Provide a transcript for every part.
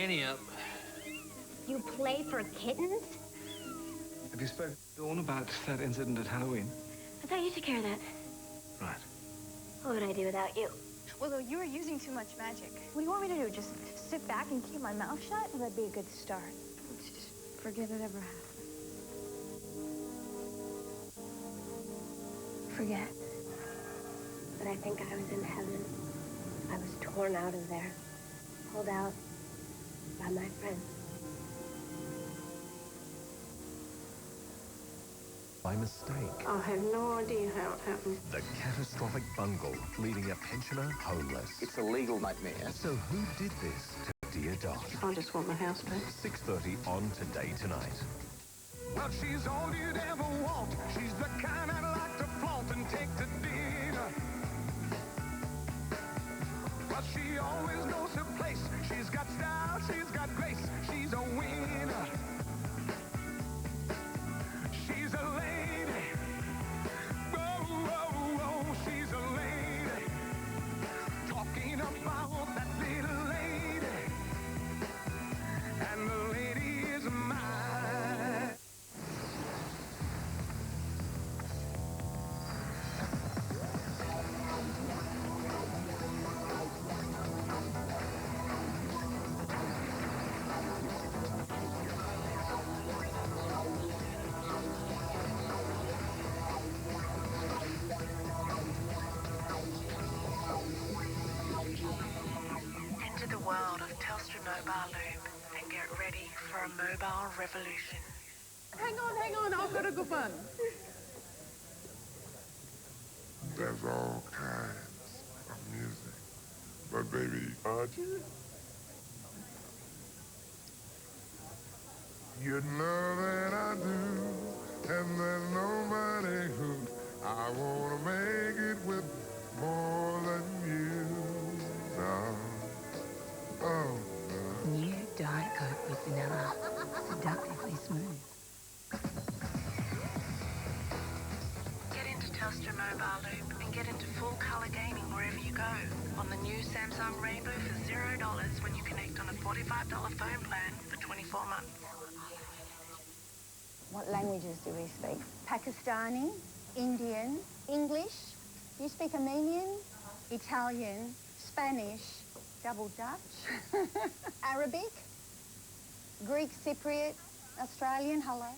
Ante up. You play for kittens? Have you spoken to Dawn about that incident at Halloween? I thought you took care of that. Right. What would I do without you? Well, you are using too much magic. What do you want me to do? Just sit back and keep my mouth shut? Well, that'd be a good start. Let's just forget it ever happened. Forget. But I think I was in heaven. I was torn out of there. Pulled out by my friends. By mistake. I have no idea how it happened. The catastrophic bungle, leaving a pensioner homeless. It's a legal nightmare. So who did this to dear Dot? I just want my house back. 6:30 on Today Tonight. Well, she's all you'd ever want. She's the kind I'd like to flaunt and take to dinner. But she always knows her place. She's got style, she's got grace. She's a winner. She's a lady. Oh, oh, oh, she's a lady. Talking about that little lady. And the lady is mine. Enter the world of Telstra Mobile Loop and get ready for a mobile revolution. Hang on, I've got a good one. There's all kinds of music, but baby, you know that I do, and there's nobody who I wanna make it with more than you. No. Oh, no. New Diet Coke with vanilla. Seductively smooth. Get into Telstra Mobile Loop and get into full colour gaming wherever you go. On the new Samsung Rainbow for $0 when you connect on a $45 phone plan for 24 months. What languages do we speak? Pakistani, Indian, English. You speak Armenian, Italian, Spanish, double Dutch, Arabic, Greek, Cypriot, Australian, hello.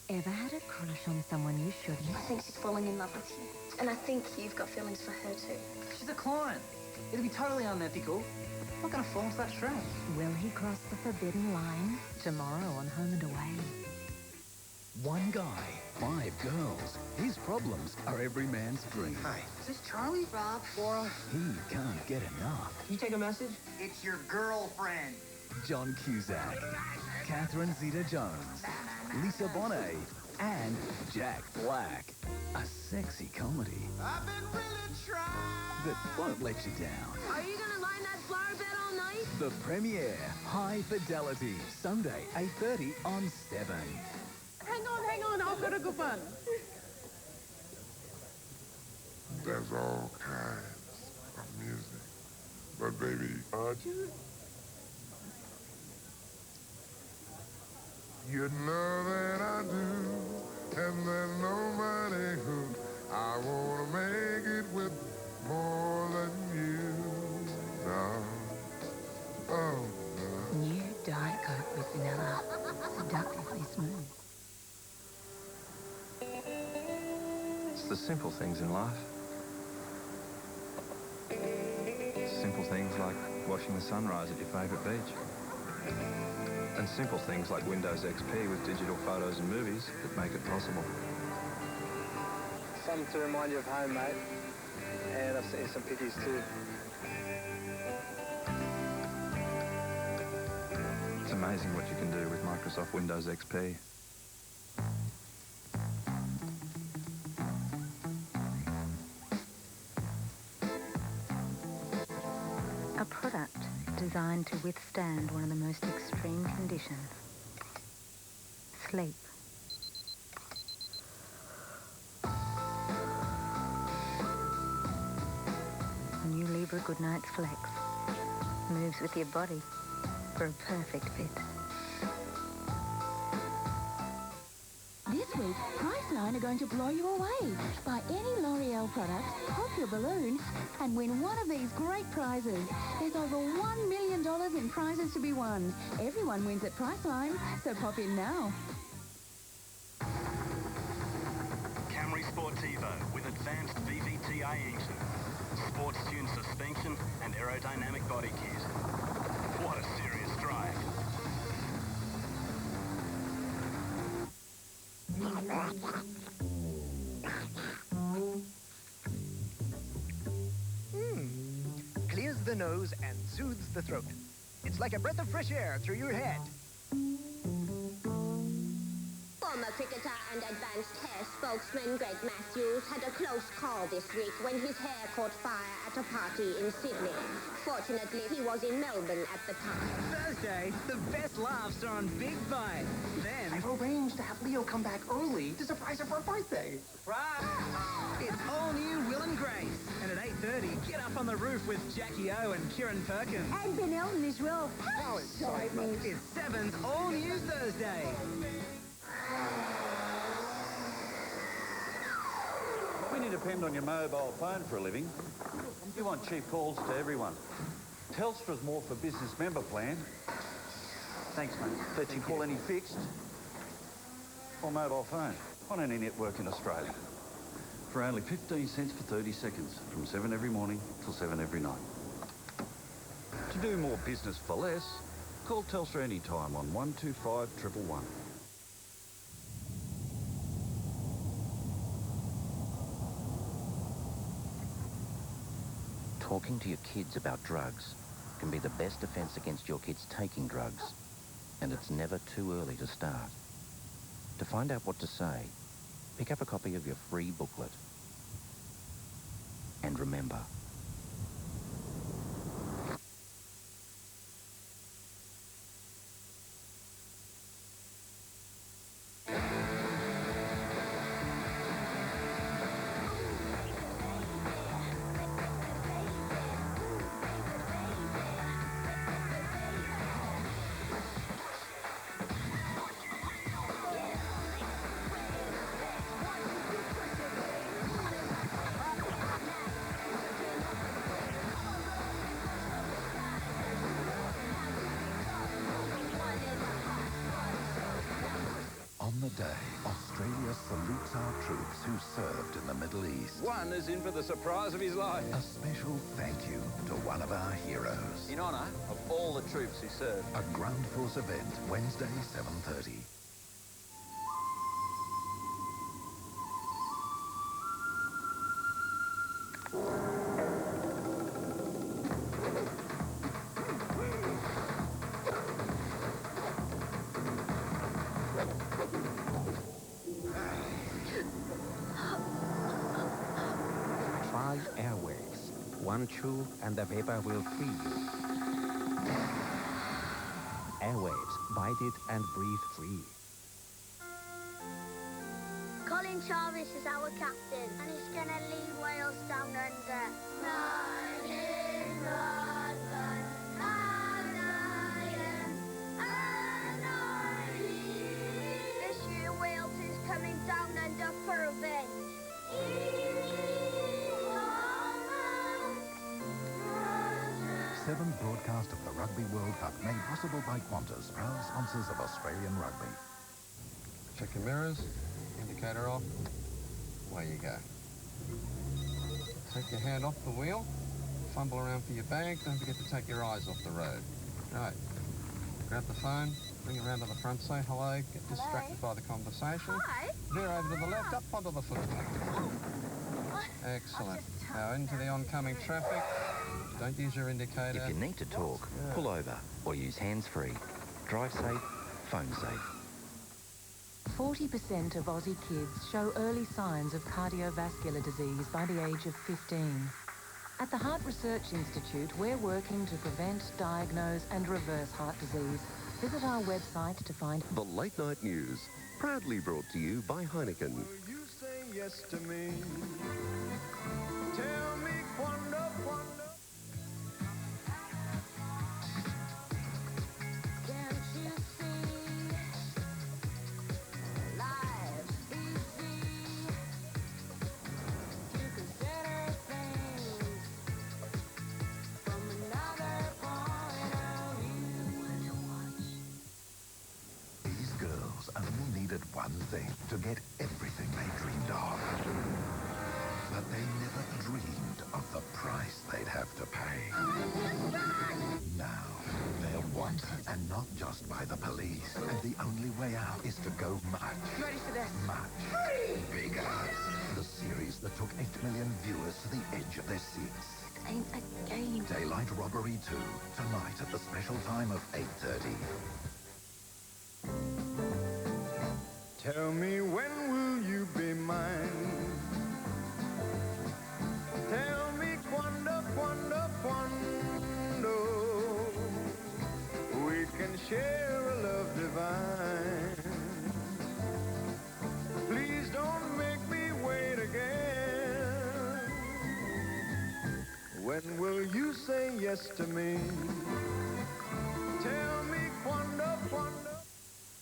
Ever had a crush on someone you shouldn't? I think she's falling in love with you. And I think you've got feelings for her too. She's a client. It'd be totally unethical. I'm not going to fall into that trap. Will he cross the forbidden line tomorrow on Home and Away? One guy, 5 girls. His problems are every man's dream. Hey, is this Charlie? Rob. Laura? He can't get enough. Can you take a message? It's your girlfriend. John Cusack, Catherine Zeta-Jones, Lisa Bonet, and Jack Black. A sexy comedy I've been really trying. that won't let you down. Are you gonna line that flower bed all night? The premiere, High Fidelity, Sunday, 8:30 on 7. Hang on, I've got a good one. There's all kinds of music, but baby, you know that I do, and there's nobody who I wanna make it with more than you. No. Oh, no. New Diet Coke with vanilla. Seductively smooth. It's the simple things in life. Simple things like watching the sunrise at your favourite beach. And simple things like Windows XP with digital photos and movies that make it possible. Something to remind you of home, mate. And I've seen some pictures too. It's amazing what you can do with Microsoft Windows XP. A product designed to withstand one of the most extreme conditions. Sleep. New Libra Goodnight's Flex. Moves with your body, for a perfect fit. This week, Priceline are going to blow you away. Buy any L'Oreal product, pop your balloon, and win one of these great prizes. There's over $1 million in prizes to be won. Everyone wins at Priceline, so pop in now. Camry Sportivo with advanced VVTA engine, sports-tuned suspension and aerodynamic body kit. What a serious drive. Clears the nose and soothes the throat. It's like a breath of fresh air through your head. Former cricketer and advanced hair spokesman Greg Matthews had a close call this week when his hair caught fire at a party in Sydney. Fortunately, he was in Melbourne at the time. Thursday, the best laughs are on Big Bite. Then I've arranged to have Leo come back early to surprise her for her birthday. Surprise! It's all new Will and Grace. And at 8:30, get up on the roof with Jackie O and Kieran Perkins. And Ben Elton as well. How exciting! It's Seven's all new Thursday. When you depend on your mobile phone for a living, you want cheap calls to everyone. Telstra's more for business member plan. Thanks, mate. Let you call any fixed or mobile phone on any network in Australia for only 15 cents for 30 seconds from 7 every morning till 7 every night. To do more business for less, call Telstra anytime on 125 111. Talking to your kids about drugs can be the best defense against your kids taking drugs, and it's never too early to start. To find out what to say, pick up a copy of your free booklet. And remember, On the day, Australia salutes our troops who served in the Middle East. One is in for the surprise of his life. A special thank you to one of our heroes. In honour of all the troops who served. A Ground Force event, Wednesday, 7:30. Try Airwaves. One chew and the vapor will free you. Airwaves. Bite it and breathe free. Colin Jarvis is our captain, and he's going to lead Wales down under. This year, Wales is coming down under for revenge. Seventh broadcast of the Rugby World Cup made possible by Qantas, proud sponsors of Australian rugby. Check your mirrors, indicator off, away you go. Take your hand off the wheel, fumble around for your bag, don't forget to take your eyes off the road. Right, grab the phone, bring it around to the front, say hello, get distracted by the conversation. Hi. Veer over to the left, up onto the footpath. Excellent. Now into the oncoming traffic. Don't use your indicator. if you need to talk, pull over or use hands-free. Drive safe, phone safe. 40% of Aussie kids show early signs of cardiovascular disease by the age of 15. At the Heart Research Institute, we're working to prevent, diagnose and reverse heart disease. Visit our website to find... The Late Night News, proudly brought to you by Heineken. Will you say yes to me? Tell me quando. wanted one thing, to get everything they dreamed of. But they never dreamed of the price they'd have to pay. Now, they're wanted, and not just by the police. And the only way out is to go much, Ready for this? much bigger. The series that took 8 million viewers to the edge of their seats. It ain't a game. Daylight Robbery 2, tonight at the special time of 8:30. Tell me, when will you be mine? Tell me, quando, quando, quando we can share a love divine. Please don't make me wait again. When will you say yes to me? Tell me, quando, quando.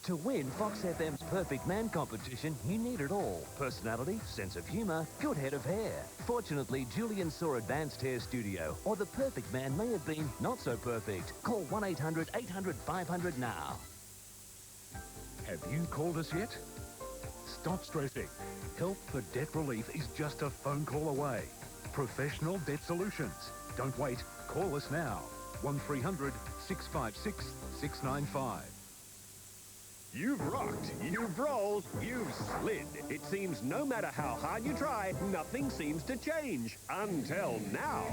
To win Fox FM's Perfect Man competition, you need it all. Personality, sense of humour, good head of hair. Fortunately, Julian saw Advanced Hair Studio, or the perfect man may have been not so perfect. Call 1-800-800-500 now. Have you called us yet? Stop stressing. Help for debt relief is just a phone call away. Professional Debt Solutions. Don't wait. Call us now. 1300 656 695. You've rocked, you've rolled, you've slid. It seems no matter how hard you try, nothing seems to change. Until now.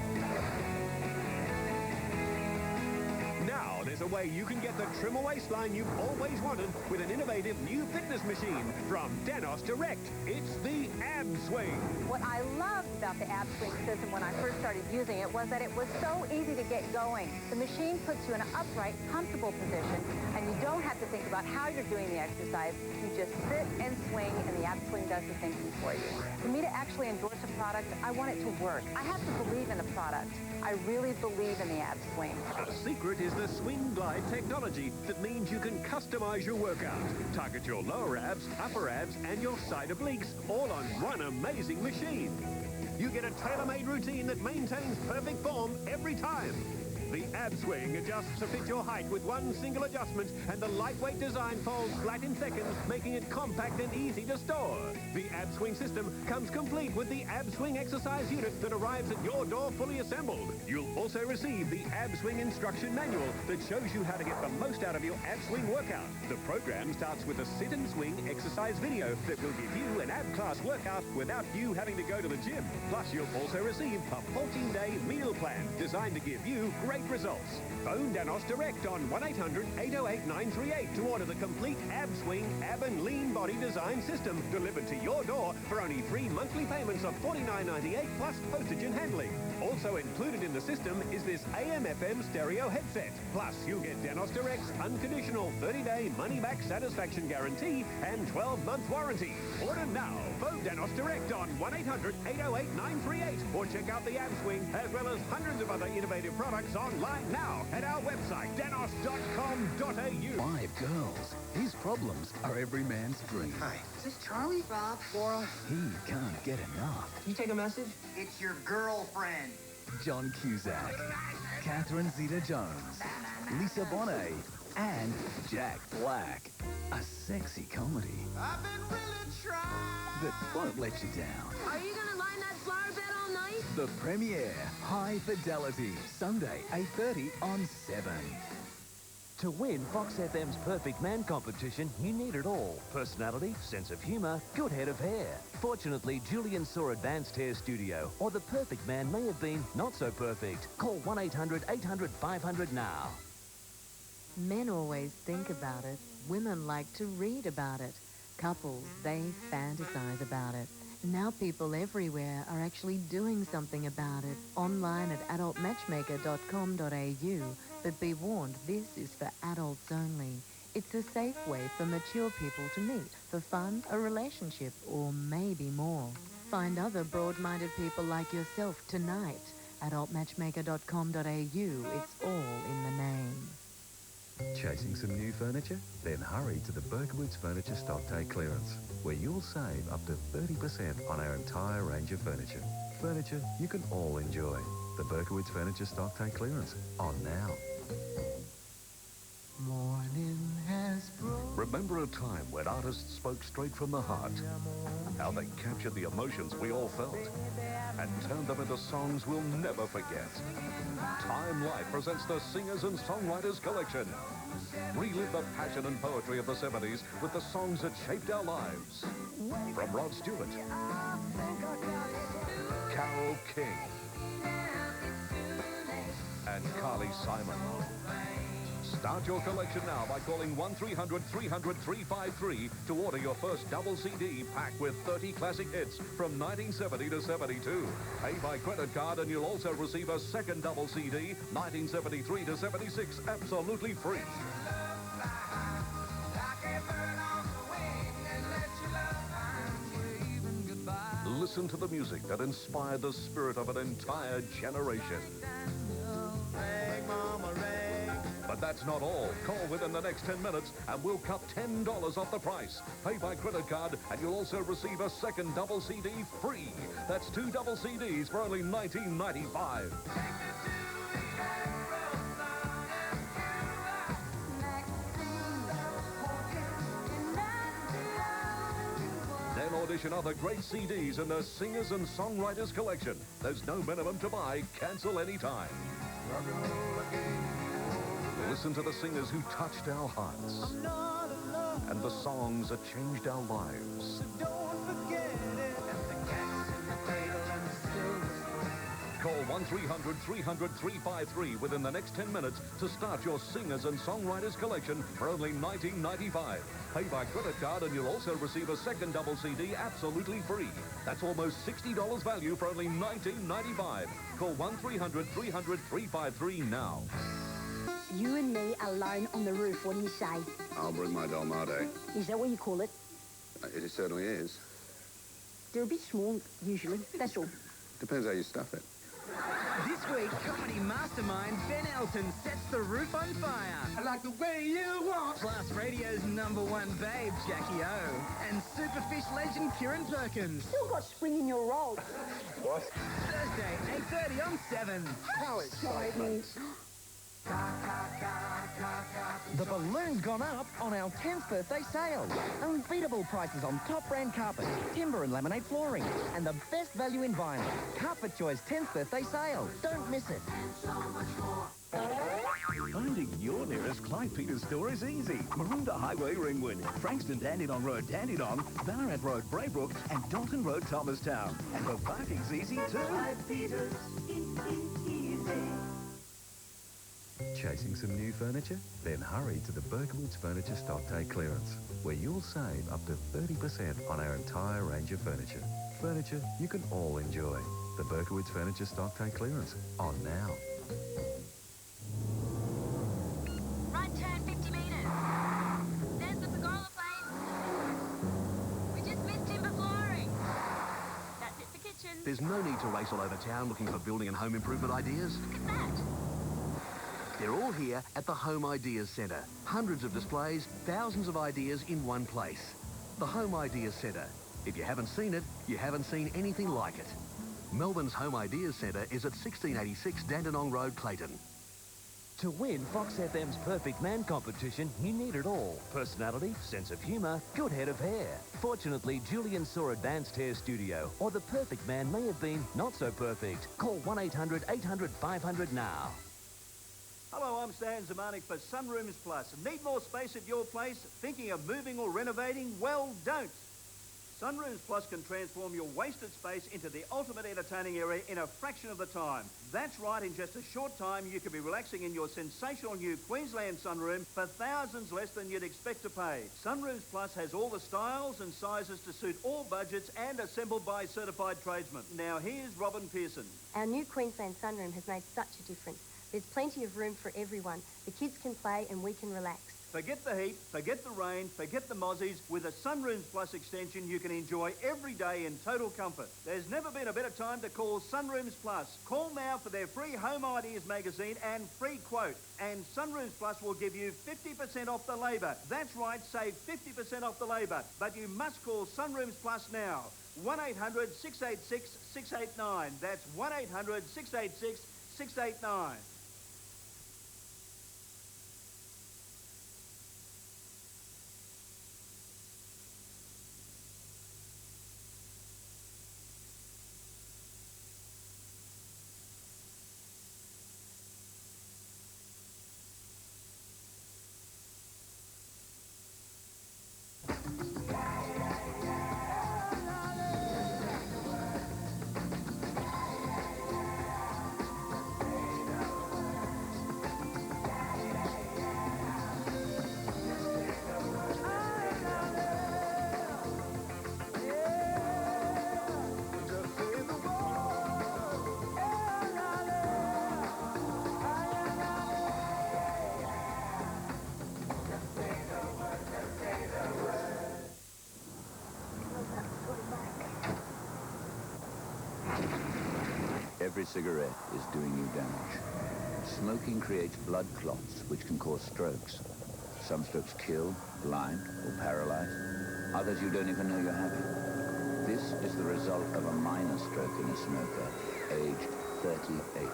Now there's a way you can get the trimmer waistline you've always wanted with an innovative new fitness machine from Danos Direct. It's the Ab Swing. What I loved about the Ab Swing system when I first started using it was that it was so easy to get going. The machine puts you in an upright, comfortable position, and you don't have to think about how you're doing the exercise. You just sit and swing, and the Ab Swing does the thinking for you. For me to actually endorse a product, I want it to work. I have to believe in the product. I really believe in the Ab Swing. The secret is the Swing Glide technology that means you can customize your workout. Target your lower abs, upper abs, and your side obliques all on one amazing machine. You get a tailor-made routine that maintains perfect form every time. The Ab Swing adjusts to fit your height with one single adjustment, and the lightweight design folds flat in seconds, making it compact and easy to store. The Ab Swing system comes complete with the Ab Swing exercise unit that arrives at your door fully assembled. You'll also receive the Ab Swing instruction manual that shows you how to get the most out of your Ab Swing workout. The program starts with a sit and swing exercise video that will give you an ab class workout without you having to go to the gym. Plus, you'll also receive a 14-day meal plan designed to give you great results. Phone Danos Direct on 1-800-808-938 to order the complete Ab Swing, Ab and Lean Body Design System delivered to your door for only 3 monthly payments of $49.98 plus postage and handling. Also included in the system is this AM/FM stereo headset. Plus, you get Danos Direct's unconditional 30-day money-back satisfaction guarantee and 12-month warranty. Order now. Phone Danos Direct on 1-800-808-938 or check out the Ab Swing as well as hundreds of other innovative products online now at our website, danos.com.au. 5 girls. His problems are every man's dream. Hi. Is this Charlie? Rob? Laura? He can't get enough. You take a message? It's your girlfriend. John Cusack, Catherine Zeta-Jones, Lisa Bonet, and Jack Black. A sexy comedy I've been really trying. that won't let you down. Are you gonna line that flower bed all night? The premiere, High Fidelity, Sunday, 8:30 on 7. To win Fox FM's Perfect Man competition, you need it all. Personality, sense of humour, good head of hair. Fortunately, Julian saw Advanced Hair Studio, or the perfect man may have been not so perfect. Call 1-800-800-500 now. Men always think about it. Women like to read about it. Couples, they fantasize about it. Now people everywhere are actually doing something about it. Online at adultmatchmaker.com.au. But be warned, this is for adults only. It's a safe way for mature people to meet, for fun, a relationship, or maybe more. Find other broad-minded people like yourself tonight. adultmatchmaker.com.au. It's all in the name. Chasing some new furniture? Then hurry to the Berkowitz Furniture Stock Take Clearance, where you'll save up to 30% on our entire range of furniture. Furniture you can all enjoy. 'Enjoy. The Berkowitz Furniture Stock Take Clearance. On now. 1-800-808-9338 Morning has broken. Remember a time when artists spoke straight from the heart? How they captured the emotions we all felt and turned them into songs we'll never forget. Time Life presents the Singers and Songwriters Collection. Relive the passion and poetry of the 70s with the songs that shaped our lives. From Rod Stewart, Carole King, and Carly Simon. Start your collection now by calling 1300-300-353 to order your first double CD packed with 30 classic hits from 1970 to 72. Pay by credit card and you'll also receive a second double CD, 1973 to 76, absolutely free. Listen to the music that inspired the spirit of an entire generation. But that's not all. Call within the next 10 minutes and we'll cut $10 off the price. Pay by credit card and you'll also receive a second double CD free. That's 2 double CDs for only $19.95. Then audition other great CDs in the Singers and Songwriters Collection. There's no minimum to buy. Cancel anytime. Listen to the singers who touched our hearts and the songs that changed our lives. Call 1300-300-353 within the next 10 minutes to start your Singers and Songwriters Collection for only $19.95. Pay by credit card and you'll also receive a second double CD absolutely free. That's almost $60 value for only $19.95. Call 1300-300-353 now. You and me alone on the roof, what do you say? I'll bring my Dalmado. Is that what you call it? It certainly is. They're a bit small, usually, that's all. Depends how you stuff it. This week, comedy mastermind Ben Elton sets the roof on fire. I like the way you walk. Plus, radio's #1 babe, Jackie O. And Superfish legend Kieran Perkins. Still got spring in your roll. What? Thursday, 8:30 on 7. How exciting. The balloon's gone up on our 10th birthday sale. Unbeatable prices on top brand carpet, timber and laminate flooring, and the best value in vinyl. Carpet Choice 10th birthday sale. Don't miss it. Finding your nearest Clyde Peters store is easy. Maroondah Highway, Ringwood, Frankston Dandenong Road, Dandenong, Ballarat Road, Braybrook, and Dalton Road, Thomastown. And the parking's easy too. Clyde Peters, easy. Chasing some new furniture? Then hurry to the Berkowitz Furniture Stock Take Clearance, where you'll save up to 30% on our entire range of furniture. Furniture you can all enjoy. The Berkowitz Furniture Stock Take Clearance, on now. Right turn 50 metres. There's the pergola place. We just missed timber flooring. That's it for kitchen. There's no need to race all over town looking for building and home improvement ideas. Look at that. They're all here at the Home Ideas Centre. Hundreds of displays, thousands of ideas in one place. The Home Ideas Centre. If you haven't seen it, you haven't seen anything like it. Melbourne's Home Ideas Centre is at 1686 Dandenong Road, Clayton. To win Fox FM's Perfect Man competition, you need it all. Personality, sense of humour, good head of hair. Fortunately, Julian saw Advanced Hair Studio, or the perfect man may have been not so perfect. Call 1-800-800-500 now. Hello, I'm Stan Zamanik for Sunrooms Plus. Need more space at your place? Thinking of moving or renovating? Well, don't. Sunrooms Plus can transform your wasted space into the ultimate entertaining area in a fraction of the time. That's right, in just a short time you could be relaxing in your sensational new Queensland sunroom for thousands less than you'd expect to pay. Sunrooms Plus has all the styles and sizes to suit all budgets and assembled by certified tradesmen. Now here's Robin Pearson. Our new Queensland sunroom has made such a difference. There's plenty of room for everyone. The kids can play and we can relax. Forget the heat, forget the rain, forget the mozzies. With a Sunrooms Plus extension, you can enjoy every day in total comfort. There's never been a better time to call Sunrooms Plus. Call now for their free Home Ideas magazine and free quote. And Sunrooms Plus will give you 50% off the labour. That's right, save 50% off the labour. But you must call Sunrooms Plus now. 1-800-686-689. That's 1-800-686-689. Every cigarette is doing you damage. Smoking creates blood clots, which can cause strokes. Some strokes kill, blind, or paralyze. Others you don't even know you're having. This is the result of a minor stroke in a smoker, aged 38.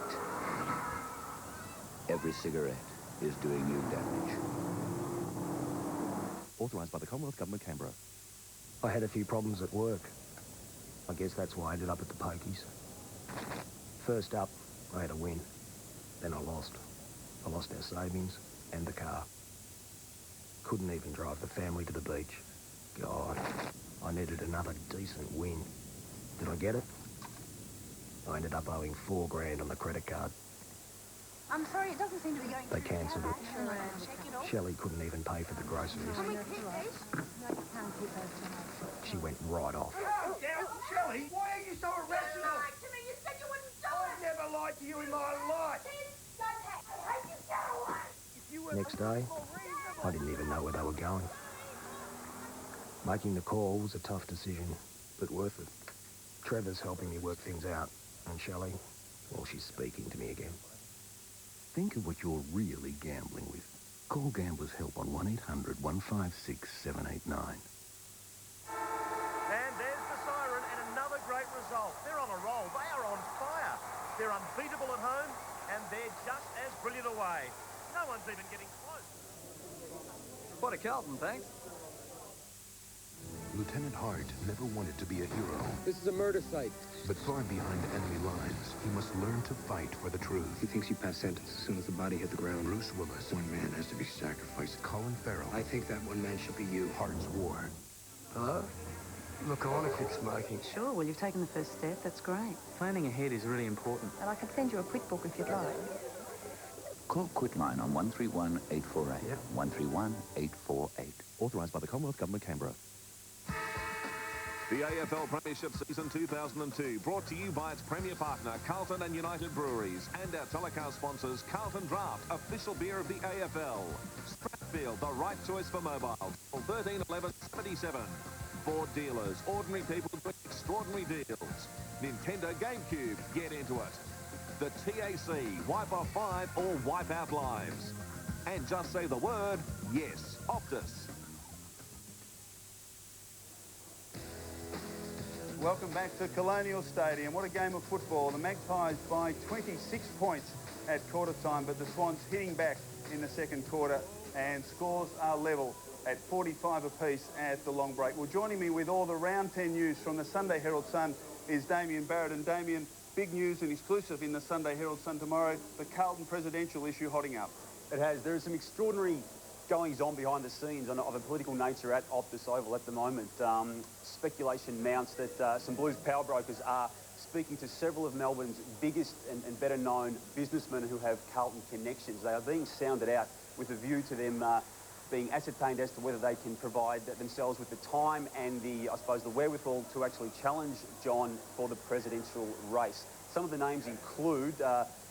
Every cigarette is doing you damage. Authorised by the Commonwealth Government, Canberra. I had a few problems at work. I guess that's why I ended up at the pokies. First up, I had a win. Then I lost. I lost our savings and the car. Couldn't even drive the family to the beach. God, I needed another decent win. Did I get it? I ended up owing $4 grand on the credit card. I'm sorry, it doesn't seem to be going They cancelled it. Check it off. Shelley couldn't even pay for the groceries. Can we keep these? No, you can't keep those tonight. She went right off. Calm down, Shelley. Why are you so irrational? You lied to me. You said you wouldn't do it. I've never lied to you in my life. Next day, I didn't even know where they were going. Making the call was a tough decision, but worth it. Trevor's helping me work things out, and Shelley, well, she's speaking to me again. Think of what you're really gambling with. Call Gamblers Help on 1-800-156-789. And there's the siren and another great result. They're on a roll. They are on fire. They're unbeatable at home and they're just as brilliant away. No one's even getting close. What a Carlton, thanks. Lieutenant Hart never wanted to be a hero. This is a murder site. But far behind enemy lines, he must learn to fight for the truth. He thinks he passed sentence as soon as the body hit the ground. Bruce Willis. One man has to be sacrificed. Colin Farrell. I think that one man should be you. Hart's War. Hello? Look, I want to quit smoking. Sure, well, you've taken the first step. That's great. Planning ahead is really important. And I can send you a quick book if you'd like. Call Quitline on 131-848. Yep. 131-848. Authorised by the Commonwealth Government, Canberra. The AFL Premiership Season 2002, brought to you by its premier partner, Carlton and United Breweries, and our telecast sponsors, Carlton Draft, official beer of the AFL. Stratfield, the right choice for mobile. 13 11 77. Ford dealers, ordinary people with extraordinary deals. Nintendo GameCube, get into it. The TAC, wipe off 5 or wipe out lives. And just say the word, yes, Optus. Welcome back to Colonial Stadium. What a game of football. The Magpies by 26 points at quarter time, but the Swans hitting back in the second quarter, and scores are level at 45 apiece at the long break. Well, joining me with all the round 10 news from the Sunday Herald Sun is Damien Barrett. And Damien, big news and exclusive in the Sunday Herald Sun tomorrow, the Carlton presidential issue hotting up. It has. There is some extraordinary goings-on behind the scenes of a political nature at Optus Oval at the moment. Speculation mounts that some Blues power brokers are speaking to several of Melbourne's biggest and better-known businessmen who have Carlton connections. They are being sounded out with a view to them being ascertained as to whether they can provide themselves with the time and the, I suppose, the wherewithal to actually challenge John for the presidential race. Some of the names include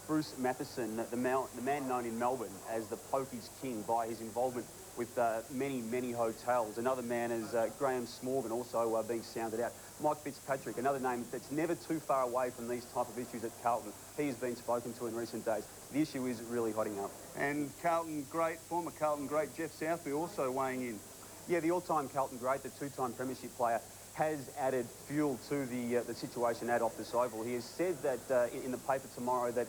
Bruce Matheson, the man known in Melbourne as the Pokies King by his involvement with many, many hotels. Another man is Graham Smorgon, also being sounded out. Mike Fitzpatrick, another name that's never too far away from these type of issues at Carlton. He has been spoken to in recent days. The issue is really hotting up. And Carlton great, former Carlton great Jeff Southby also weighing in. Yeah, the all-time Carlton great, the two-time premiership player, has added fuel to the situation at Optus Oval. He has said that in the paper tomorrow that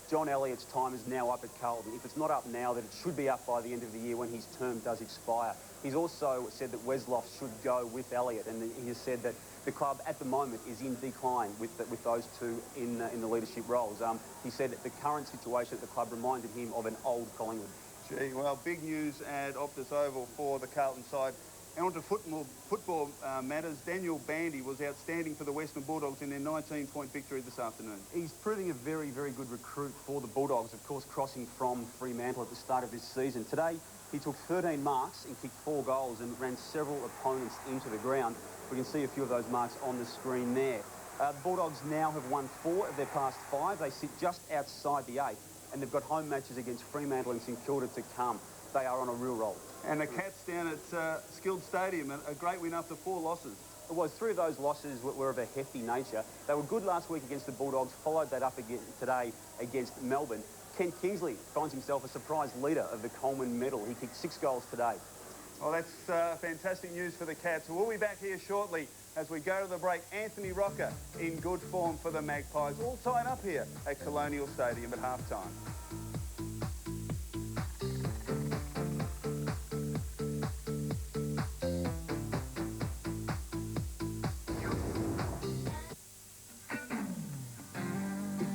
John Elliott's time is now up at Carlton. If it's not up now, that it should be up by the end of the year when his term does expire. He's also said that Wesloff should go with Elliott, and he has said that the club at the moment is in decline with those two in the leadership roles. He said that the current situation at the club reminded him of an old Collingwood. Gee, well, big news at Optus Oval for the Carlton side. And on to football matters. Daniel Bandy was outstanding for the Western Bulldogs in their 19-point victory this afternoon. He's proving a very, very good recruit for the Bulldogs, of course, crossing from Fremantle at the start of this season. Today, he took 13 marks and kicked 4 goals and ran several opponents into the ground. We can see a few of those marks on the screen there. The Bulldogs now have won 4 of their past 5. They sit just outside the 8, and they've got home matches against Fremantle and St Kilda to come. They are on a real roll. And the Cats down at Skilled Stadium, a great win after 4 losses. It was. 3 of those losses were of a hefty nature. They were good last week against the Bulldogs, followed that up again today against Melbourne. Ken Kingsley finds himself a surprise leader of the Coleman medal. He kicked 6 goals today. Well, that's fantastic news for the Cats. We'll be back here shortly as we go to the break. Anthony Rocker in good form for the Magpies, all tied up here at Colonial Stadium at half-time.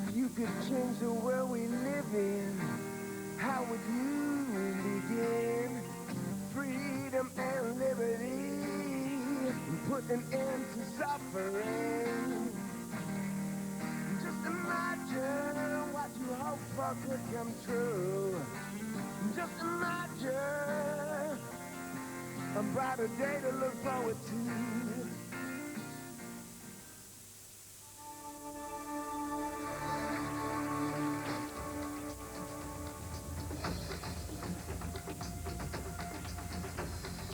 If you could change the world we live in, how would you begin? Freedom and liberty, put an end to suffering. Just imagine what you hope for could come true. Just imagine a brighter day to look forward to.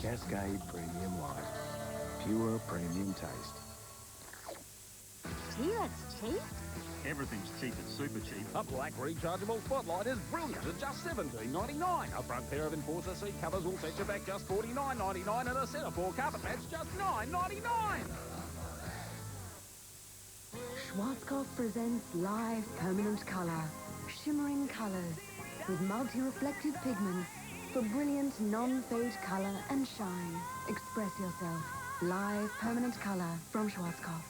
Cascade Premium Light. Pure premium taste. Gee, that's cheap. Everything's cheap at Super Cheap. A black rechargeable spotlight is brilliant at just $17.99. A front pair of Enforcer seat covers will set you back just $49.99, and a set of 4 carpet mats just $9.99. Schwarzkopf presents live permanent colour. Shimmering colours with multi-reflective pigments for brilliant non-fade colour and shine. Express yourself. Live permanent colour from Schwarzkopf.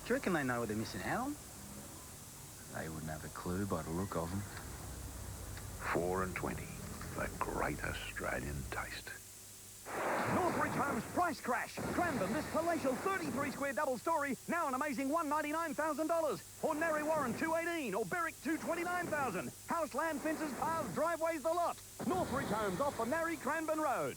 Do you reckon they know what they're missing out on? They wouldn't have a clue by the look of them. 4 and 20. The great Australian taste. Northridge Homes price crash. Cranbourne, this palatial 33-square double-storey, now an amazing $199,000. Ordinary Warren, $218,000, or Berwick, $229,000. House, land, fences, paths, driveways, the lot. Northridge Homes off the Narry Cranbourne Road.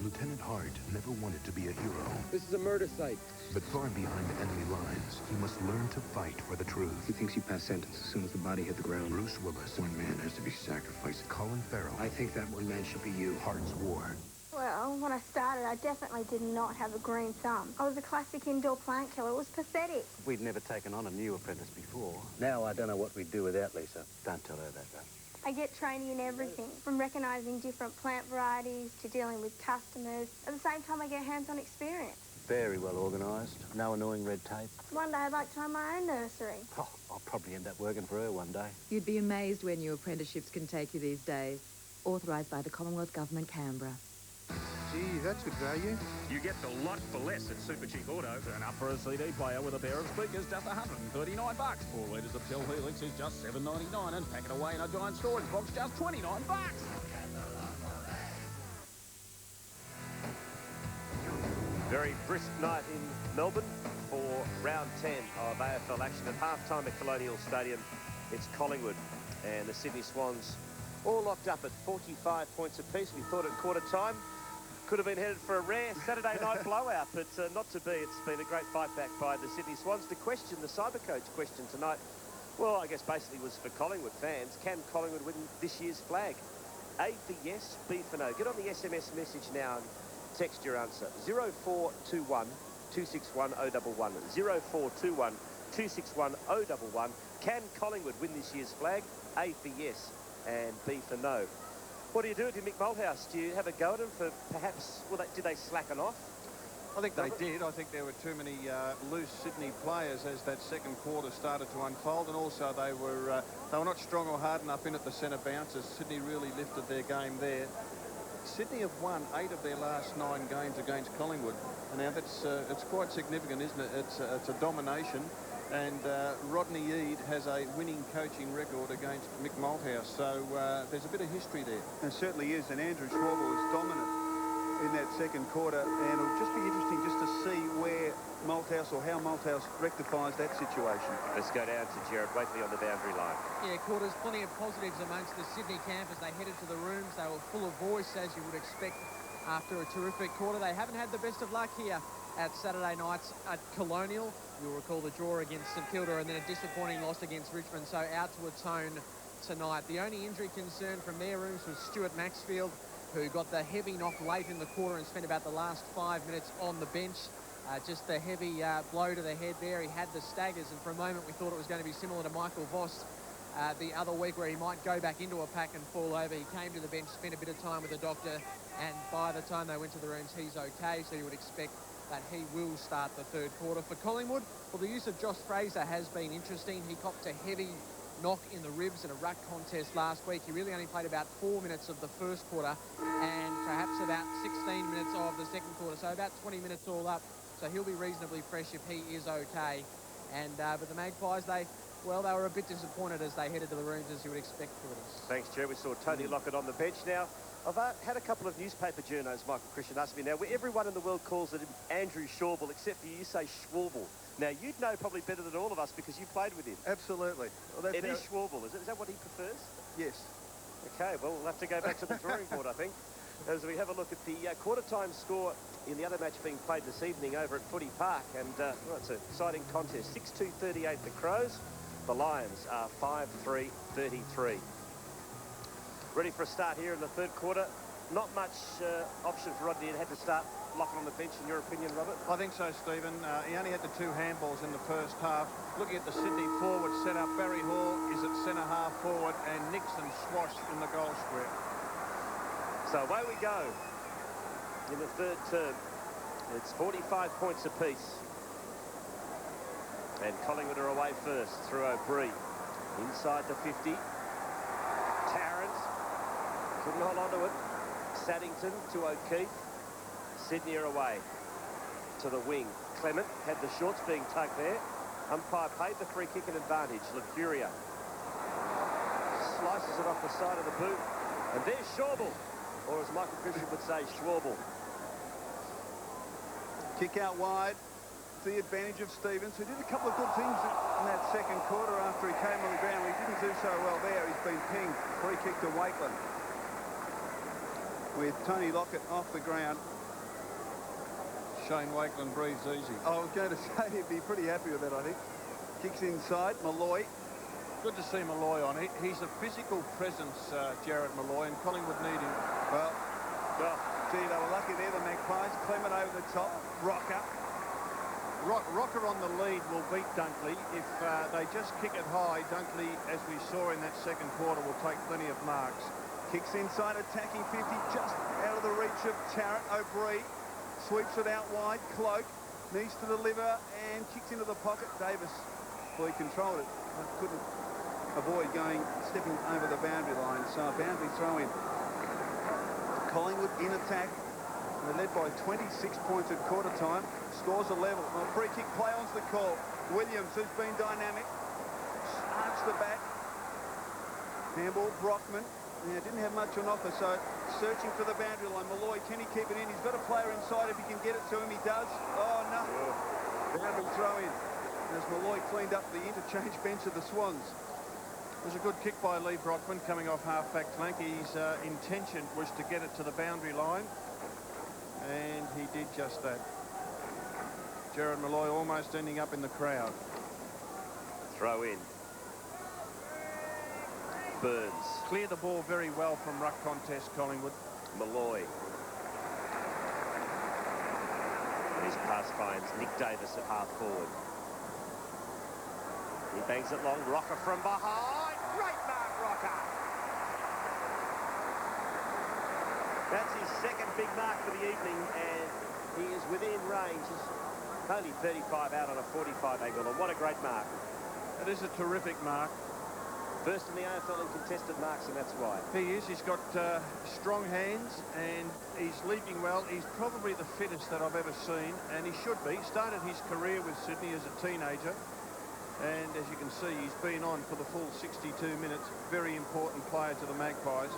Lieutenant Hart never wanted to be a hero. This is a murder site. But far behind enemy lines, he must learn to fight for the truth. He thinks he passed sentence as soon as the body hit the ground. Bruce Willis. One man has to be sacrificed. Colin Farrell. I think that one man should be you. Hart's War. Well, when I started, I definitely did not have a green thumb. I was a classic indoor plant killer. It was pathetic. We'd never taken on a new apprentice before. Now I don't know what we'd do without Lisa. Don't tell her that, though. I get training in everything, from recognising different plant varieties to dealing with customers. At the same time, I get hands-on experience. Very well organised. No annoying red tape. One day I'd like to own my own nursery. Oh, I'll probably end up working for her one day. You'd be amazed where new apprenticeships can take you these days. Authorised by the Commonwealth Government, Canberra. Gee, that's good value. You get the lot for less at Super Cheap Auto. Turn up for a CD player with a pair of speakers, just $139. 4 litres of Shell Helix is just $7.99, and pack it away in a giant storage box, just $29. Very brisk night in Melbourne for round 10 of AFL action at half-time at Colonial Stadium. It's Collingwood and the Sydney Swans all locked up at 45 points apiece. We thought at quarter time could have been headed for a rare Saturday night blowout, but not to be. It's been a great fight back by the Sydney Swans. The question, the Cybercoach question tonight, well, I guess basically was for Collingwood fans. Can Collingwood win this year's flag? A for yes, B for no. Get on the SMS message now and text your answer. 0421 261 011. 0421 261 011. Can Collingwood win this year's flag? A for yes and B for no. What do you do with Mick Malthouse? Do you have a go at him for perhaps, well, did they slacken off? I think they did. I think there were too many loose Sydney players as that second quarter started to unfold, and also they were not strong or hard enough in at the centre bounces. Sydney really lifted their game there. Sydney have won 8 of their last 9 games against Collingwood. And now that's it's quite significant, isn't it? It's a domination. And Rodney Eade has a winning coaching record against Mick Malthouse. So there's a bit of history there. There certainly is. And Andrew Schwarber was dominant in that second quarter, and it'll just be interesting just to see where Malthouse or how Malthouse rectifies that situation. Let's go down to Jared Wakely on the boundary line. Yeah, Quarters, plenty of positives amongst the Sydney camp as they headed to the rooms. They were full of voice, as you would expect after a terrific quarter. They haven't had the best of luck here at Saturday nights at Colonial. You'll recall the draw against St Kilda and then a disappointing loss against Richmond, so out to atone tonight. The only injury concern from their rooms was Stuart Maxfield, who got the heavy knock late in the quarter and spent about the last 5 minutes on the bench. Just the heavy blow to the head there. He had the staggers, and for a moment we thought it was going to be similar to Michael Voss the other week, where he might go back into a pack and fall over. He came to the bench, spent a bit of time with the doctor, and by the time they went to the rooms, he's okay, so you would expect that he will start the third quarter. For Collingwood, well, the use of Josh Fraser has been interesting. He copped a heavy knock in the ribs in a ruck contest last week. He really only played about 4 minutes of the first quarter and perhaps about 16 minutes of the second quarter, so about 20 minutes all up. So he'll be reasonably fresh if he is okay. And but the Magpies, they were a bit disappointed as they headed to the rooms, as you would expect, Quarters. Thanks, Jerry. We saw Tony Lockett on the bench. Now, I've had a couple of newspaper journos, Michael Christian, ask me now, where everyone in the world calls it Andrew Schwalbe, except for you say Schwalbe. Now, you'd know probably better than all of us because you played with him. Absolutely. Well, it is Schwalbe, is that what he prefers? Yes. Okay, well, we'll have to go back to the drawing board, I think, as we have a look at the quarter-time score in the other match being played this evening over at Footy Park. And well, it's an exciting contest. 6-2-38 the Crows. The Lions are 5-3-33. Ready for a start here in the third quarter. Not much option for Rodney. It had to start Lockett on the bench, in your opinion, Robert? I think so, Stephen. He only had the 2 handballs in the first half. Looking at the Sydney forward setup, Barry Hall is at centre-half forward and Nixon Swash in the goal square. So away we go in the third term. It's 45 points apiece. And Collingwood are away first through O'Brien. Inside the 50. Tarrant couldn't hold on to it. Saddington to O'Keefe. Sydney are away to the wing. Clement had the shorts being tugged there. Umpire paid the free kick and advantage. Lucuria slices it off the side of the boot. And there's Schwalbe, or as Michael Christian would say, Schwalbe. Kick out wide. The advantage of Stevens, who did a couple of good things in that second quarter after he came on the ground. He didn't do so well there. He's been pinged. Free kick to Wakeland. With Tony Lockett off the ground. Shane Wakeland breathes easy. I was going to say he'd be pretty happy with that, I think. Kicks inside. Malloy. Good to see Malloy on. He's a physical presence, Jared Malloy, and Collingwood need him. Well, gee, they were lucky there, the Magpies. Clement over the top. Rocker. Rocker on the lead will beat Dunkley. If they just kick it high, Dunkley, as we saw in that second quarter, will take plenty of marks. Kicks inside, attacking 50, just out of the reach of Tarrant. O'Brien sweeps it out wide. Cloak needs to deliver and kicks into the pocket. Davis, well, he controlled it. Couldn't avoid stepping over the boundary line. So a boundary throw in. Collingwood in attack. They're led by 26 points at quarter time. Scores a level. A free kick play on's the call. Williams has been dynamic. Arched the back. Handball, Brockman. Yeah, didn't have much on offer, so searching for the boundary line. Malloy, can he keep it in? He's got a player inside if he can get it to him. He does. Oh, no. Boundary throw in. As Malloy cleaned up the interchange bench of the Swans. It was a good kick by Lee Brockman coming off half-back flank. His intention was to get it to the boundary line. And he did just that. Jared Malloy almost ending up in the crowd. Throw in. Burns. Clear the ball very well from ruck contest, Collingwood. Malloy. And his pass finds Nick Davis at half forward. He bangs it long. Rocker from behind. Great mark, Rocker. That's his second big mark for the evening, and he is within range. He's only 35 out on a 45 angle, and what a great mark. It is a terrific mark. First in the AFL in contested marks, and that's why. He is. He's got strong hands, and he's leaping well. He's probably the fittest that I've ever seen, and he should be. He started his career with Sydney as a teenager, and as you can see, he's been on for the full 62 minutes. Very important player to the Magpies.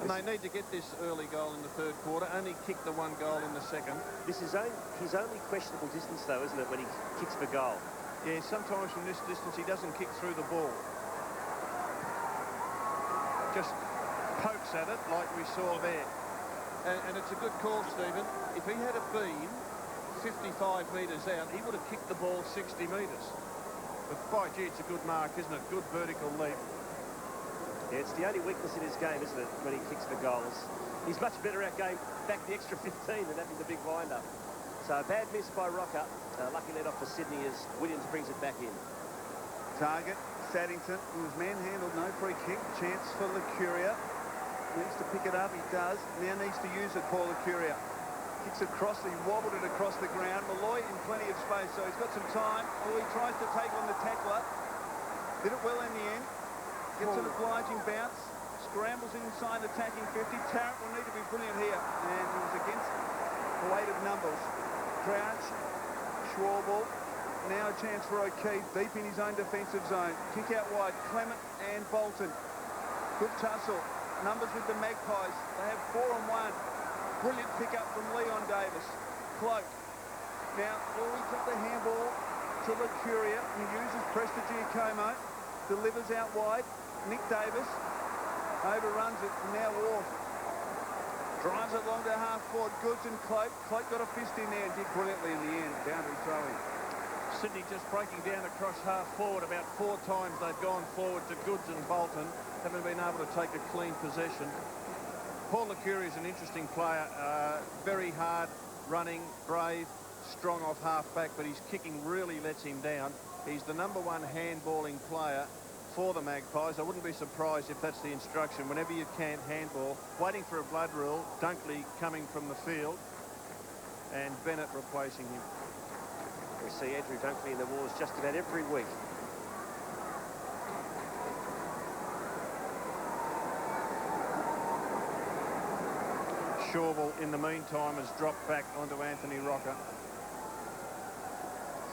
And they need to get this early goal in the third quarter. Only kicked the one goal in the second. This is his only questionable distance, though, isn't it, when he kicks for goal? Yeah, sometimes from this distance he doesn't kick through the ball. Just pokes at it like we saw there. And it's a good call, Stephen. If he had been 55 metres out, he would have kicked the ball 60 metres. But by gee, it's a good mark, isn't it? Good vertical leap. Yeah, it's the only weakness in his game, isn't it, when he kicks for goals. He's much better at going back the extra 15 than having the big wind-up. So a bad miss by Rocker. Lucky let off for Sydney as Williams brings it back in. Target, Saddington. He was manhandled, no free kick. Chance for Lucuria. Needs to pick it up, he does. Now needs to use it, Paul Lucuria. Kicks across, he wobbled it across the ground. Malloy in plenty of space, so he's got some time. Oh, he tries to take on the tackler. Did it well in the end. Gets an obliging bounce. Scrambles inside attacking 50. Tarrant will need to be brilliant here. And he was against the weight of numbers. Crouch, Schwalbel. Now a chance for O'Keefe, deep in his own defensive zone. Kick out wide, Clement and Bolton. Good tussle. Numbers with the Magpies. They have 4-on-1. Brilliant pick-up from Leon Davis. Cloak. Now, Louis took the handball to Lucuria. He uses Prestigiacomo. Delivers out wide. Nick Davis overruns it. Now Wharf drives it long to half forward. Goods and Cloak. Cloak got a fist in there and did brilliantly in the end. Boundary throw-in. Sydney just breaking down across half forward. About 4 times they've gone forward to Goods and Bolton. Haven't been able to take a clean possession. Paul Lucuria is an interesting player. Very hard running, brave, strong off half-back, but his kicking really lets him down. He's the #1 handballing player for the Magpies. I wouldn't be surprised if that's the instruction. Whenever you can handball, waiting for a blood rule, Dunkley coming from the field, and Bennett replacing him. We see Andrew Dunkley in the wars just about every week. Schwalbel, in the meantime, has dropped back onto Anthony Rocker.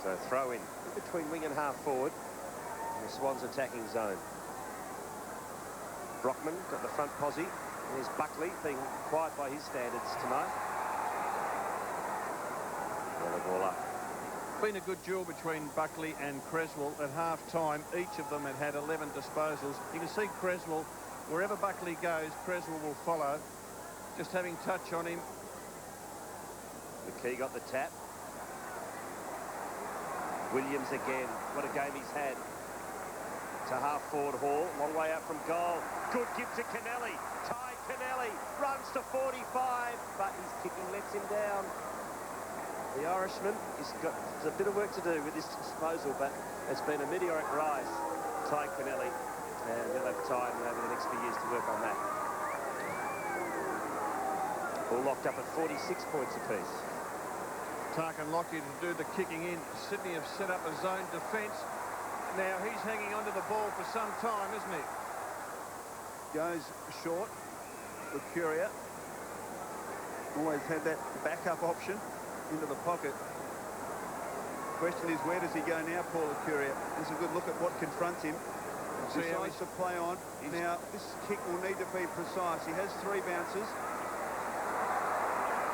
So throw in between wing and half forward in the Swans attacking zone. Brockman got the front posse. There's Buckley being quiet by his standards tonight. Well, the ball up. Been a good duel between Buckley and Creswell. At half-time, each of them had 11 disposals. You can see Creswell, wherever Buckley goes, Creswell will follow. Just having touch on him. McKee got the tap. Williams again. What a game he's had. To half-forward Hall. Long way out from goal. Good give to Kennelly. Ty Kennelly runs to 45, but his kicking lets him down. The Irishman, he's got a bit of work to do with his disposal, but it's been a meteoric rise. Ty Kennelly, and he'll have time over the next few years to work on that. All locked up at 46 points apiece. Tarkin Lockyer to do the kicking in. Sydney have set up a zone defence. Now he's hanging onto the ball for some time, isn't he? Goes short. Lucuria. Always had that backup option into the pocket. Question is, where does he go now, Paul Lucuria? There's a good look at what confronts him. Decides to play on. Now, this kick will need to be precise. He has 3 bounces.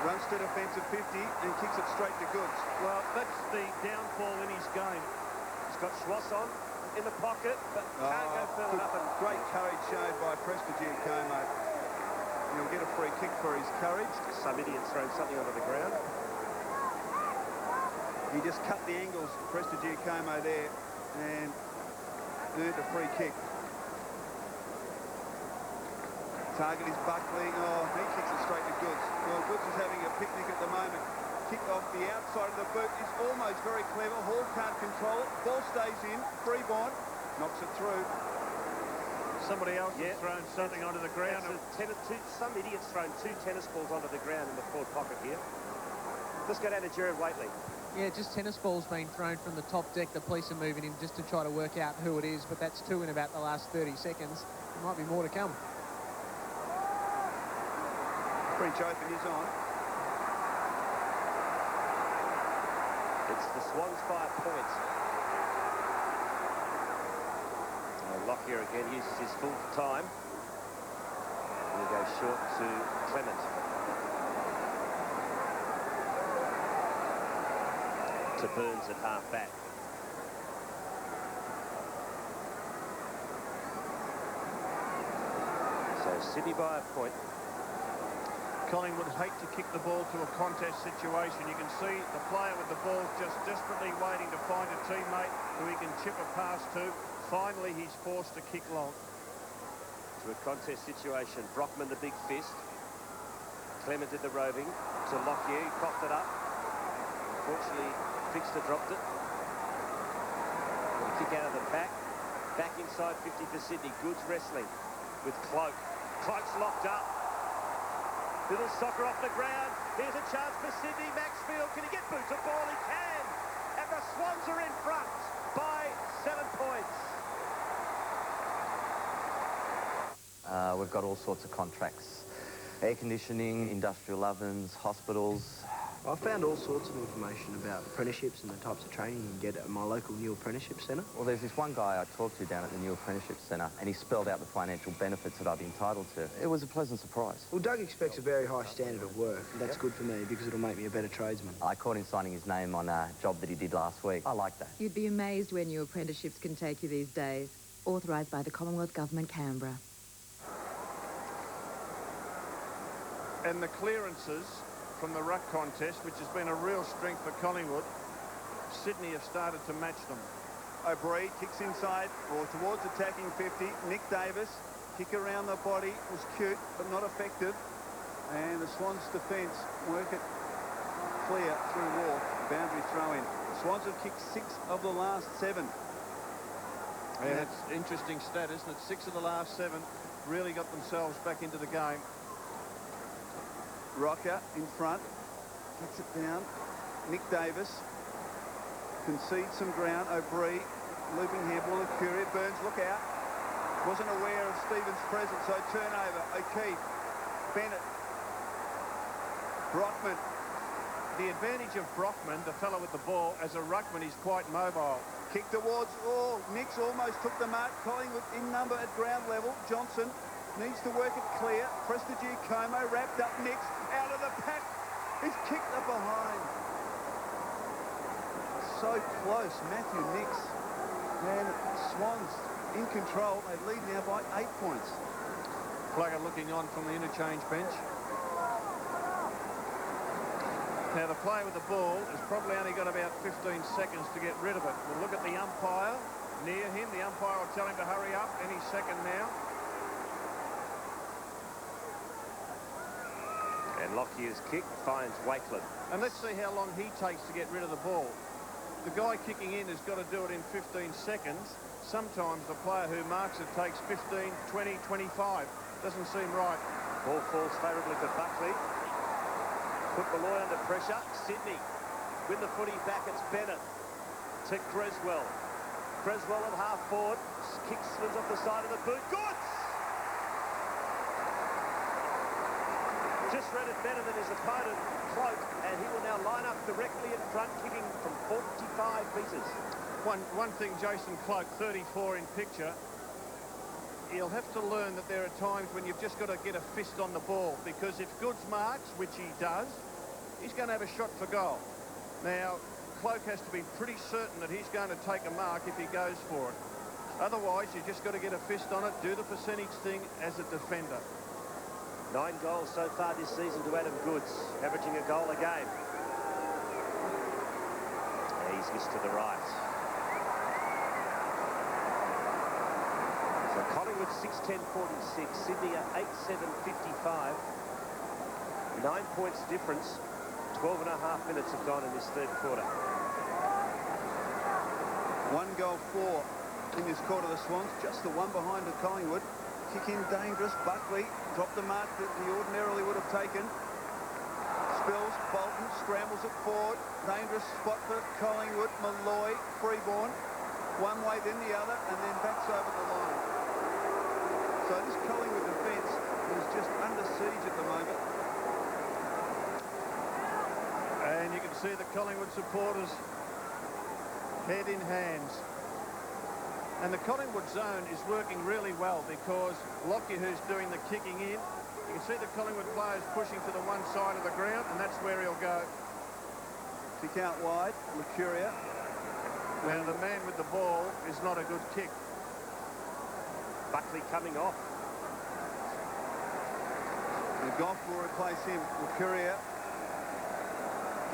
Runs to defensive 50 and kicks it straight to Goods. Well, that's the downfall in his game. He's got Schwass on in the pocket, but can't go further up. And great courage showed by Prestigiacomo. He'll get a free kick for his courage. Some idiot's thrown something onto the ground. He just cut the angles, Prestigiacomo there, and earned a free kick. Target is Buckley. Oh, he kicks it straight to Goods. Well, Goods is having a picnic at the moment. Kick off the outside of the boot is almost very clever. Hall can't control it. Ball stays in. Freeborn knocks it through. Somebody else has thrown something onto the ground. Some idiot's thrown 2 tennis balls onto the ground in the forward pocket here. Let's go down to Jared Waitley. Yeah, just tennis balls being thrown from the top deck. The police are moving him just to try to work out who it is, but that's 2 in about the last 30 seconds. There might be more to come. French Open is on. It's the Swans 5 points. Lockyer again uses his full time. He goes short to Clement. To Burns at half-back. So Sydney by a point. Collingwood hate to kick the ball to a contest situation. You can see the player with the ball just desperately waiting to find a teammate who he can chip a pass to. Finally, he's forced to kick long. To a contest situation. Brockman the big fist. Clement did the roving to Lockyer. Coughed it up. Unfortunately, Fixter dropped it. A kick out of the back. Back inside 50 for Sydney. Goods wrestling with Cloak. Cloak's locked up. Little soccer off the ground. Here's a chance for Sydney. Maxfield, can he get boots a ball? He can. And the Swans are in front by 7 points. We've got all sorts of contracts. Air conditioning, industrial ovens, hospitals. I've found all sorts of information about apprenticeships and the types of training you can get at my local new apprenticeship centre. Well, there's this one guy I talked to down at the new apprenticeship centre, and he spelled out the financial benefits that I'd be entitled to. It was a pleasant surprise. Well, Doug expects a very high standard of work. That's good for me because it'll make me a better tradesman. I caught him signing his name on a job that he did last week. I like that. You'd be amazed where new apprenticeships can take you these days. Authorised by the Commonwealth Government, Canberra. And the clearances from the ruck contest, which has been a real strength for Collingwood, Sydney have started to match them. O'Brien kicks inside or towards attacking 50. Nick Davis, kick around the body, was cute but not effective. And the Swans defence work it clear through Walk, boundary throw in. The Swans have kicked 6 of the last 7. Yeah, it's an interesting stat, isn't it? 6 of the last 7 really got themselves back into the game. Rocker in front, kicks it down. Nick Davis concedes some ground. O'Brien looping handball of Curie. Burns, look out. Wasn't aware of Stevens' presence, so turnover. O'Keefe, Bennett, Brockman. The advantage of Brockman, the fellow with the ball, as a ruckman, he's quite mobile. Kick towards, Nix almost took the mark. Collingwood in number at ground level. Johnson needs to work it clear. Prestigiacomo wrapped up Nix. Out of the pack. He's kicked up behind. So close, Matthew Nix. And Swans in control. They lead now by 8 points. Plugger looking on from the interchange bench. Now the player with the ball has probably only got about 15 seconds to get rid of it. We'll look at the umpire near him. The umpire will tell him to hurry up any second now. And Lockyer's kick finds Wakeland. And let's see how long he takes to get rid of the ball. The guy kicking in has got to do it in 15 seconds. Sometimes the player who marks it takes 15, 20, 25. Doesn't seem right. Ball falls favourably for Buffy. Put Malloy under pressure. Sydney with the footy back. It's Bennett to Creswell. Creswell at half forward. Kicks slips off the side of the boot. Goods! Just read it better than his opponent, Cloak, and he will now line up directly in front, kicking from 45 metres. One thing, Jason Cloak, 34 in picture, he'll have to learn that there are times when you've just got to get a fist on the ball, because if Goods marks, which he does, he's going to have a shot for goal. Now, Cloak has to be pretty certain that he's going to take a mark if he goes for it. Otherwise, you've just got to get a fist on it, do the percentage thing as a defender. 9 goals so far this season to Adam Goods, averaging a goal a game. Yeah, he's missed to the right. So Collingwood 6-10-46, Sydney are 8-7-55. 9 points difference. 12.5 minutes have gone in this third quarter. 1 goal 4 in this quarter, the Swans, just the one behind the Collingwood. Kick in dangerous. Buckley dropped the mark that he ordinarily would have taken. Spills, Bolton scrambles it forward. Dangerous spot for Collingwood. Malloy, Freeborn. One way, then the other, and then backs over the line. So this Collingwood defence is just under siege at the moment. And you can see the Collingwood supporters head in hands. And the Collingwood zone is working really well because Lockyer, who's doing the kicking in, You can see the Collingwood players pushing to the one side of the ground, and that's where he'll go. Kick out wide, Mercuria. Now, the man with the ball is not a good kick. Buckley coming off. The Goff will replace him. Mercuria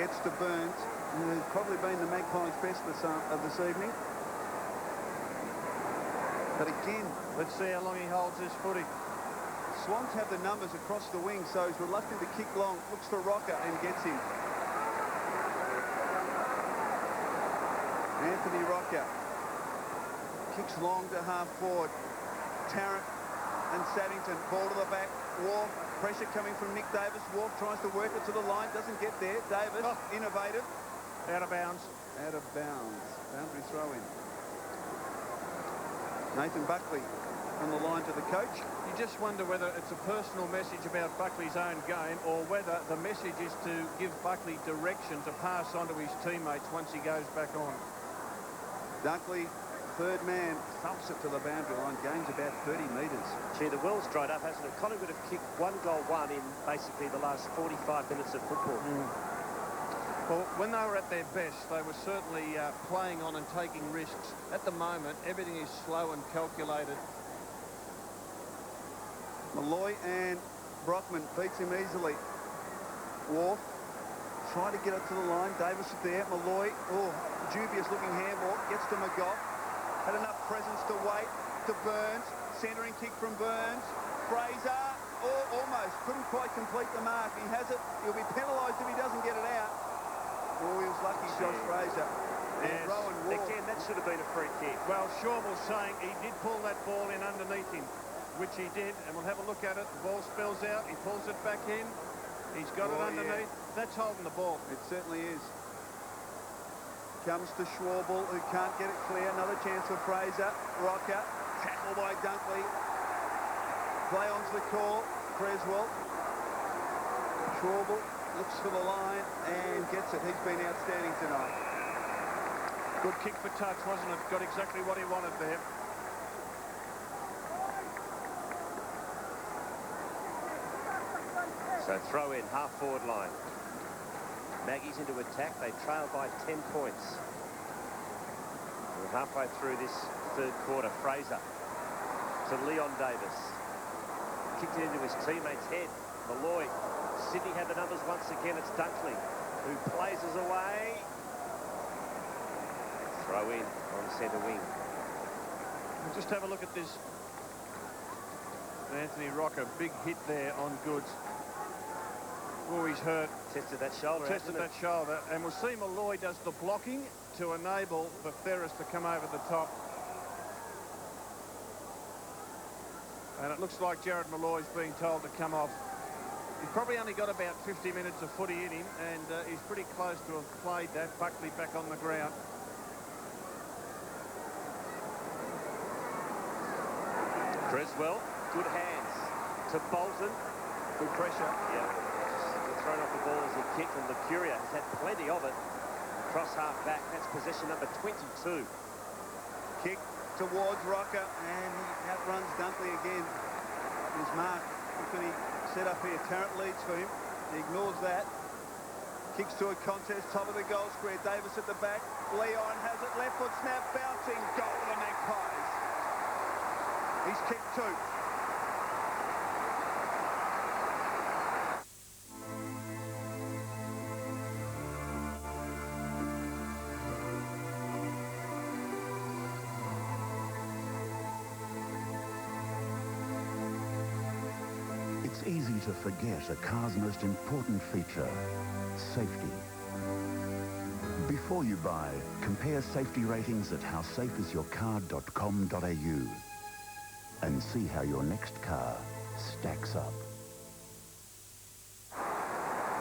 gets to Burns, who's probably been the Magpies' best of this evening. But again, let's see how long he holds his footy. Swans have the numbers across the wing, so he's reluctant to kick long. Looks for Rocker and gets him. Anthony Rocker kicks long to half forward. Tarrant and Saddington, ball to the back. Wharf, pressure coming from Nick Davis. Wharf tries to work it to the line, doesn't get there. Davis, innovative. Out of bounds. Out of bounds. Boundary throw in. Nathan Buckley on the line to the coach. You just wonder whether it's a personal message about Buckley's own game or whether the message is to give Buckley direction to pass on to his teammates once he goes back on. Dunkley, third man, thumps it to the boundary line. Game's about 30 metres. Gee, the well's dried up, hasn't it? Collingwood have kicked 1 goal, 1 in basically the last 45 minutes of football. Well, when they were at their best, they were certainly playing on and taking risks. At the moment, everything is slow and calculated. Malloy and Brockman beats him easily. Wharf trying to get it to the line. Davis is there. Malloy, dubious looking handball, gets to McGough. Had enough presence to wait. To Burns. Centering kick from Burns. Fraser, almost. Couldn't quite complete the mark. He has it. He'll be penalised if he doesn't get it out. Oh, he was lucky, Josh Fraser. Yes. Rowan Ward. Again, that should have been a free kick. Well, Shaw was saying he did pull that ball in underneath him, which he did, and we'll have a look at it. The ball spills out. He pulls it back in. He's got it underneath. Yeah. That's holding the ball. It certainly is. Comes to Schwabel, who can't get it clear. Another chance for Fraser. Rocker. Tackle by Dunkley. Play on's the call. Creswell. Schwabel looks for the line and gets it. He's been outstanding tonight. Good kick for touch, wasn't it? Got exactly what he wanted there. So throw in, half forward line. Maggie's into attack. They trail by 10 points. We're halfway through this third quarter. Fraser to Leon Davis. Kicked it into his teammate's head. Malloy. Sydney had the numbers once again. It's Dunkley who plays us away. Throw in on centre wing. We'll just have a look at this. Anthony Rocker, big hit there on Goods. Oh, he's hurt. Tested that shoulder. Tested that shoulder. And we'll see Malloy does the blocking to enable the Ferris to come over the top. And it looks like Jared Malloy's being told to come off. He's probably only got about 50 minutes of footy in him, and he's pretty close to have played that. Buckley back on the ground. Creswell, good hands to Bolton. Good pressure. Yeah. Thrown off the ball as he kicked, and Mercuria has had plenty of it. Cross half back, that's possession number 22. Kick towards Rocker, and he outruns Dunkley again. His mark, can he set up here? Tarrant leads for him. He ignores that. Kicks to a contest, top of the goal square. Davis at the back. Leon has it, left foot snap, bouncing. Goal for the Magpies. He's kicked 2. It's easy to forget a car's most important feature, safety. Before you buy, compare safety ratings at howsafeisyourcar.com.au and see how your next car stacks up.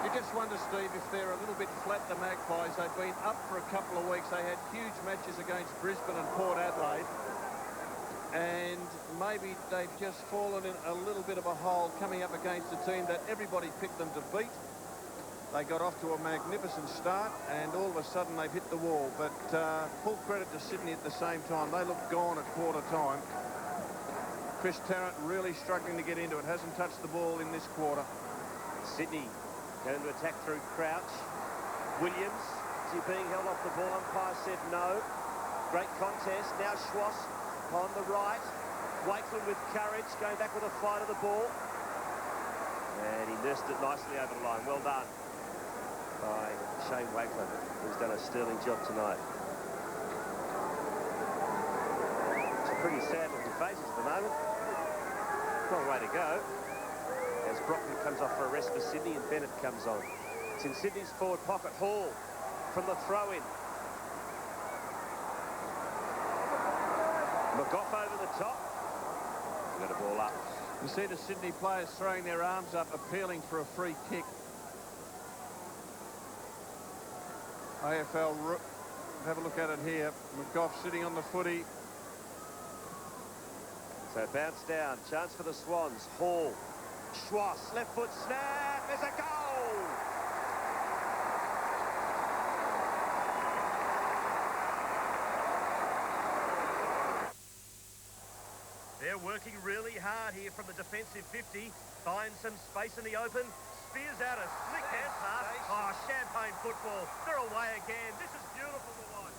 You just wonder, Steve, if they're a little bit flat, the Magpies. They've been up for a couple of weeks. They had huge matches against Brisbane and Port Adelaide. And maybe they've just fallen in a little bit of a hole coming up against a team that everybody picked them to beat. They got off to a magnificent start, and all of a sudden they've hit the wall. But full credit to Sydney at the same time. They looked gone at quarter time. Chris Tarrant really struggling to get into it. Hasn't touched the ball in this quarter. Sydney going to attack through Crouch. Williams, is he being held off the ball? Umpire said no. Great contest. Now Schwass on the right. Wakeland with courage, going back with a fight of the ball. And he nursed it nicely over the line. Well done by Shane Wakeland, who's done a sterling job tonight. It's a pretty sad looking faces at the moment. Long way to go. As Brockman comes off for a rest for Sydney and Bennett comes on. It's in Sydney's forward pocket. Hall from the throw-in. McGough over the top. Got a ball up. You see the Sydney players throwing their arms up, appealing for a free kick. AFL, have a look at it here. McGough sitting on the footy. So bounce down, chance for the Swans. Hall, Schwass, left foot snap, there's a goal! They're working really hard here from the defensive 50. Finds some space in the open. Spears out a slick hand pass. Oh, champagne football. They're away again. This is beautiful to watch.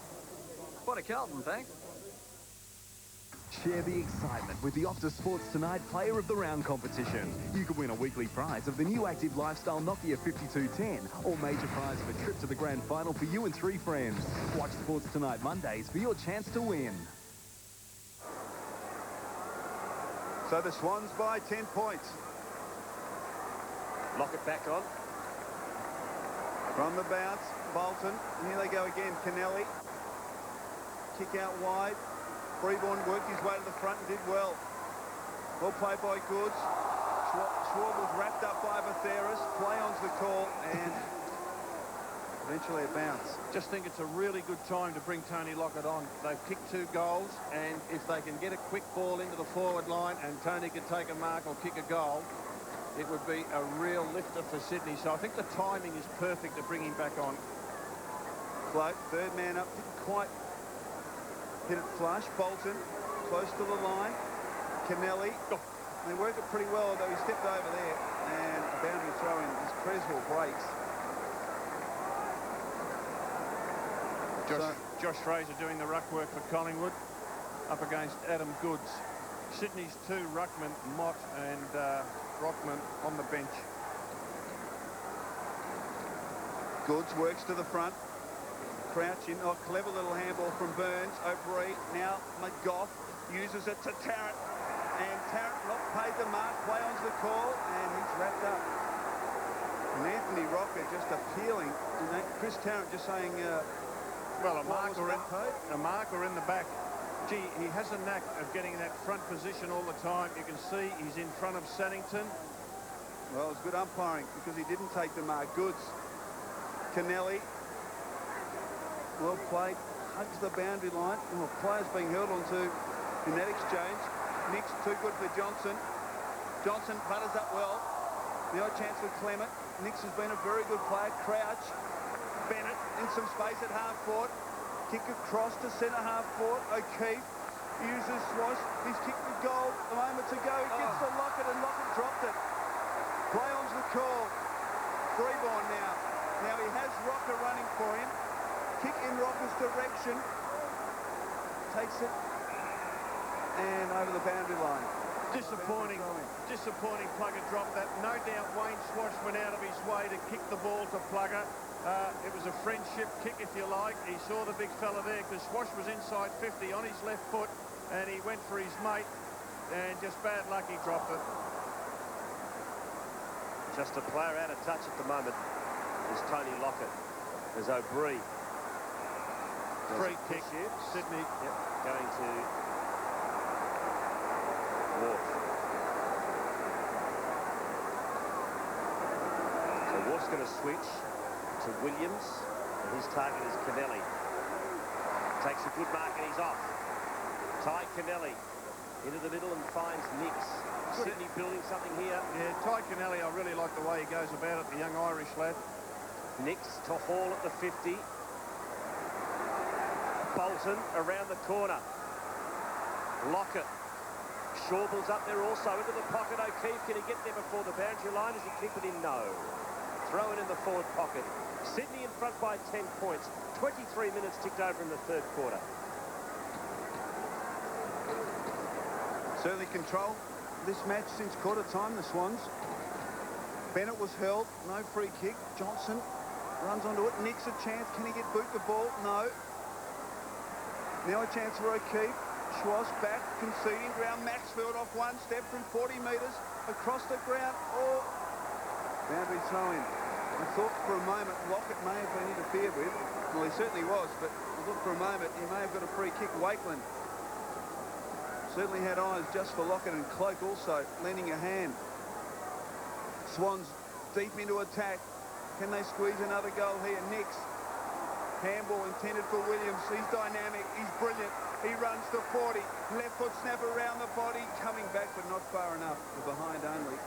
What a Carlton, thanks. Share the excitement with the Optus Sports Tonight Player of the Round competition. You could win a weekly prize of the new Active Lifestyle Nokia 5210 or major prize of a trip to the grand final for you and 3 friends. Watch Sports Tonight Mondays for your chance to win. So the Swans by 10 points. Lockett back on. From the bounce, Bolton. And here they go again, Kennelly. Kick out wide. Freeborn worked his way to the front and did well. Well played by Goods. Schwab was wrapped up by Batheris. Play on's the call and eventually a bounce. Just think it's a really good time to bring Tony Lockett on. They've kicked 2 goals, and if they can get a quick ball into the forward line and Tony can take a mark or kick a goal, it would be a real lifter for Sydney. So I think the timing is perfect to bring him back on. Float, third man up, didn't quite hit it flush. Bolton, close to the line. Kennelly, they work it pretty well, though he stepped over there. And a boundary throw in as Creswell breaks. Josh Fraser doing the ruck work for Collingwood up against Adam Goods. Sydney's 2 ruckmen, Mott and Brockman on the bench. Goods works to the front. Crouch in. Oh, clever little handball from Burns. O'Brien. Now McGough uses it to Tarrant. And Tarrant not paid the mark. Play on's the call. And he's wrapped up. And Anthony Rocker just appealing. And Chris Tarrant just saying... well, a marker in the back. Gee, he has a knack of getting in that front position all the time. You can see he's in front of Saddington. Well, it was good umpiring because he didn't take the mark. Goods. Kennelly. Well played. Hugs the boundary line. Well, players being held onto in that exchange. Nick's too good for Johnson. Johnson butters up well. The odd chance for Clement. Nix has been a very good player. Crouch. Bennett in some space at half-forward. Kick across to centre-half-forward. O'Keefe uses Swash. He's kicked the goal a moment to go. He gets to Lockett and Lockett dropped it. Play on's the call. Freeborn now. Now he has Rocker running for him. Kick in Rocker's direction. Takes it. And over the boundary line. Disappointing Plugger dropped that. No doubt Wayne Swash went out of his way to kick the ball to Plugger. It was a friendship kick, if you like. He saw the big fella there because Swash was inside 50 on his left foot and he went for his mate and just bad luck he dropped it. Just a player out of touch at the moment is Tony Lockett. There's O'Brien. Free kick, Sydney. Yep, going to Wolf. So Wolf's going to switch to Williams, and his target is Kennelly. Takes a good mark and he's off. Ty Kennelly into the middle and finds Nix. Sydney building something here. Yeah, Ty Kennelly, I really like the way he goes about it, the young Irish lad. Nix to Hall at the 50. Bolton around the corner. Lockett Shawble's up there also into the pocket. O'Keefe, can he get there before the boundary line? Does he keep it in? No. Throw it in the forward pocket. Sydney in front by 10 points. 23 minutes ticked over in the third quarter. Certainly control this match since quarter time, the Swans. Bennett was held, no free kick. Johnson runs onto it. Nick's a chance. Can he get boot the ball? No. Now a chance for O'Keefe. Schwarz back, conceding ground. Maxfield off one step from 40 metres across the ground. Oh, boundary throw in. I thought for a moment Lockett may have been interfered with. Well, he certainly was, but I thought for a moment he may have got a free kick. Wakeland certainly had eyes just for Lockett, and Cloak also lending a hand. Swans deep into attack. Can they squeeze another goal here? Nix. Handball intended for Williams. He's dynamic. He's brilliant. He runs to 40. Left foot snap around the body. Coming back, but not far enough. The behind only.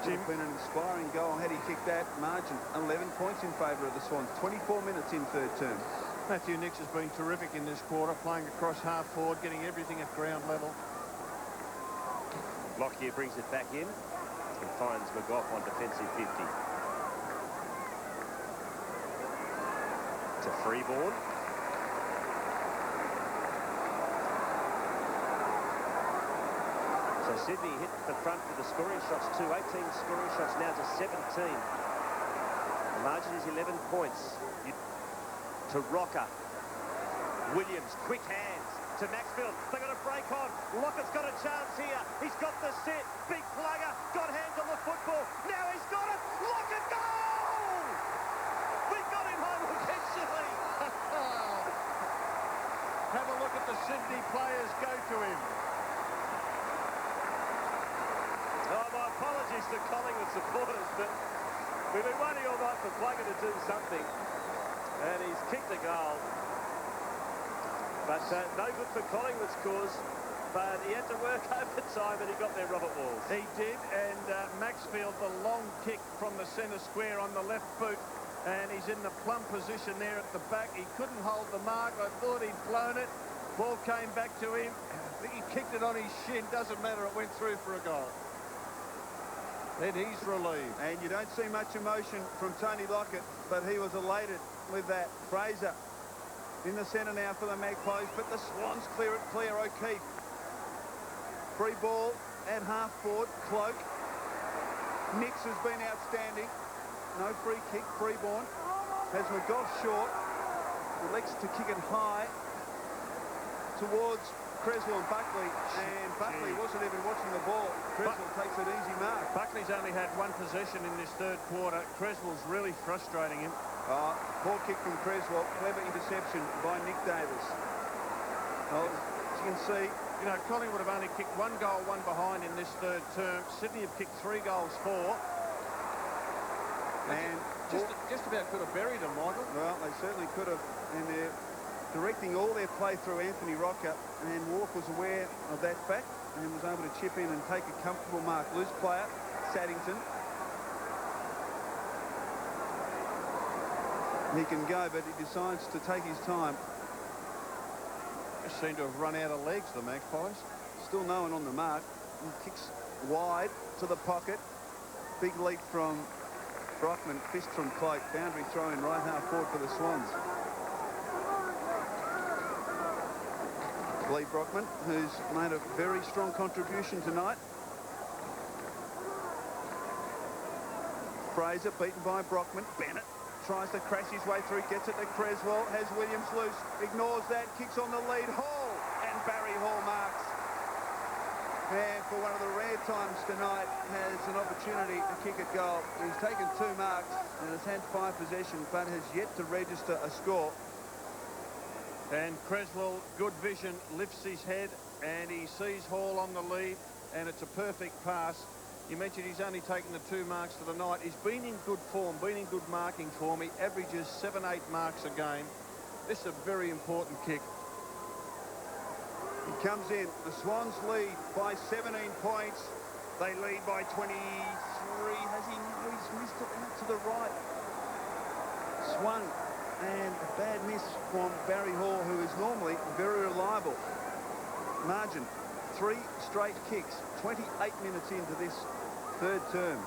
Jim, been an inspiring goal. Had he kicked that, margin 11 points in favour of the Swans. 24 minutes in third term. Matthew Nix has been terrific in this quarter, playing across half forward, getting everything at ground level. Lockyer brings it back in and finds McGough on defensive 50. To Freeborn. So Sydney hit the front with the scoring shots, 18 scoring shots now to 17. The margin is 11 points. To Rocker. Williams, quick hands to Maxfield. They've got a break on. Lockett's got a chance here. He's got the set. Big Plugger. Got hands on the football. Now he's got it. Lockett, goal! We got him home eventually. Have a look at the Sydney players go to him. Oh, my apologies to Collingwood supporters, but we've been waiting all night for Plugger to do something. And he's kicked the goal. But no good for Collingwood's cause. But he had to work overtime and he got there, Robert Walls. He did, and Maxfield, the long kick from the centre square on the left boot. And he's in the plumb position there at the back. He couldn't hold the mark. I thought he'd blown it. Ball came back to him. I think he kicked it on his shin. Doesn't matter, it went through for a goal. Then he's relieved. And you don't see much emotion from Tony Lockett, but he was elated with that. Fraser in the centre now for the Magpies, but the Swans clear it clear. O'Keefe. Free ball at half forward. Cloak. Nix has been outstanding. No free kick. Freeborn has McGough short. Elects to kick it high towards Creswell and Buckley, and Buckley wasn't even watching the ball. Creswell takes an easy mark. Buckley's only had one possession in this third quarter. Creswell's really frustrating him. Poor kick from Creswell. Clever interception by Nick Davis. Well, as you can see, you know, Collingwood have only kicked one goal, one behind in this third term. Sydney have kicked 3 goals, 4. And just about could have buried them, Michael. Well, they certainly could have, and they're directing all their play through Anthony Rocker, and Walk was aware of that fact and was able to chip in and take a comfortable mark. Loose player, Saddington. He can go, but he decides to take his time. Just seem to have run out of legs, the Magpies. Still no one on the mark. He kicks wide to the pocket. Big leap from Brockman, fist from Cloak. Boundary throw in right half forward for the Swans. Lee Brockman, who's made a very strong contribution tonight. Fraser beaten by Brockman. Bennett tries to crash his way through, gets it to Creswell, has Williams loose, ignores that, kicks on the lead. Hall, and Barry Hall marks. And for one of the rare times tonight, has an opportunity to kick a goal. He's taken 2 marks and has had 5 possessions, but has yet to register a score. And Creswell, good vision, lifts his head and he sees Hall on the lead, and it's a perfect pass. You mentioned he's only taken the 2 marks for the night. He's been in good form, been in good marking form. He averages 7-8 marks a game. This is a very important kick. He comes in. The Swans lead by 17 points. They lead by 23. Has he? No, he's missed it out to the right. Swung. And a bad miss from Barry Hall, who is normally very reliable. Margin 3 straight kicks, 28 minutes into this third term.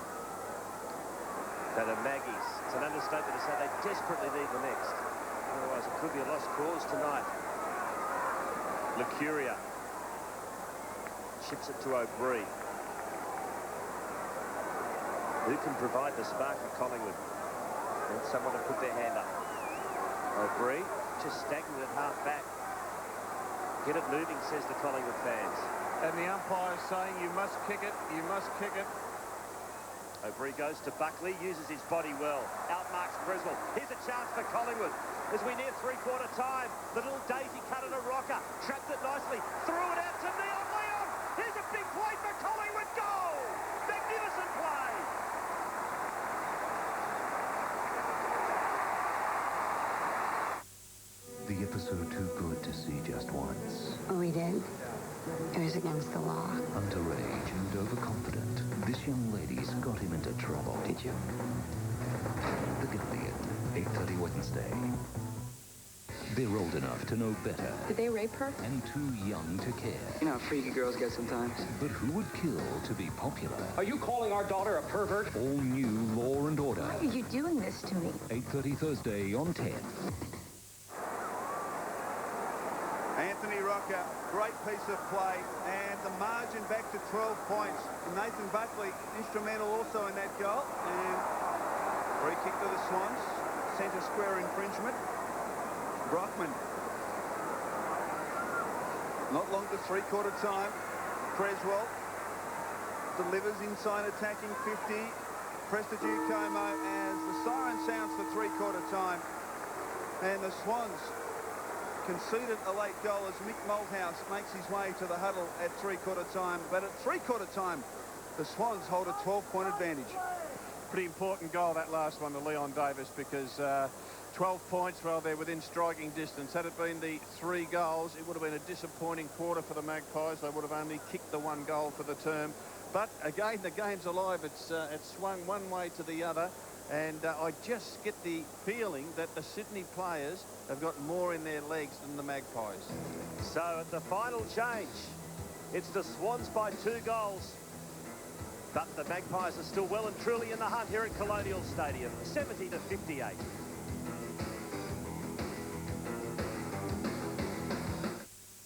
That are Maggies. It's an understatement to say they desperately need the next. Otherwise, it could be a lost cause tonight. Lucuria chips it to O'Brien. Who can provide the spark for Collingwood? And someone to put their hand up. O'Brien just stagnant at half back. Get it moving, says the Collingwood fans. And the umpire's saying you must kick it, you must kick it. O'Brien goes to Buckley, uses his body well. Outmarks Griswold. Here's a chance for Collingwood. As we near three-quarter time, the little daisy cut at a rocker. Trapped it nicely. Threw it out to Leon. Leon! Here's a big play for Collingwood. Goal! Magnificent play! The episode too good to see just once. We did. It was against the law. Underage and overconfident, this young lady's got him into trouble. Did you? The Guardian, 8:30 Wednesday. They're old enough to know better. Did they rape her? And too young to care. You know how freaky girls get sometimes. But who would kill to be popular? Are you calling our daughter a pervert? All new Law and Order. Why are you doing this to me? 8:30 Thursday on 10. Anthony Rocker, great piece of play, and the margin back to 12 points. Nathan Buckley, instrumental also in that goal, and free kick to the Swans, centre square infringement. Brockman, not long to three-quarter time. Creswell delivers inside attacking 50. Prestigiu Como as the siren sounds for three-quarter time, and the Swans conceded a late goal as Mick Malthouse makes his way to the huddle at three-quarter time. But at three-quarter time, the Swans hold a 12-point advantage. Pretty important goal, that last one to Leon Davis, because 12 points, well, they're within striking distance. Had it been the 3 goals, it would have been a disappointing quarter for the Magpies. They would have only kicked the 1 goal for the term. But again, the game's alive. It's swung one way to the other. And I just get the feeling that the Sydney players have got more in their legs than the Magpies. So at the final change, it's the Swans by 2 goals. But the Magpies are still well and truly in the hunt here at Colonial Stadium, 70-58.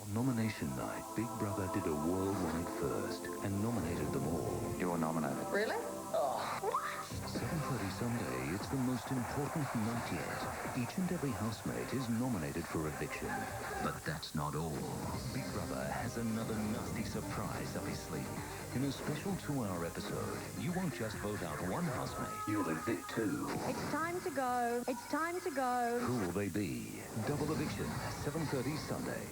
On nomination night, Big Brother did a worldwide first and nominated them all. You were nominated. Really? Oh. 7:30 Sunday, it's the most important night yet. Each and every housemate is nominated for eviction. But that's not all. Big Brother has another nasty surprise up his sleeve. In a special 2-hour episode, you won't just vote out one housemate, you'll evict 2. It's time to go. It's time to go. Who will they be? Double eviction, 7:30 Sunday.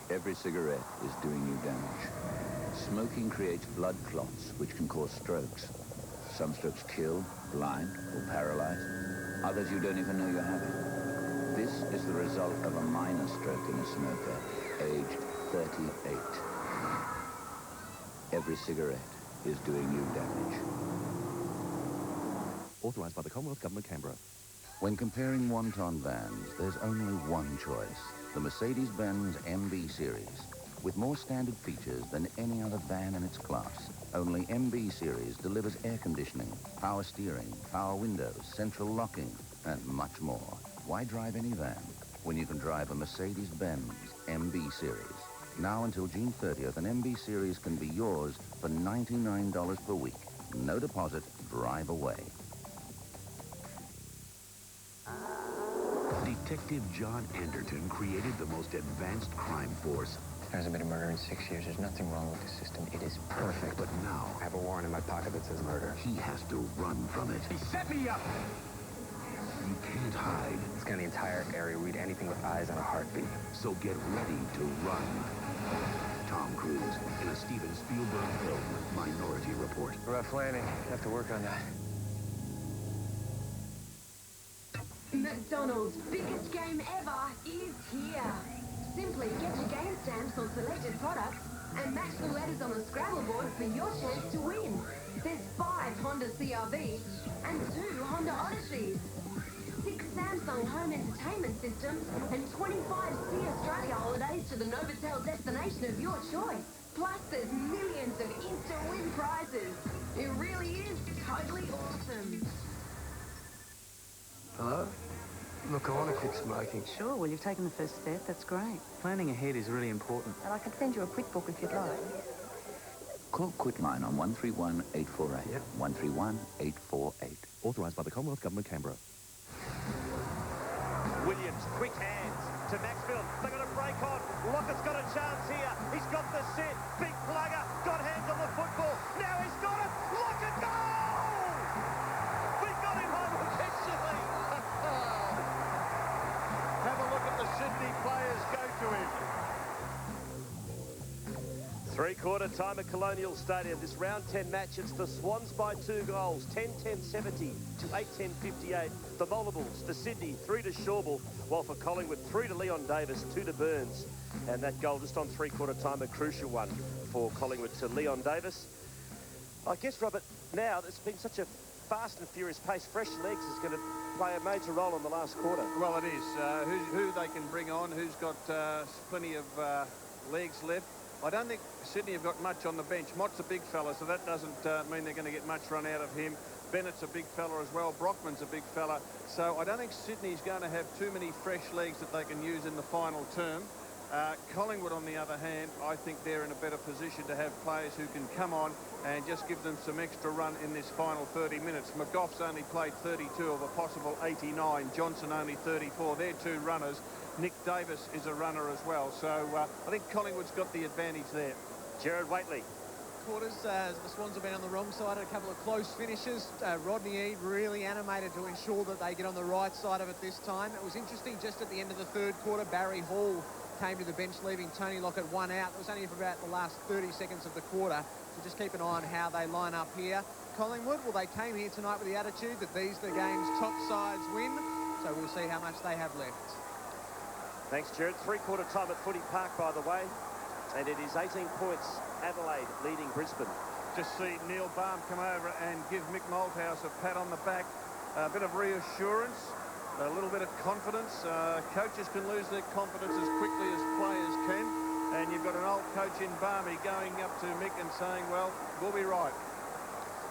Every cigarette is doing you damage. Smoking creates blood clots, which can cause strokes. Some strokes kill, blind, or paralyze. Others you don't even know you're having. This is the result of a minor stroke in a smoker, aged 38. Every cigarette is doing you damage. Authorised by the Commonwealth Government, Canberra. When comparing one-ton vans, there's only one choice. The Mercedes-Benz MB Series. With more standard features than any other van in its class, only MB Series delivers air conditioning, power steering, power windows, central locking, and much more. Why drive any van when you can drive a Mercedes-Benz MB Series? Now until June 30th, an MB Series can be yours for $99 per week. No deposit, drive away. Detective John Anderton created the most advanced crime force. There hasn't been a murder in 6 years. There's nothing wrong with the system. It is perfect. But now, I have a warrant in my pocket that says murder. he has to run from it. He set me up! You can't hide. Scan the entire area, read anything with eyes and a heartbeat. So get ready to run. Tom Cruise in a Steven Spielberg film, Minority Report. Rough landing. Have to work on that. McDonald's biggest game ever is here. Simply get your game stamps on selected products and match the letters on the Scrabble board for your chance to win. There's 5 Honda CRVs and 2 Honda Odysseys, 6 Samsung home entertainment systems and 25 Sea Australia holidays to the Novotel destination of your choice. Plus there's millions of instant win prizes. It really is totally awesome. Hello? Look, I want to quit smoking. Sure, well, you've taken the first step. That's great. Planning ahead is really important. And I can send you a quick book if you'd like. Call Quitline on 131848. Yep. 131848. Authorised by the Commonwealth Government, Canberra. Williams, quick hands to Maxfield. They're going to break on. Lockett's got a chance here. He's got the set. Big Plugger. Got hands on the football. Now he's got it. Lockett, goal! We got him home eventually. Have a look at the Sydney players go to him. Three-quarter time at Colonial Stadium. This round 10 match, it's the Swans by 2 goals, 10-10-70 to 8-10-58. The Multiples for Sydney, 3 to Shawbull, while for Collingwood, 3 to Leon Davis, 2 to Burns. And that goal just on three-quarter time, a crucial one for Collingwood to Leon Davis. I guess, Robert, now there's been such a fast and furious pace. Fresh legs is going to play a major role in the last quarter. Well, it is. Who they can bring on, who's got plenty of legs left. I don't think Sydney have got much on the bench. Mott's a big fella, so that doesn't mean they're going to get much run out of him. Bennett's a big fella as well. Brockman's a big fella. So I don't think Sydney's going to have too many fresh legs that they can use in the final term. Collingwood, on the other hand, I think they're in a better position to have players who can come on and just give them some extra run in this final 30 minutes. McGough's only played 32 of a possible 89. Johnson only 34. They're 2 runners. Nick Davis is a runner as well. So I think Collingwood's got the advantage there. Gerard Waitley. Quarters, the Swans have been on the wrong side, a couple of close finishes. Rodney Eade really animated to ensure that they get on the right side of it this time. It was interesting just at the end of the third quarter, Barry Hall came to the bench, leaving Tony Lockett 1 out. It was only for about the last 30 seconds of the quarter, so just keep an eye on how they line up here. Collingwood, well, they came here tonight with the attitude that these are the game's top sides win, so we'll see how much they have left. Thanks, Gerard. Three-quarter time at Footy Park, by the way, and it is 18 points. Adelaide leading Brisbane. Just see Neil Baum come over and give Mick Malthouse a pat on the back. A bit of reassurance, a little bit of confidence. Coaches can lose their confidence as quickly as players can. And you've got an old coach in Barmy going up to Mick and saying, well, we'll be right.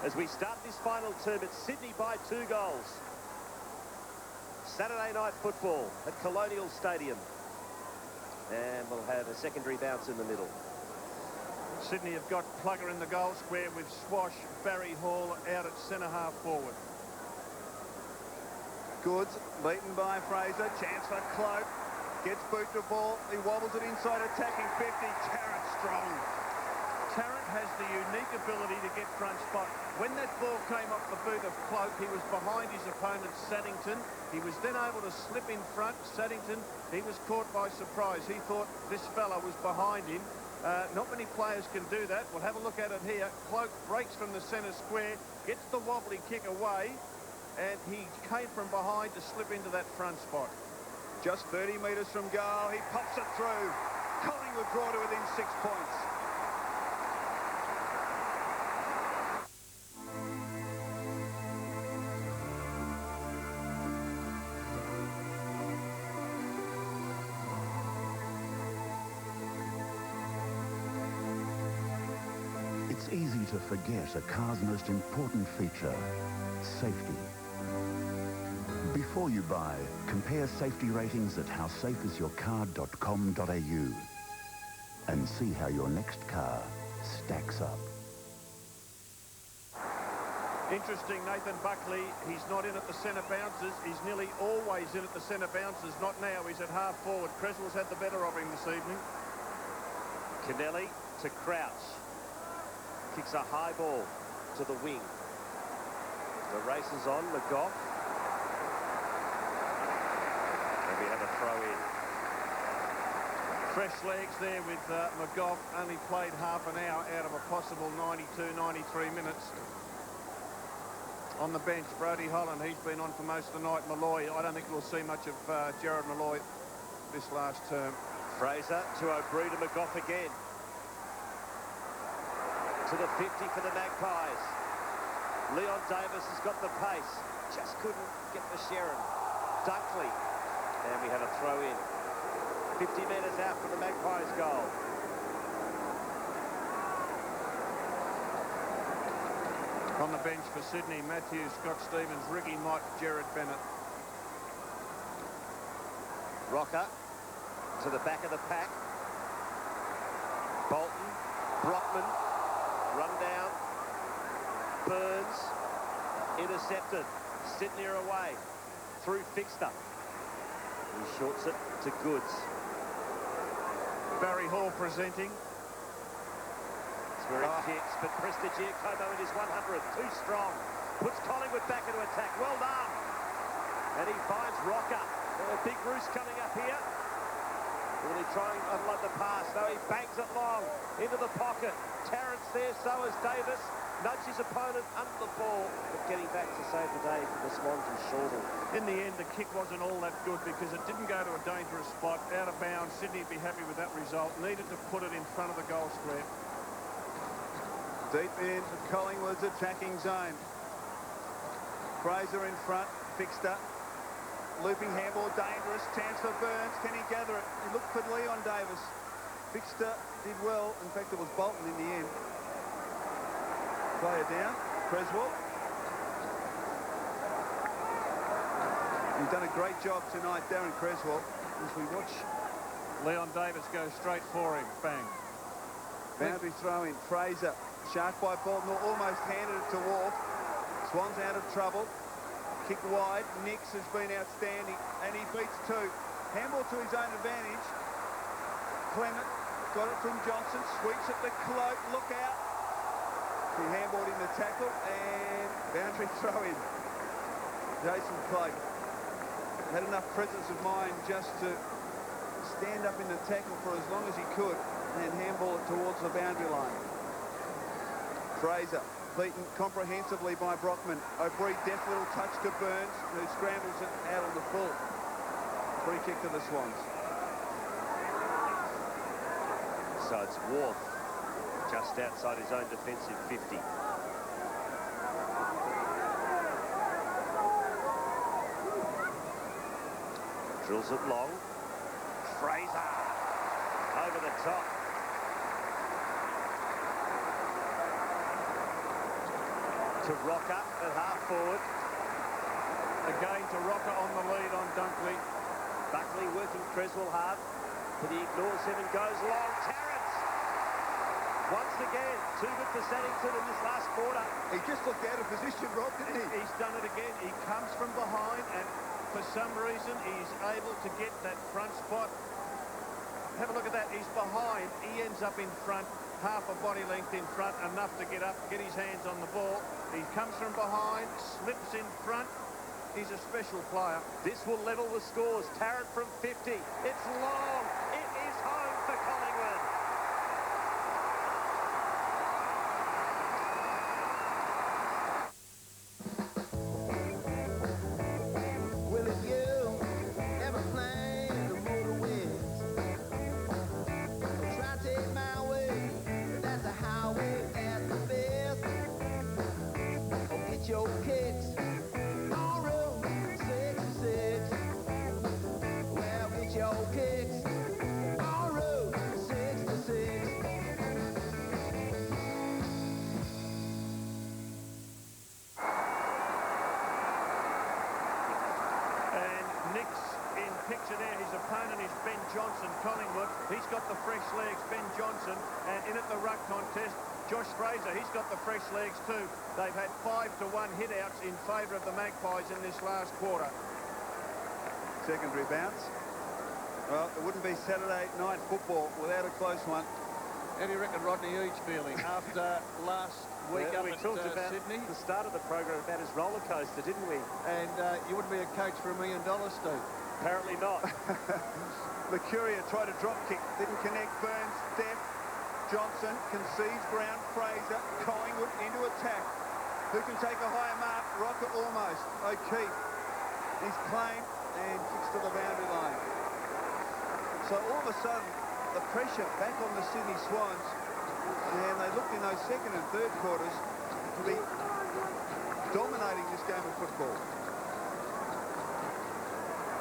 As we start this final term, it's Sydney by 2 goals. Saturday night football at Colonial Stadium. And we'll have a secondary bounce in the middle. Sydney have got Plugger in the goal square with Swash, Barry Hall out at centre-half forward. Goods, beaten by Fraser. Chance for Cloak. Gets boot to ball. He wobbles it inside, attacking 50. Tarrant strong. Tarrant has the unique ability to get front spot. When that ball came off the boot of Cloak, he was behind his opponent, Saddington. He was then able to slip in front. Saddington, he was caught by surprise. He thought this fella was behind him. Not many players can do that. We'll have a look at it here. Cloak breaks from the centre square, gets the wobbly kick away, and he came from behind to slip into that front spot. Just 30 metres from goal. He pops it through. Collingwood draw to within 6 points. It's easy to forget a car's most important feature, safety. Before you buy, compare safety ratings at howsafeisyourcar.com.au and see how your next car stacks up. Interesting, Nathan Buckley, he's not in at the centre bounces. He's nearly always in at the centre bounces. Not now, he's at half forward. Creswell's had the better of him this evening. Kennelly to Crouch. Kicks a high ball to the wing. The race is on, McGough. And we have a throw in. Fresh legs there with McGough. Only played half an hour out of a possible 92, 93 minutes. On the bench, Brodie Holland, he's been on for most of the night. Malloy, I don't think we'll see much of Jared Malloy this last term. Fraser to O'Brien to McGough again. To the 50 for the Magpies. Leon Davis has got the pace. Just couldn't get the Sharon. Dunkley. And we have a throw in. 50 metres out from the Magpies goal. On the bench for Sydney, Matthews, Scott Stevens, Ricky Mott, Jared Bennett. Rocker to the back of the pack. Bolton, Brockman, run down. Burns, intercepted. Sydney are away. Through Fixter. He shorts it to Goods. Barry Hall presenting. Where it kicks, but Prestigiacomo in his 100, too strong. Puts Collingwood back into attack. Well done. And he finds Rocker. Big Roos coming up here. Really trying to unload the pass. No, he bangs it long into the pocket. Tarrant's there, so is Davis. Nudges his opponent under the ball, but getting back to save the day for the Swans is Shortle. In the end, the kick wasn't all that good because it didn't go to a dangerous spot. Out of bounds. Sydney would be happy with that result. Needed to put it in front of the goal square. Deep into Collingwood's attacking zone. Fraser in front, Fixter. Looping handball, dangerous. Chance for Burns. Can he gather it? He looked for Leon Davis. Fixter did well. In fact, it was Bolton in the end. Player down. Creswell. He's done a great job tonight, Darren Creswell. As we watch Leon Davis goes straight for him. Bang. Boundary throw in. Fraser. Shark by Bolton, almost handed it to Wolf. Swans out of trouble. Kick wide. Nix has been outstanding, and he beats two. Handball to his own advantage. Clement got it from Johnson. Sweeps at the cloak. Look out. He handballed in the tackle, and boundary throw in. Jason Cloak had enough presence of mind just to stand up in the tackle for as long as he could, and then handball it towards the boundary line. Fraser beaten comprehensively by Brockman. O'Brien, deft little touch to Burns, who scrambles it out on the full. Free kick to the Swans. So it's Wharf just outside his own defensive 50. Drills it long. Fraser over the top. To Rocker at half forward. Again to Rocker on the lead on Dunkley. Buckley working Creswell hard, but he ignores him and goes long. Tarrant! Once again, too good for Saddington in this last quarter. He just looked out of position, Rob, didn't he? He's done it again. He comes from behind, and for some reason, he's able to get that front spot. Have a look at that. He's behind. He ends up in front. Half a body length in front, enough to get up, get his hands on the ball. He comes from behind, slips in front. He's a special player. This will level the scores. Tarrant from 50. It's long. It is home for Collingwood. Well, if you ever play the motor winds, try to take my way. That's a highway at the best. Oh, get your kicks on Route 66. Well, get your kicks on Route 66. And Nick's in picture there. His opponent is Ben Johnson, Collingwood. He's got the fresh legs, Ben Johnson. And in at the ruck contest, Josh Fraser, he's got the fresh legs too. They've had 5-to-1 hit-outs in favour of the Magpies in this last quarter. Secondary bounce. Well, it wouldn't be Saturday night football without a close one. How do you reckon Rodney Eads feeling after last week up we at talked about Sydney? the start of the program about his roller coaster, didn't we? And you wouldn't be a coach for $1 million, Steve. Apparently not. Mercuria tried to drop kick, didn't connect. Burns, Depp, Johnson concedes ground. Fraser, Collingwood into attack. Who can take a higher mark? Rocker almost. O'Keefe. He's claimed and kicks to the boundary line. So all of a sudden, the pressure back on the Sydney Swans, and they looked in those second and third quarters to be dominating this game of football.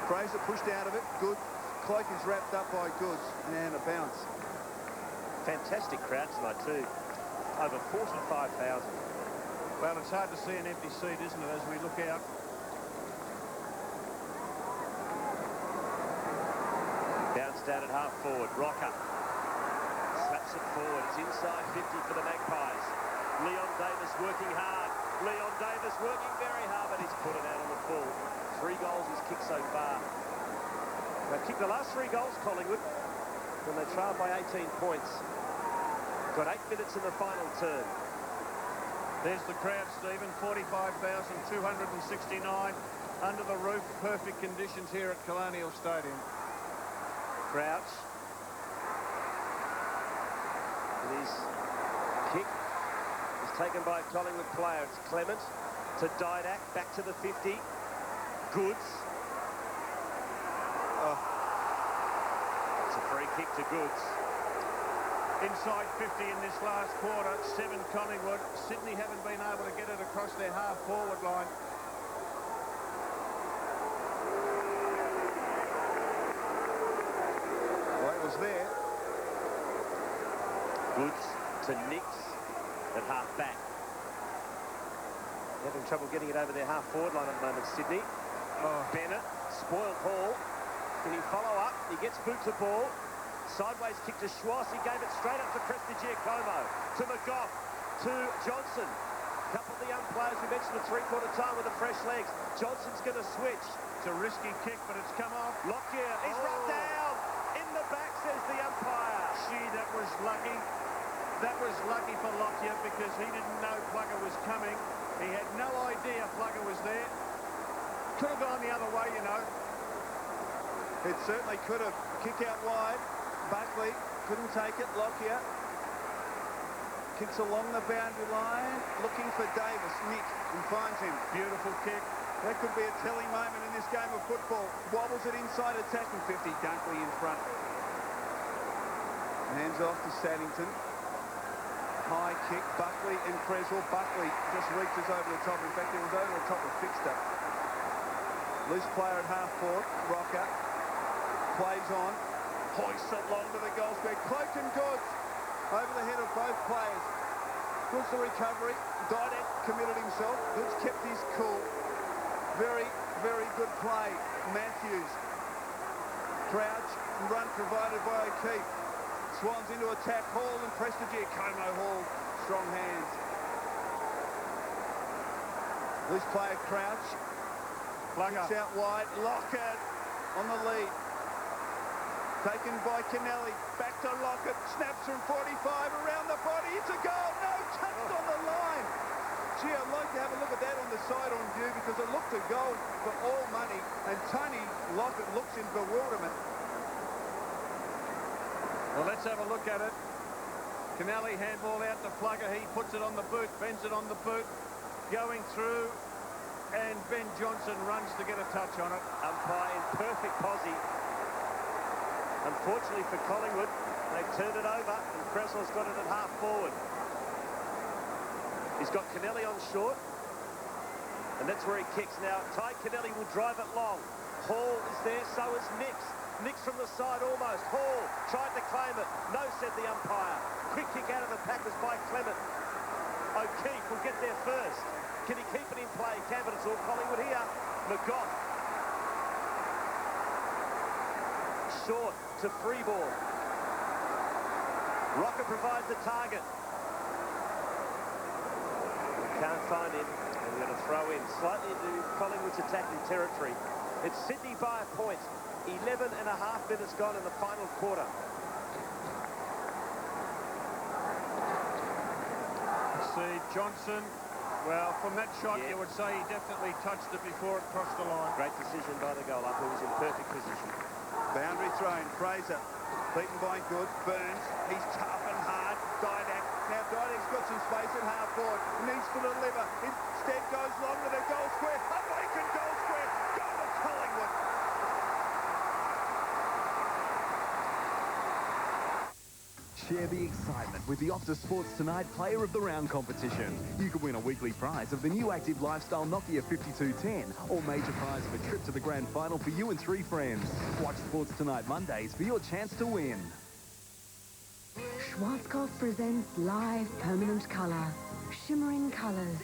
Fraser pushed out of it. Good. Cloak is wrapped up by Goods, and a bounce. Fantastic crowd tonight too. Over 45,000. Well, it's hard to see an empty seat, isn't it, as we look out. Bounce down at half forward. Rocker slaps it forward. It's inside 50 for the Magpies. Leon Davis working hard. Leon Davis working very hard, but he's put it out on the full. 3 goals he's kicked so far. They've kicked the last 3 goals, Collingwood, when they trailed by 18 points. Got 8 minutes in the final term. There's the crowd, Stephen. 45,269 under the roof. Perfect conditions here at Colonial Stadium. Crouch. And his kick is taken by a Collingwood player. It's Clement to Didak, back to the 50. Goods. It's a free kick to Goods. Inside 50 in this last quarter. 7 Collingwood. Sydney haven't been able to get it across their half-forward line. There. Goods to Nix at half back. Having trouble getting it over their half forward line at the moment, Sydney. Bennett, spoiled ball. Can he follow up? He gets boot to ball. Sideways kick to Schwartz. He gave it straight up to Prestigiacomo. To McGough. To Johnson. A couple of the young players we mentioned at three-quarter time with the fresh legs. Johnson's going to switch. It's a risky kick, but it's come off. Lockyer. He's run down. In the back, says the umpire. Gee, that was lucky. That was lucky for Lockyer because he didn't know Plugger was coming. He had no idea Plugger was there. Could have gone the other way, you know. It certainly could have. Kick out wide. Buckley couldn't take it. Lockyer kicks along the boundary line, looking for Davis. Nick, and finds him. Beautiful kick. That could be a telling moment in this game of football. Wobbles it inside, attacking 50. Dunkley in front. Hands off to Saddington. High kick. Buckley and Creswell. Buckley just reaches over the top. In fact, it was over the top of Fixter. Loose player at half forward. Rocker plays on. Hoists it long to the goal square. Cloak and Goods over the head of both players. Goods the recovery. Didak committed himself. Goods kept his cool. Very, very good play. Matthews. Crouch. Run provided by O'Keefe. Swans into attack. Hall and Prestigiacomo. Hall. Strong hands. Loose player Crouch. Plugger. Kicks out wide. Lockett on the lead. Taken by Kennelly. Back to Lockett. Snaps from 45 around the body. It's a goal. No, touched on the line. Gee, I'd like to have a look at that on the side on view because it looked a goal for all money. And Tony Lockett looks in bewilderment. Well, let's have a look at it. Kennelly handball out to Plugger. He puts it on the boot, bends it on the boot. Going through. And Ben Johnson runs to get a touch on it. Umpire in perfect posse. Unfortunately for Collingwood, they've turned it over and Creswell's got it at half forward. He's got Kennelly on short, and that's where he kicks. Now, Ty Kennelly will drive it long. Hall is there, so is Nix. Nix from the side almost. Hall tried to claim it. No, said the umpire. Quick kick out of the packers by Clement. O'Keefe will get there first. Can he keep it in play? He can, but it's all Collingwood here. McGough. Short to Freeborn. Rocker provides the target. Can't find him. And we're going to throw in slightly into Collingwood's attacking territory. It's Sydney by a point. 11 and a half minutes gone in the final quarter. See, Johnson, well, from that shot, you would say he definitely touched it before it crossed the line. Great decision by the goal up, who was in perfect position. Boundary thrown, Fraser, beaten by Good, Burns, he's tough and hard, Didak, now Didak's got some space at half forward, needs to deliver, instead goes long to the goal square, a vacant goal square, goal to Collingwood. Share the excitement with the Optus Sports Tonight Player of the Round competition. You could win a weekly prize of the new active lifestyle Nokia 5210 or major prize of a trip to the grand final for you and 3 friends. Watch Sports Tonight Mondays for your chance to win. Schwarzkopf presents live permanent colour. Shimmering colours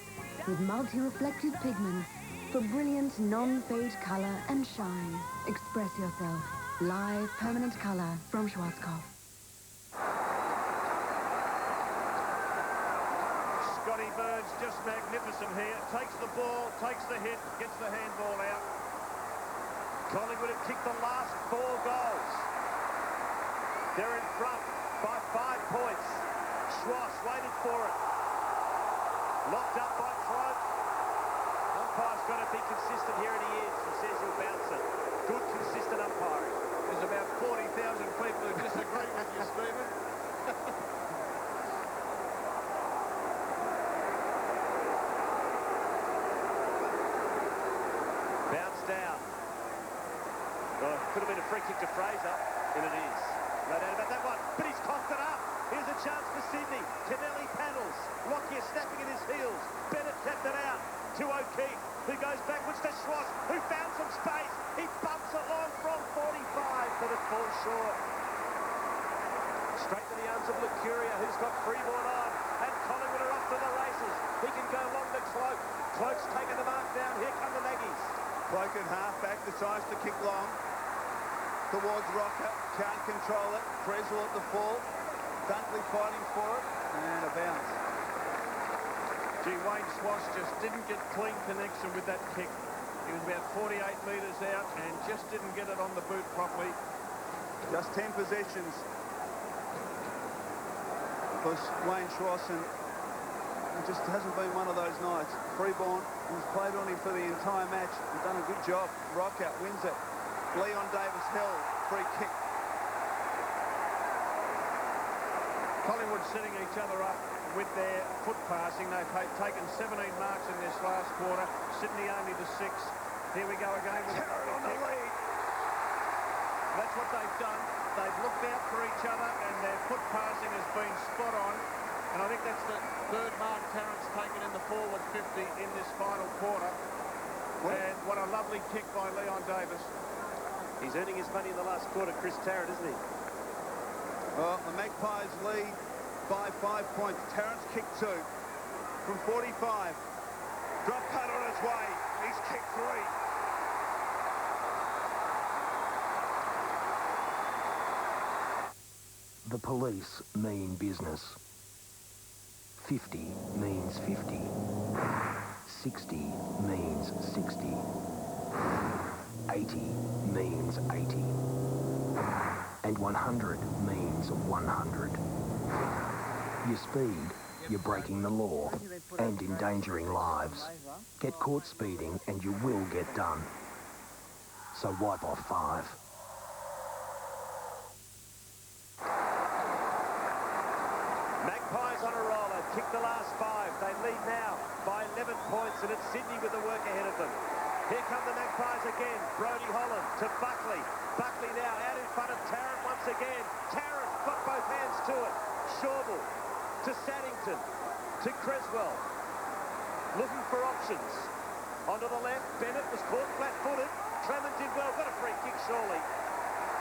with multi-reflective pigments for brilliant non-fade colour and shine. Express yourself. Live permanent colour from Schwarzkopf. Scotty Burns just magnificent here. Takes the ball, takes the hit, gets the handball out. Collingwood have kicked the last 4 goals. They're in front by 5 points. Schwass waited for it. Locked up by Throat. Umpire's got to be consistent here, and he is. He says he'll bounce it. Good, consistent umpiring. There's about 40,000 people who disagree with you, Stephen. Bounce down. Well, it could have been a free kick to Fraser, and it is. No doubt about that one, but he's coughed it up. Here's a chance for Sydney. Kennelly paddles. Lockyer snapping at his heels. Bennett kept it out to O'Keefe, who goes backwards to Schwass, who found some space. He bumps it long from 45, but it falls short. Straight to the arms of Lucuria, who's got Freeborn on, and Collingwood are off to the races. He can go long to Cloak. Cloak's taking the mark down. Here come the Maggies. Cloak at half-back, decides to kick long towards Rocker, can't control it. Creswell at the full, Dunkley fighting for it, and a bounce. Gee, Wayne Schwass just didn't get clean connection with that kick. He was about 48 metres out and just didn't get it on the boot properly. Just 10 possessions for Wayne Schwass, and it just hasn't been one of those nights. Freeborn, who's played on him for the entire match, has done a good job. Rocker wins it. Leon Davis held, free kick. Collingwood setting each other up with their foot passing. They've taken 17 marks in this last quarter. Sydney only to 6. Here we go again with Tarrant on the lead. That's what they've done. They've looked out for each other, and their foot passing has been spot on. And I think that's the 3rd mark Tarrant's taken in the forward 50 in this final quarter. And what a lovely kick by Leon Davis. He's earning his money in the last quarter, Chris Tarrant, isn't he? Well, the Magpies lead by 5 points. Tarrant's kicked 2 from 45. Drop punt on his way. He's kicked 3. The police mean business. 50 means 50. 60 means 60. 80 means 80. And 100 means 100. You speed, you're breaking the law and endangering lives. Get caught speeding and you will get done. So wipe off 5. Magpies on a roll. They've kicked the last 5. They lead now by 11 points, and it's Sydney with the work ahead of them. Here come the Magpies again. Brodie Holland to Buckley. Buckley now out in front of Tarrant once again. Tarrant got both hands to it. Shawble to Saddington to Creswell. Looking for options. Onto the left. Bennett was caught flat-footed. Clement did well. Got a free kick, surely.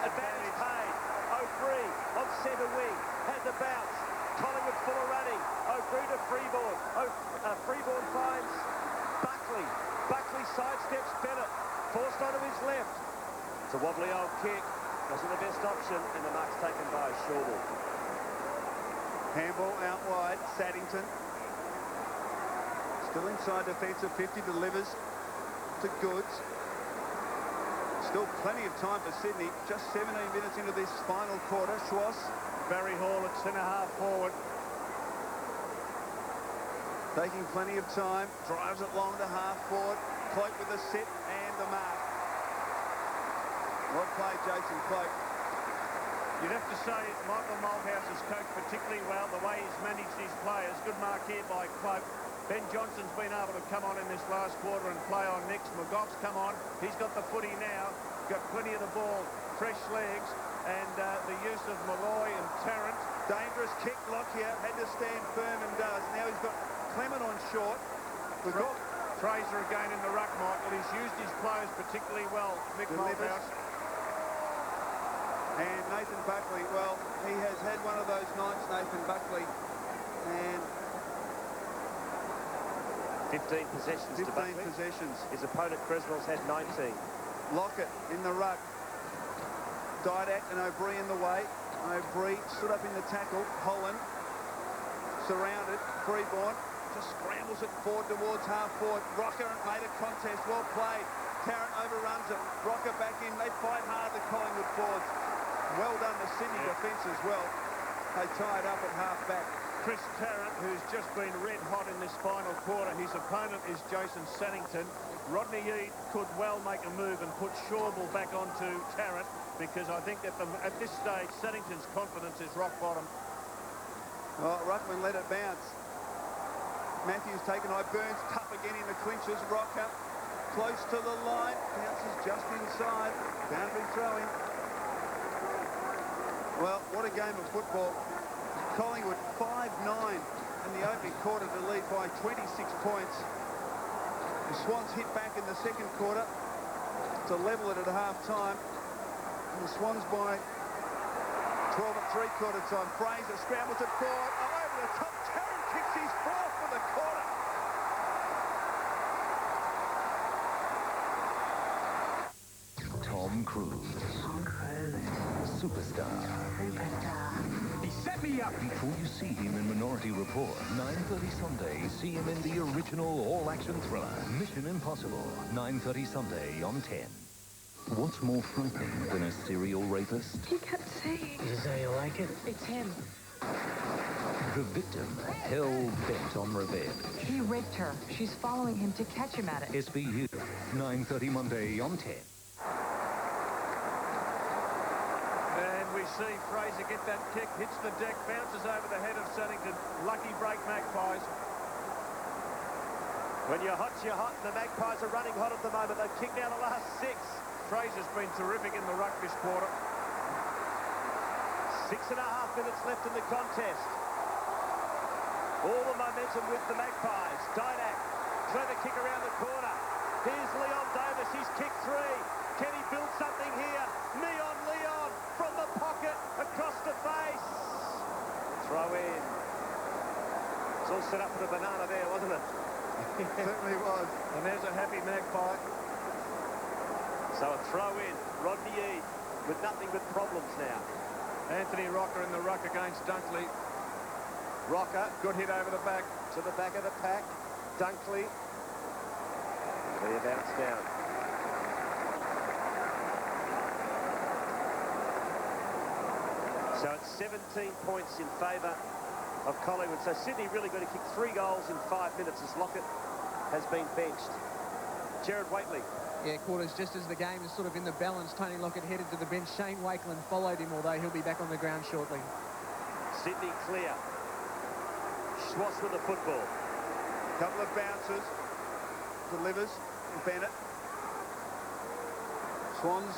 Advantage paid. O'Brien on centre wing. Had the bounce. Collingwood full of running. O'Brien to Freeborn. Freeborn finds Buckley. Buckley sidesteps Bennett. Forced onto his left. It's a wobbly old kick. Wasn't the best option, and the mark's taken by Shawble. Handball out wide. Saddington Still inside defensive 50, delivers to Goods. Still plenty of time for Sydney. Just 17 minutes into this final quarter. Schwass. Barry Hall at centre-half forward. Taking plenty of time. Drives it long to half forward. Cloak with the sit and the mark. Well played, Jason Cloak. You'd have to say Michael Malthouse has coached particularly well, the way he's managed his players. Good mark here by Cloak. Ben Johnson's been able to come on in this last quarter and play on next. McGoff's come on. He's got the footy now. Got plenty of the ball. Fresh legs. And the use of Malloy and Tarrant. Dangerous kick. Lockyer had to stand firm and does. Now he's got Clement on short. Fraser again in the ruck, Michael. He's used his players particularly well. Mick Malthouse. And Nathan Buckley, well, he has had one of those nights, Nathan Buckley. And 15 possessions to Buckley. 15 possessions. His opponent, Creswell's had 19. Lockett in the ruck. Didak and O'Brien in the way. O'Brien stood up in the tackle. Holland surrounded. Freeborn just scrambles it forward towards half forward. Rocker made a contest. Well played. Tarrant overruns it. Rocker back in. They fight hard, the Collingwood forwards. Well done to Sydney defence as well. They tie it up at half-back. Chris Tarrant, who's just been red hot in this final quarter. His opponent is Jason Sannington. Rodney Eade could well make a move and put Shawbull back onto Tarrant, because I think that at this stage, Sannington's confidence is rock bottom. Oh, Ruckman let it bounce. Matthews taken by Burns. Tough again in the clinches. Rocker close to the line. Bounces just inside. Boundary throw-in. Well, what a game of football. Collingwood 5-9 in the opening quarter to lead by 26 points. The Swans hit back in the second quarter to level it at half-time. And the Swans by 12 at three-quarter time. Fraser scrambles it forward. Oh, over the top. Tarrant kicks his fourth for the quarter. Tom Cruise. Superstar. He set me up. Before you see him in Minority Report, 9:30 Sunday, see him in the original all-action thriller, Mission Impossible, 9:30 Sunday on 10. What's more frightening than a serial rapist? He kept saying... Is this how you like it? It's him. The victim, hell-bent on revenge. He raped her. She's following him to catch him at it. SBU, 9:30 Monday on 10. And we see Fraser get that kick, hits the deck, bounces over the head of Sannington. Lucky break, Magpies. When you're hot, you're hot. The Magpies are running hot at the moment. They've kicked out the last 6. Fraser's been terrific in the ruck this quarter. 6.5 minutes left in the contest. All the momentum with the Magpies. Didak, clever kick around the corner. Here's Leon Davis, he's kicked 3. Can he build something here? Leon from the pocket, across the face. Throw in. It's all set up for the banana there, wasn't it? It certainly was. And there's a happy Magpie. So a throw in. Rodney Eade with nothing but problems now. Anthony Rocker in the ruck against Dunkley. Rocker, good hit over the back. To the back of the pack. Dunkley. Clear bounce down. So it's 17 points in favour of Collingwood. So Sydney really going to kick 3 goals in 5 minutes as Lockett has been benched. Jared Waitley. Yeah, quarters just as the game is sort of in the balance. Tony Lockett headed to the bench. Shane Wakeland followed him, although he'll be back on the ground shortly. Sydney clear. Schwass with the football. Couple of bounces. Delivers. Bennett. Swans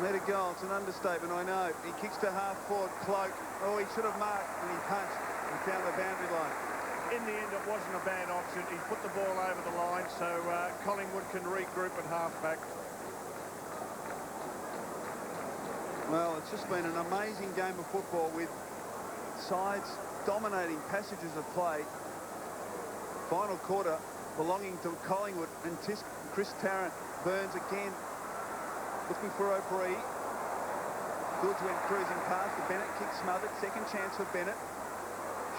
let it go. It's an understatement, I know. He kicks to half forward. Cloak. Oh, he should have marked, and he punched and found the boundary line. In the end, it wasn't a bad option. He put the ball over the line, so Collingwood can regroup at half-back. Well, it's just been an amazing game of football with sides dominating passages of play. Final quarter belonging to Collingwood and Chris Tarrant. Burns again looking for O'Brien. Goods went cruising past. The Bennett kick smothered. Second chance for Bennett.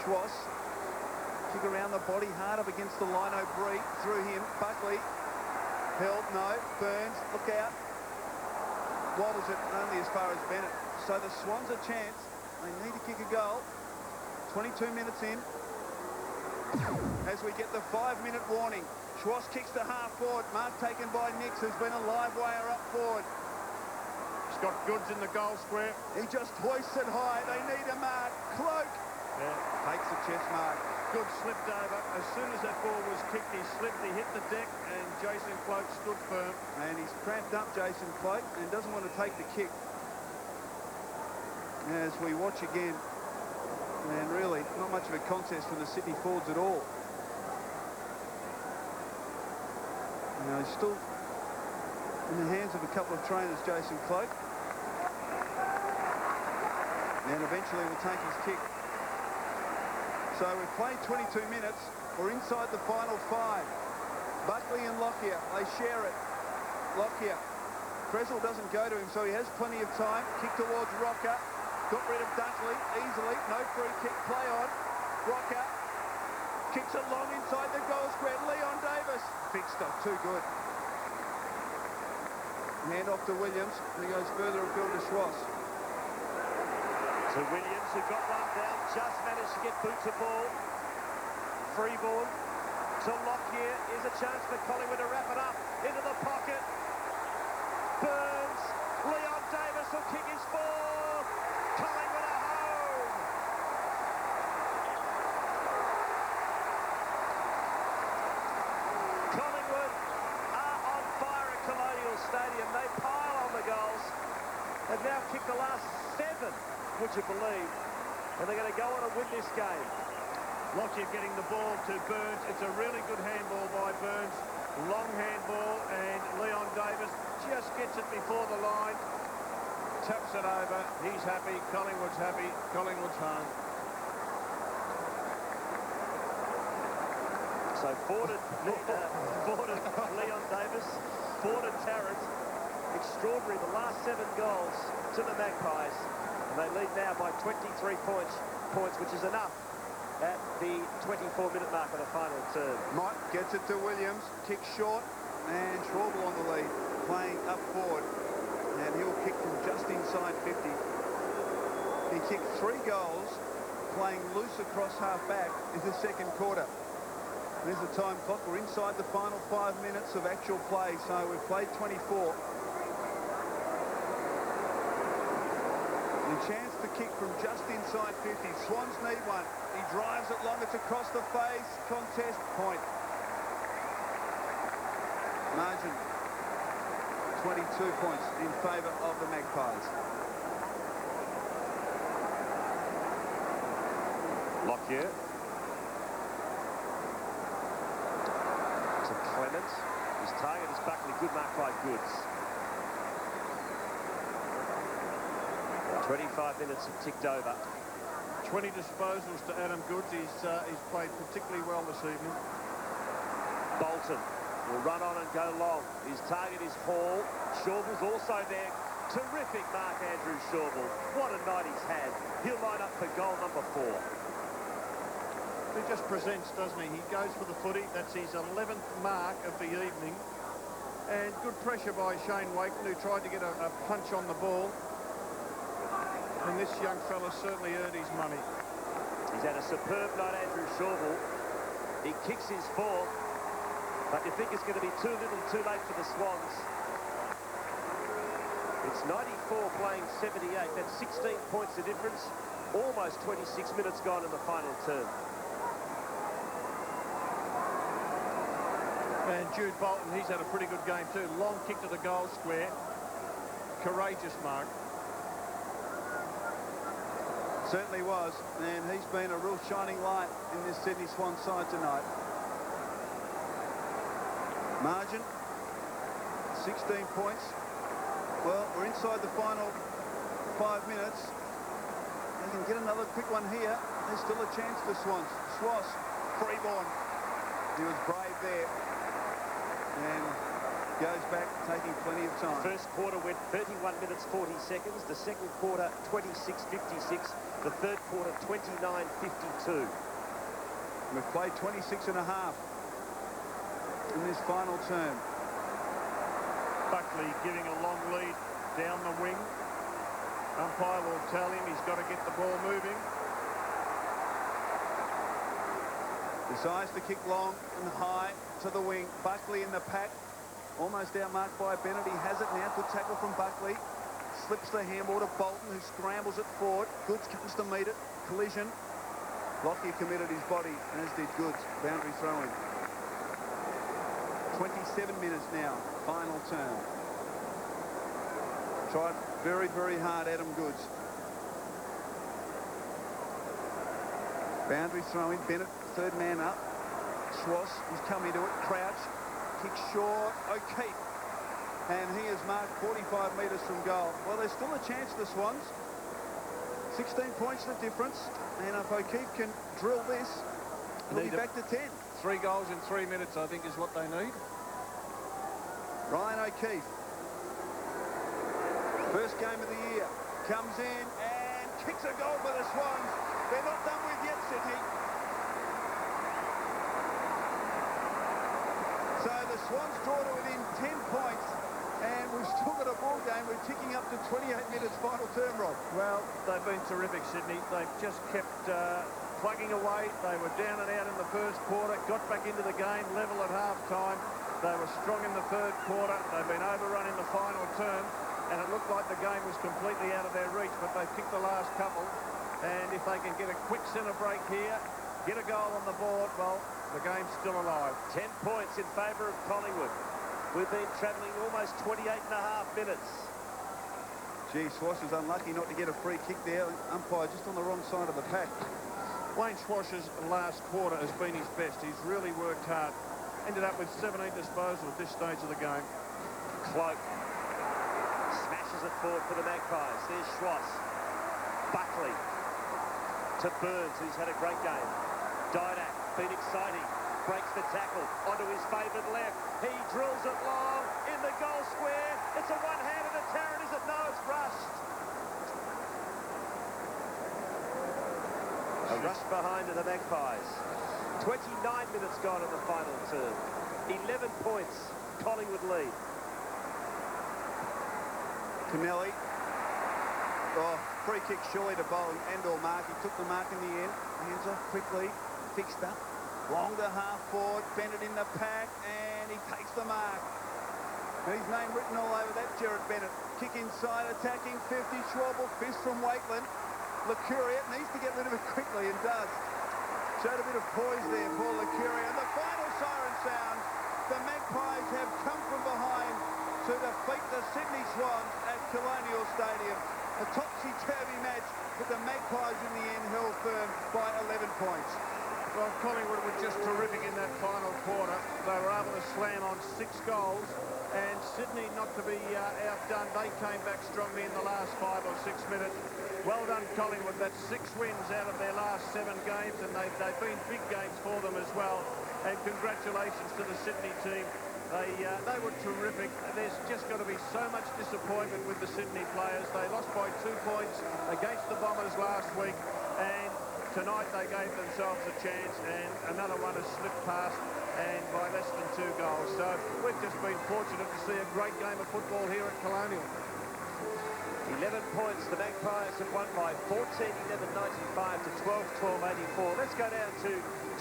Schwass Kick around the body, hard up against the lino. Bree through him. Buckley held, no. Burns, look out. Wobbles it only as far as Bennett. So the Swans a chance. They need to kick a goal. 22 minutes in. As we get the 5-minute warning. Schwartz kicks to half forward. Mark taken by Nix, who's been a live wire up forward. He's got Goods in the goal square. He just hoists it high. They need a mark. Cloak. Yeah. Takes the chest mark. Goods slipped over. As soon as that ball was kicked, he slipped. He hit the deck, and Jason Cloak stood firm. And he's cramped up, Jason Cloak, and doesn't want to take the kick. As we watch again, and really not much of a contest for the Sydney Forwards at all. You know, he's still in the hands of a couple of trainers, Jason Cloak. And eventually will take his kick. So we've played 22 minutes. We're inside the final 5. Buckley and Lockyer, they share it. Lockyer. Creswell doesn't go to him, so he has plenty of time. Kick towards Rocker. Got rid of Dunkley easily. No free kick. Play on. Rocker. Kicks it long inside the goal square. Leon Davis. Big stuff. Too good. Hand off to Williams. And he goes further afield to Schwartz. To Williams, who got one down, just managed to get boots of ball. Freeborn to Lockyer. Here's a chance for Collingwood to wrap it up. Into the pocket. Burns. Leon Davis will kick his ball. Collingwood are home. Collingwood are on fire at Colonial Stadium. They pile on the goals. They've now kicked the last 7, would you believe? And they're going to go on and win this game. Lockyer getting the ball to Burns. It's a really good handball by Burns. Long handball, and Leon Davis just gets it before the line. Taps it over. He's happy. Collingwood's happy. Collingwood's home. So forwarded Leon Davis, forwarded Tarrant. Extraordinary, the last 7 goals to the Magpies. And they lead now by 23 points, which is enough at the 24-minute mark of the final term. Mott gets it to Williams. Kick short. And Schwabel on the lead, playing up forward. And he'll kick from just inside 50. He kicked 3 goals, playing loose across half-back in the second quarter. There's the time clock. We're inside the final 5 minutes of actual play, so we've played 24. A chance to kick from just inside 50. Swans need one. He drives it long. It's across the face. Contest point. Margin 22 points in favour of the Magpies. Lockyer to Clements. His target is Buckley. Good mark by Goods. 25 minutes have ticked over. 20 disposals to Adam Goods. He's played particularly well this evening. Bolton will run on and go long. His target is Hall. Shawble's also there. Terrific mark, Andrew Shawble. What a night he's had. He'll line up for goal number 4. He just presents, doesn't he? He goes for the footy. That's his 11th mark of the evening. And good pressure by Shane Wakeman, who tried to get a punch on the ball. And this young fella certainly earned his money. He's had a superb night, Andrew Shawble. He kicks his 4th, but you think it's going to be too little too late for the Swans. It's 94 playing 78. That's 16 points the difference. Almost 26 minutes gone in the final term. And Jude Bolton, he's had a pretty good game too. Long kick to the goal square. Courageous mark. Certainly was, and he's been a real shining light in this Sydney Swans side tonight. Margin, 16 points. Well, we're inside the final 5 minutes. They can get another quick one here. There's still a chance for Swans. Schwartz, Freeborn. He was brave there. And goes back, taking plenty of time. First quarter went 31 minutes 40 seconds. The second quarter 26:56. The third quarter 29:52. We've played 26 and a half in this final term. Buckley giving a long lead down the wing. Umpire will tell him he's got to get the ball moving. Decides to kick long and high to the wing. Buckley in the pack. Almost outmarked by Bennett. He has it now. Good tackle from Buckley. Slips the handball to Bolton, who scrambles it forward. Goods comes to meet it. Collision. Lockyer committed his body, as did Goods. Boundary throw-in. 27 minutes now. Final term. Tried very, very hard, Adam Goods. Boundary throw-in. Bennett, third man up. Schwass, he's come into it. Crouch. Kick short. O'Keefe. And he is marked 45 metres from goal. Well, there's still a chance for the Swans. 16 points the difference. And if O'Keefe can drill this, he'll be back to 10. 3 goals in 3 minutes, I think, is what they need. Ryan O'Keefe. First game of the year. Comes in and kicks a goal for the Swans. They're not done with yet, Sydney. So the Swans draw to within 10 points. And we've still got a ball game. We're ticking up to 28 minutes final term, Rob. Well, they've been terrific, Sydney. They've just kept plugging away. They were down and out in the first quarter, got back into the game, level at half-time. They were strong in the third quarter. They've been overrun in the final term, and it looked like the game was completely out of their reach, but they picked the last couple. And if they can get a quick centre break here, get a goal on the board, well, the game's still alive. 10 points in favour of Collingwood. We've been travelling almost 28 and a half minutes. Gee, Schwass was unlucky not to get a free kick there. Umpire just on the wrong side of the pack. Wayne Schwass's last quarter has been his best. He's really worked hard. Ended up with 17 disposal at this stage of the game. Cloak smashes it forward for the Magpies. There's Schwass. Buckley to Burns, who's had a great game. Didak, been exciting. Breaks the tackle onto his favoured left. He drills it long in the goal square. It's a one-handed attack, is it? No, it's rushed. A rush behind to the Magpies. 29 minutes gone in the final term. 11 points. Collingwood lead. Kennelly. Oh, free kick surely to Bowen and/or Mark. He took the mark in the end. Hands off quickly. Fixed up. Long to half forward, Bennett in the pack, and he takes the mark. And his name written all over that, Jared Bennett. Kick inside, attacking 50, Schwabel, fist from Wakeland. Lucuria needs to get rid of it quickly and does. Showed a bit of poise there, Paul Lucuria. And the final siren sounds. The Magpies have come from behind to defeat the Sydney Swans at Colonial Stadium. A topsy-turvy match, but the Magpies in the end held firm by 11 points. Well, Collingwood were just terrific in that final quarter. They were able to slam on 6 goals, and Sydney, not to be outdone, they came back strongly in the last 5 or 6 minutes. Well done, Collingwood. That's 6 wins out of their last 7 games, and they've been big games for them as well. And congratulations to the Sydney team. They were terrific. There's just got to be so much disappointment with the Sydney players. They lost by 2 points against the Bombers last week, and tonight they gave themselves a chance, and another one has slipped past, and by less than 2 goals. So we've just been fortunate to see a great game of football here at Colonial. 11 points. The Magpies have won by 14-11-95 to 12-12-84. Let's go down to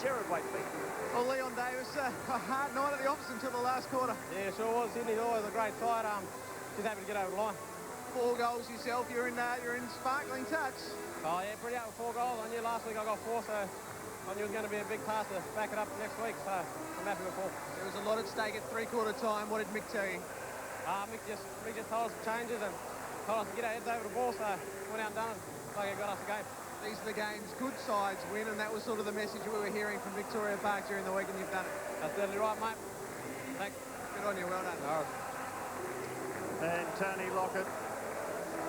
Jared Wakefield. Well, Leon Davis, a hard night at the office until the last quarter. Yeah, sure was. Sydney's always a great fight. Just happy to get over the line. 4 goals yourself. You're in sparkling touch. Oh, yeah, pretty happy with 4 goals. I knew last week I got 4, so I knew it was going to be a big task to back it up next week, so I'm happy with 4. There was a lot at stake at 3/4 time. What did Mick tell you? Mick just told us the changes and told us to get our heads over the ball, so went out and done it. Like it got us the game. These are the games good sides win, and that was sort of the message we were hearing from Victoria Park during the week, and you've done it. That's definitely right, mate. Thanks. Good on you, well done. No. And Tony Lockett,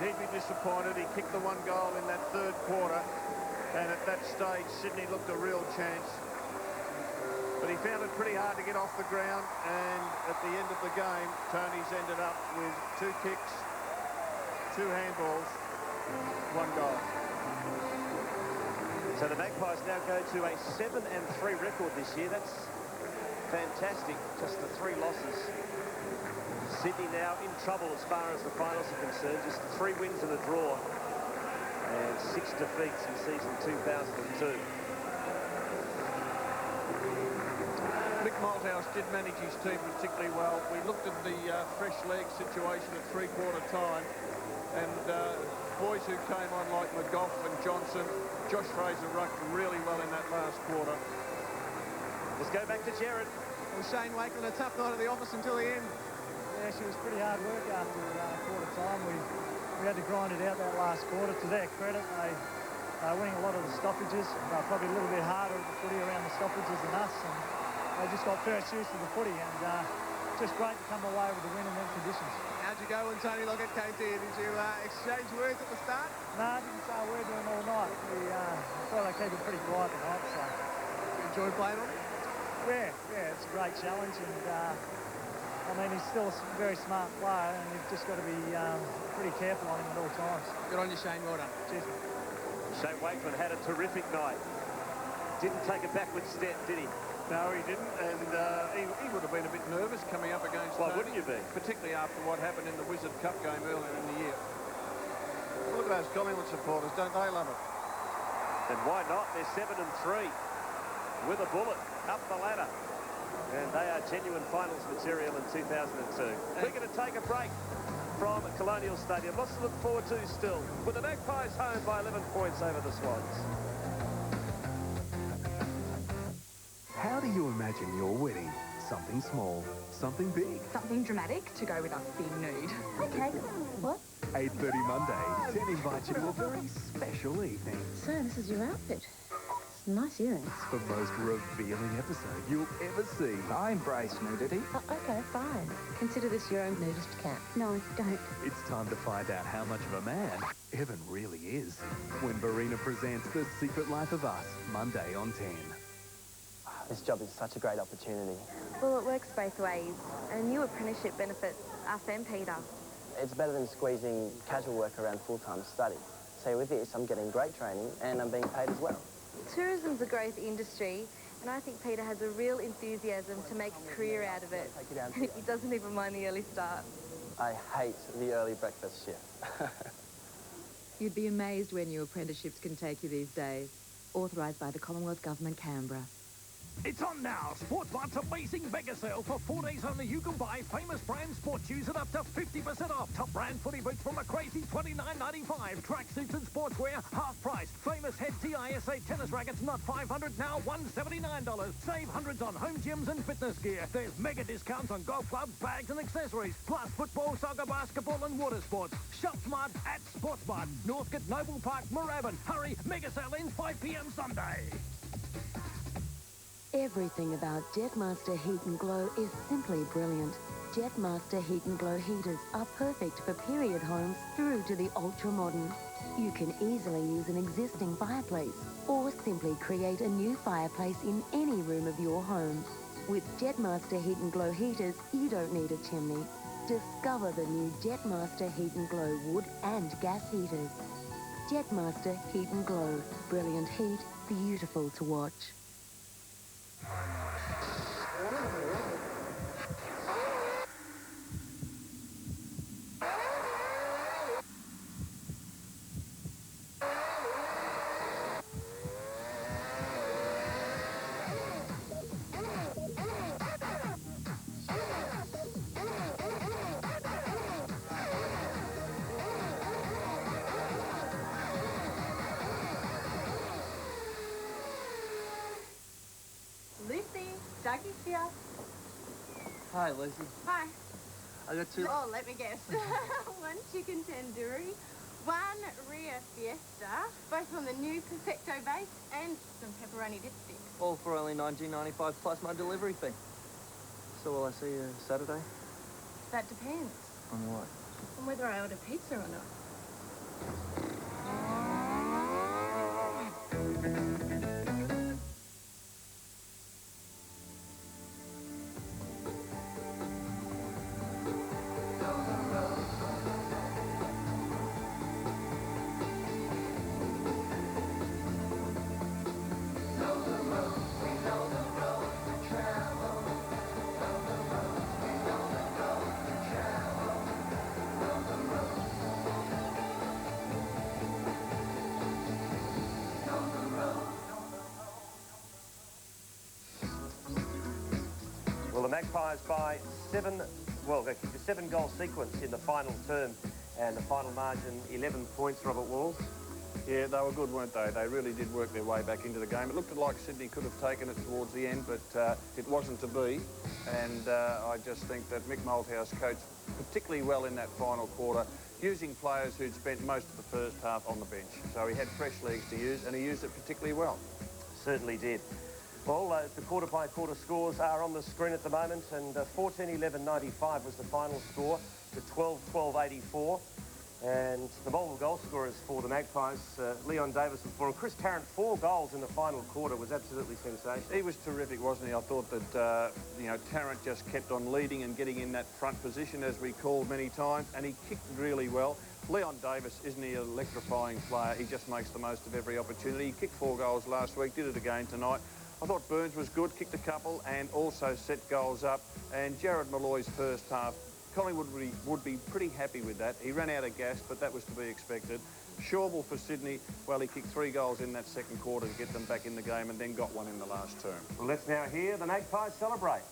he'd be disappointed. He kicked the 1 goal in that third quarter, and at that stage Sydney looked a real chance, but he found it pretty hard to get off the ground, and at the end of the game Tony's ended up with 2 kicks, 2 handballs, 1 goal. So the Magpies now go to a 7-3 record this year. That's fantastic, just the 3 losses. Sydney now in trouble as far as the finals are concerned. Just 3 wins and a draw. And 6 defeats in season 2002. Mick Malthouse did manage his team particularly well. We looked at the fresh leg situation at 3/4 time. And boys who came on like McGough and Johnson, Josh Fraser rucked really well in that last quarter. Let's go back to Jared. Well, Shane Wakeland, a tough night at the office until the end. Yeah, she was pretty hard work after quarter time. We had to grind it out that last quarter. To their credit, they winning a lot of the stoppages. Probably a little bit harder at the footy around the stoppages than us. And they just got first use of the footy. And just great to come away with the win in them conditions. How'd you go when Tony Lockett came to you? Did you exchange words at the start? No, I didn't say a word to him all night. I thought I keep it pretty quiet tonight. So. You enjoy playing on it? Yeah, it's a great challenge. And I mean, he's still a very smart player, and you've just got to be pretty careful on him at all times. Good on you, Shane. Well done. Cheers. Shane Wakeman had a terrific night. Didn't take a backward step, did he? No, he didn't, and he would have been a bit nervous coming up against Why Tony, wouldn't you be? Particularly after what happened in the Wizard Cup game earlier in the year. Look at those Collingwood supporters, don't they love it? And why not? They're 7-3 with a bullet up the ladder. And they are genuine finals material in 2002. We're going to take a break from Colonial Stadium. Lots to look forward to still, with the Magpies home by 11 points over the Swans. How do you imagine your wedding? Something small, something big. Something dramatic to go with us being nude. Okay. What? 8:30 Monday, 10 invites you to a very special evening. So, this is your outfit. It's nice earrings. The most revealing episode you'll ever see. I embrace nudity. Oh, okay, fine. Consider this your own nudist cat. No, don't. It's time to find out how much of a man Evan really is. When Verena presents The Secret Life of Us, Monday on 10. This job is such a great opportunity. Well, it works both ways. A new apprenticeship benefits us and Peter. It's better than squeezing casual work around full-time study. So with this, I'm getting great training and I'm being paid as well. Tourism's a growth industry, and I think Peter has a real enthusiasm to make a career out of it. And he doesn't even mind the early start. I hate the early breakfast shift. You'd be amazed where new apprenticeships can take you these days. Authorised by the Commonwealth Government, Canberra. It's on now. Sportsmart's amazing mega sale. For 4 days only, you can buy famous brand sports shoes at up to 50% off. Top brand footy boots from a crazy $29.95. Tracksuits and sportswear, half price. Famous head TISA tennis rackets, not $500, now $179. Save hundreds on home gyms and fitness gear. There's mega discounts on golf clubs, bags and accessories. Plus football, soccer, basketball and water sports. Shop smart at Sportsmart. Northcote, Noble Park, Moorabbin. Hurry, mega sale ends 5 p.m. Sunday. Everything about Jetmaster Heat and Glow is simply brilliant. Jetmaster Heat and Glow heaters are perfect for period homes through to the ultra-modern. You can easily use an existing fireplace or simply create a new fireplace in any room of your home. With Jetmaster Heat and Glow heaters, you don't need a chimney. Discover the new Jetmaster Heat and Glow wood and gas heaters. Jetmaster Heat and Glow. Brilliant heat, beautiful to watch. Dougie's here. Hi, Lucy. Hi. I got two... Oh, let me guess. One chicken tandoori, one Ria Fiesta, both on the new Perfecto base, and some pepperoni dipsticks. All for only $19.95 plus my delivery fee. So will I see you Saturday? That depends. On what? On whether I order pizza or not. Magpies by 7, well, they kicked a 7-goal sequence in the final term, and the final margin 11 points, Robert Walls. Yeah, they were good, weren't they? They really did work their way back into the game. It looked like Sydney could have taken it towards the end, but it wasn't to be. And I just think that Mick Malthouse coached particularly well in that final quarter, using players who'd spent most of the first half on the bench. So he had fresh legs to use, and he used it particularly well. Certainly did. Well, the quarter-by-quarter scores are on the screen at the moment, and 14-11-95 was the final score to 12-12-84. And the multiple goal scorers for the Magpies, Leon Davis with 4, and Chris Tarrant, 4 goals in the final quarter, was absolutely sensational. He was terrific, wasn't he? I thought that, you know, Tarrant just kept on leading and getting in that front position, as we called many times, and he kicked really well. Leon Davis, isn't he an electrifying player? He just makes the most of every opportunity. He kicked 4 goals last week, did it again tonight. I thought Burns was good, kicked a couple, and also set goals up. And Jared Malloy's first half, Collingwood would be pretty happy with that. He ran out of gas, but that was to be expected. Shawble for Sydney, well, he kicked 3 goals in that second quarter to get them back in the game, and then got one in the last term. Well, let's now hear the Magpies celebrate.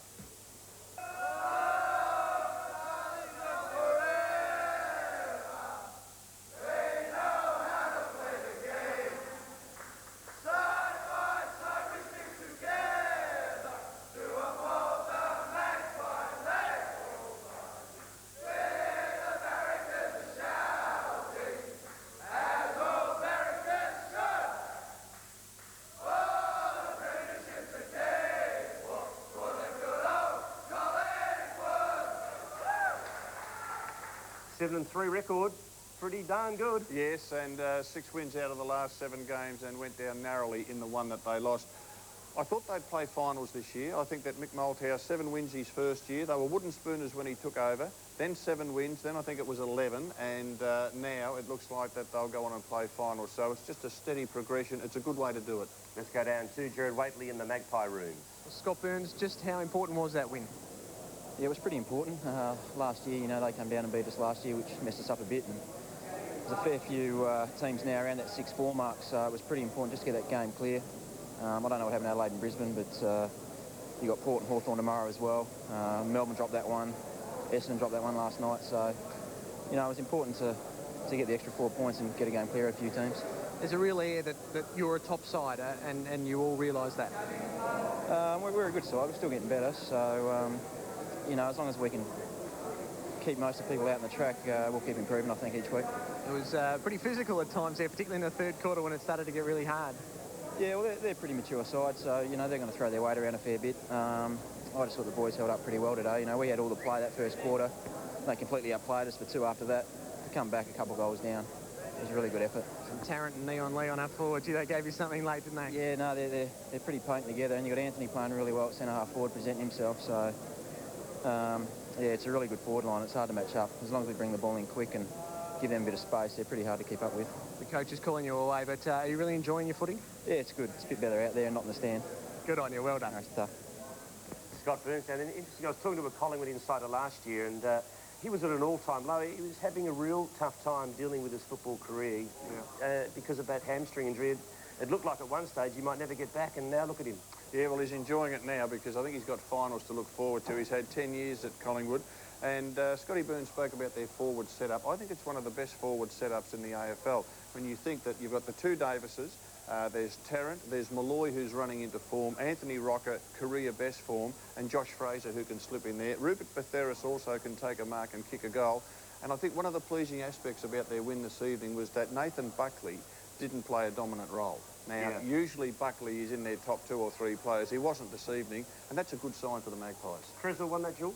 Seven 7-3 record, pretty darn good. Yes, and 6 wins out of the last 7 games, and went down narrowly in the one that they lost. I thought they'd play finals this year. I think that Mick Malthouse, 7 wins his first year. They were wooden spooners when he took over, then 7 wins, then I think it was 11, and now it looks like that they'll go on and play finals. So it's just a steady progression. It's a good way to do it. Let's go down to Gerard Whateley in the Magpie room. Scott Burns, just how important was that win? Yeah, it was pretty important. Last year, you know, they came down and beat us last year, which messed us up a bit. And there's a fair few teams now around that 6-4 mark, so it was pretty important just to get that game clear. I don't know what happened in Adelaide and Brisbane, but you got Port and Hawthorn tomorrow as well. Melbourne dropped that one. Essendon dropped that one last night. So, you know, it was important to get the extra 4 points and get a game clear of a few teams. There's a real air that you're a top sider, and you all realise that. We're a good side. We're still getting better, so... you know, as long as we can keep most of the people out on the track, we'll keep improving, I think, each week. It was pretty physical at times there, particularly in the third quarter when it started to get really hard. Yeah, well, they're pretty mature side, so, you know, they're going to throw their weight around a fair bit. I just thought the boys held up pretty well today. You know, we had all the play that first quarter. They completely outplayed us for 2 after that. To come back a couple of goals down, it was a really good effort. And Tarrant and Leon up forward, gee, they gave you something late, didn't they? Yeah, no, they're pretty potent together, and you've got Anthony playing really well at centre-half forward, presenting himself, so... yeah, it's a really good forward line. It's hard to match up. As long as we bring the ball in quick and give them a bit of space, they're pretty hard to keep up with. The coach is calling you away, but are you really enjoying your footing? Yeah, it's good. It's a bit better out there and not in the stand. Good on you. Well done. No, it's tough. Scott Burns, and interesting, I was talking to a Collingwood insider last year, and he was at an all-time low. He was having a real tough time dealing with his football career because of that hamstring injury. It looked like at one stage he might never get back, and now look at him. Yeah, well, he's enjoying it now because I think he's got finals to look forward to. He's had 10 years at Collingwood, and Scotty Burns spoke about their forward setup. I think it's one of the best forward setups in the AFL. When you think that you've got the 2 Davises, there's Tarrant, there's Malloy, who's running into form, Anthony Rocker, career best form, and Josh Fraser, who can slip in there. Rupert Betheris also can take a mark and kick a goal. And I think one of the pleasing aspects about their win this evening was that Nathan Buckley didn't play a dominant role. Now, usually Buckley is in their top 2 or 3 players. He wasn't this evening, and that's a good sign for the Magpies. Tresor won that duel?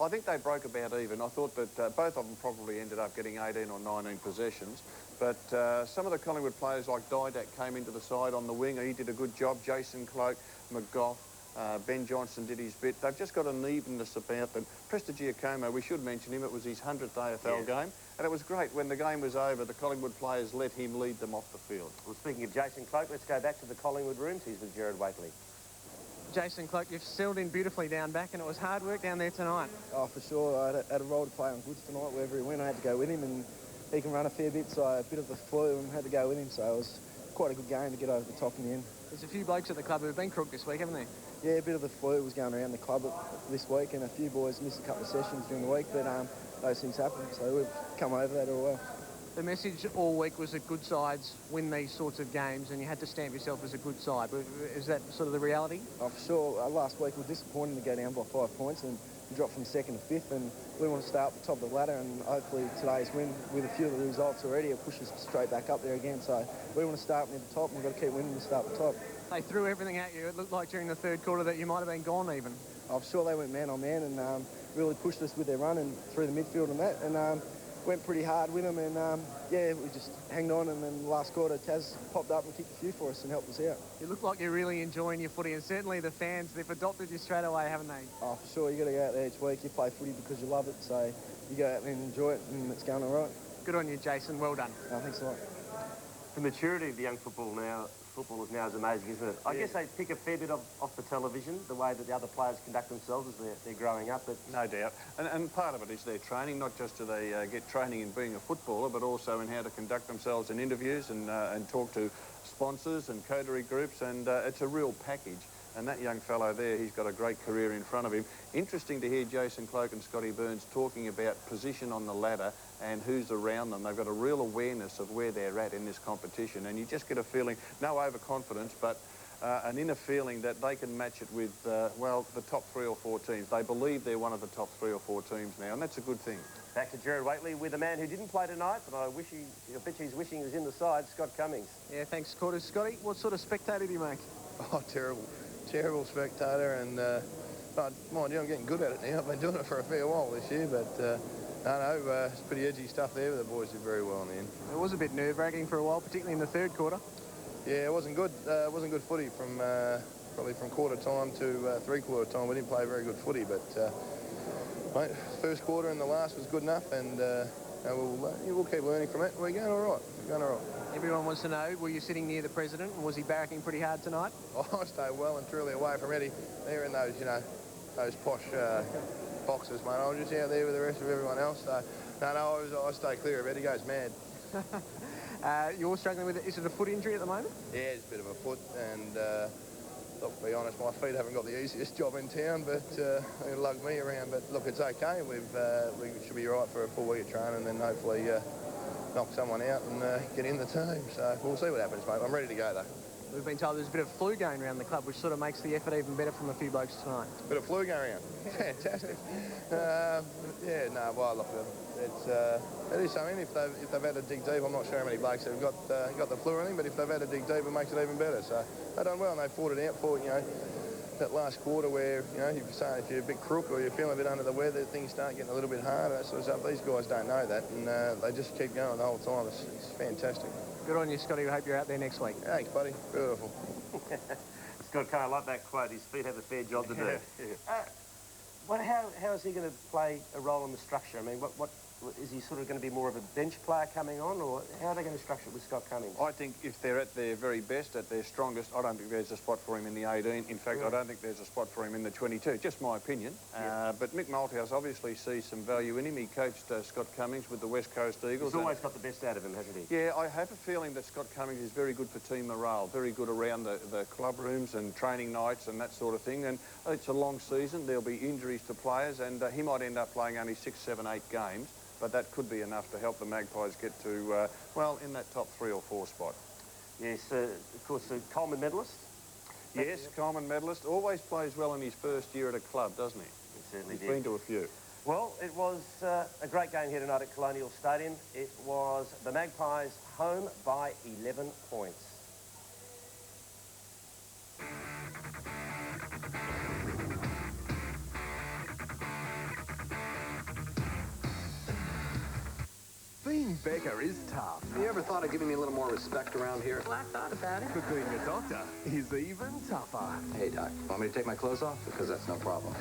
I think they broke about even. I thought that both of them probably ended up getting 18 or 19 possessions, but some of the Collingwood players like Didak came into the side on the wing. He did a good job. Jason Cloak, McGough, Ben Johnson did his bit. They've just got an evenness about them. Prestigiacomo, we should mention him. It was his 100th AFL game, and it was great. When the game was over, the Collingwood players let him lead them off the field. Well, speaking of Jason Cloak, let's go back to the Collingwood rooms. He's with Gerard Whateley. Jason Cloak, you've settled in beautifully down back, and it was hard work down there tonight. Oh, for sure. I had a role to play on goods tonight. Wherever he went, I had to go with him, and he can run a fair bit, so a bit of the flu and had to go with him. So it was quite a good game to get over the top in the end. There's a few blokes at the club who've been crooked this week, haven't they? Yeah, a bit of the flu was going around the club this week, and a few boys missed a couple of sessions during the week, but those things happen, so we've come over that all well. The message all week was that good sides win these sorts of games, and you had to stamp yourself as a good side. Is that sort of the reality? Oh, for sure. Last week we were disappointed to go down by 5 points and drop from 2nd to 5th, and we want to start at the top of the ladder, and hopefully today's win, with a few of the results already, will push us straight back up there again. So we want to start near the top, and we've got to keep winning to start at the top. They threw everything at you. It looked like during the third quarter that you might have been gone even. I'm sure they went man on man and really pushed us with their run and through the midfield and that, and went pretty hard with them, and yeah, we just hanged on, and then last quarter Taz popped up and kicked a few for us and helped us out. You look like you're really enjoying your footy, and certainly the fans, they've adopted you straight away, haven't they? Oh, for sure. You got to go out there each week. You play footy because you love it, so you go out there and enjoy it, and it's going all right. Good on you, Jason. Well done. Oh, thanks a lot. The maturity of the young footballers now is amazing, isn't it? I guess they pick a fair bit off the television, the way that the other players conduct themselves as they're growing up. But no doubt. And part of it is their training. Not just do they get training in being a footballer, but also in how to conduct themselves in interviews and talk to sponsors and coterie groups. And it's a real package. And that young fellow there, he's got a great career in front of him. Interesting to hear Jason Cloke and Scotty Burns talking about position on the ladder and who's around them. They've got a real awareness of where they're at in this competition, and you just get a feeling, no overconfidence, but an inner feeling that they can match it with, well, the top 3 or 4 teams. They believe they're one of the top 3 or 4 teams now, and that's a good thing. Back to Gerard Waitley with a man who didn't play tonight, but I bet he's wishing he was in the side, Scott Cummings. Yeah, thanks, Scotty. Scotty, what sort of spectator do you make? Oh, terrible spectator, and mind you, I'm getting good at it now. I've been doing it for a fair while this year, but no, it's pretty edgy stuff there, but the boys did very well in the end. It was a bit nerve-wracking for a while, particularly in the third quarter. Yeah, it wasn't good. It wasn't good footy from probably from quarter time to three-quarter time. We didn't play very good footy, but mate, first quarter and the last was good enough, and we'll keep learning from it. We're going all right. We're going all right. Everyone wants to know, were you sitting near the president, and was he barracking pretty hard tonight? Oh, I stay well and truly away from Eddie. They're in those, those posh boxes, mate. I was just out there with the rest of everyone else. So, no, I stay clear of Eddie. He goes mad. You're struggling with it. Is it a foot injury at the moment? Yeah, it's a bit of a foot, and look, to be honest, my feet haven't got the easiest job in town, but they lug me around. But look, it's okay. We should be right for a full week of training, and then hopefully knock someone out and get in the team. So we'll see what happens, mate. I'm ready to go, though. We've been told there's a bit of flu going around the club, which sort of makes the effort even better from a few blokes tonight. Bit of flu going around. Fantastic. Yeah, no, well, look, it is something. If they've had to dig deep, I'm not sure how many blokes have got the flu or anything, but if they've had to dig deep, it makes it even better. So they've done well, and they fought it out for, that last quarter where, if you're a bit crook or you're feeling a bit under the weather, things start getting a little bit harder, that sort of stuff. These guys don't know that, and they just keep going the whole time. It's fantastic. Good on you, Scotty. We hope you're out there next week. Thanks, buddy. Beautiful. Scott, I like that quote. His feet have a fair job to do. Yeah. How is he going to play a role in the structure? I mean, what is he sort of going to be more of a bench player coming on, or how are they going to structure it with Scott Cummings? I think if they're at their very best, at their strongest, I don't think there's a spot for him in the 18. In fact, I don't think there's a spot for him in the 22. Just my opinion. Yeah. But Mick Malthouse obviously sees some value in him. He coached Scott Cummings with the West Coast Eagles. He's always got the best out of him, hasn't he? Yeah, I have a feeling that Scott Cummings is very good for team morale, very good around the club rooms and training nights and that sort of thing. And it's a long season. There'll be injuries to players, and he might end up playing only 6, 7, 8 games. But that could be enough to help the Magpies get to, well, in that top 3 or 4 spot. Yes, of course, a Coleman medalist. Yes, Coleman medalist. Always plays well in his first year at a club, doesn't he? He certainly did. He's been to a few. Well, it was a great game here tonight at Colonial Stadium. It was the Magpies home by 11 points. Being Becca is tough. You ever thought of giving me a little more respect around here? Well, I thought about it. But being a doctor is even tougher. Hey, Doc, want me to take my clothes off? Because that's no problem.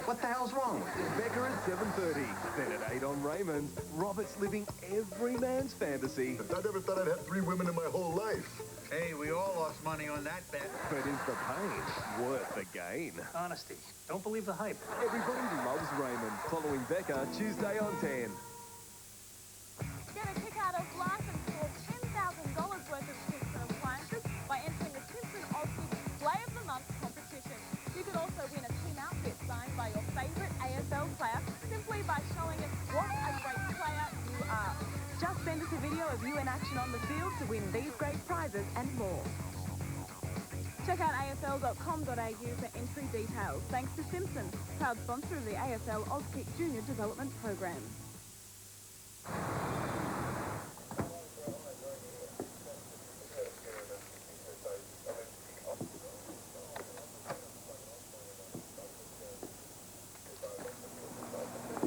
What the hell's wrong? Becca at 7:30. Then at 8 on Raymond, Robert's living every man's fantasy. I never thought I'd have 3 women in my whole life. Hey, we all lost money on that bet. But is the pain worth the gain? Honesty. Don't believe the hype. Everybody loves Raymond. Following Becca, Tuesday on 10. Get a kick out of life and score $10,000 worth of Simpson appliances by entering the Simpson Aussie Display of the Month competition. in action on the field to win these great prizes and more. Check out afl.com.au for entry details. Thanks to Simpson, proud sponsor of the AFL Auskick Junior Development Program.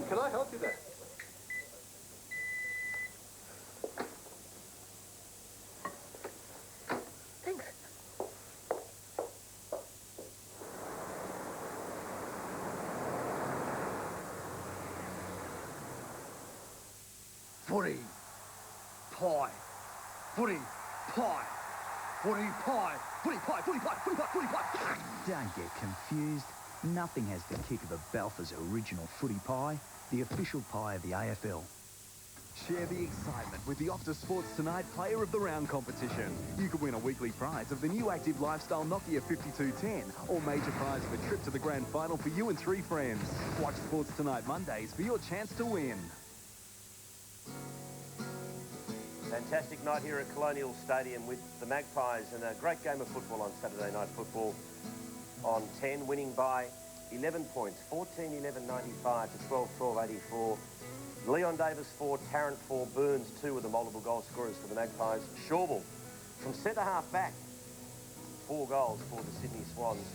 Can I help you there? Thanks. Footy, pie, footy, pie, footy, pie, footy, pie, footy, pie, footy, pie, footy, pie. Don't get confused. Nothing has the kick of a Balfour's original footy pie, the official pie of the AFL. Share the excitement with the Optus Sports Tonight Player of the Round competition. You could win a weekly prize of the new active lifestyle Nokia 5210 or major prize of a trip to the grand final for you and 3 friends. Watch Sports Tonight Mondays for your chance to win. Fantastic night here at Colonial Stadium with the Magpies and a great game of football on Saturday Night Football on 10, winning by 11 points, 14-11-95 to 12-12-84. Leon Davis 4, Tarrant 4, Burns 2 were the multiple goal scorers for the Magpies. Shawble from centre-half back, 4 goals for the Sydney Swans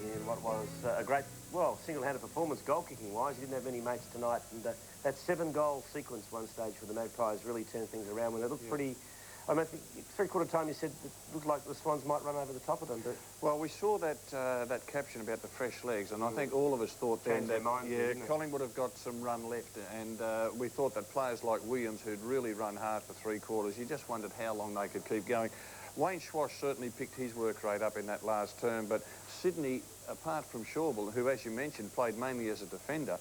in what was a great, well, single-handed performance goal-kicking-wise. He didn't have many mates tonight, and that 7-goal sequence one stage for the Magpies really turned things around when they looked pretty... I mean, three-quarter time you said it looked like the Swans might run over the top of them, but... Well, we saw that that caption about the fresh legs, and I think all of us thought then that, Collingwood have got some run left, and we thought that players like Williams, who'd really run hard for 3 quarters, you just wondered how long they could keep going. Wayne Schwash certainly picked his work rate up in that last term, but Sydney, apart from Shawble, who, as you mentioned, played mainly as a defender,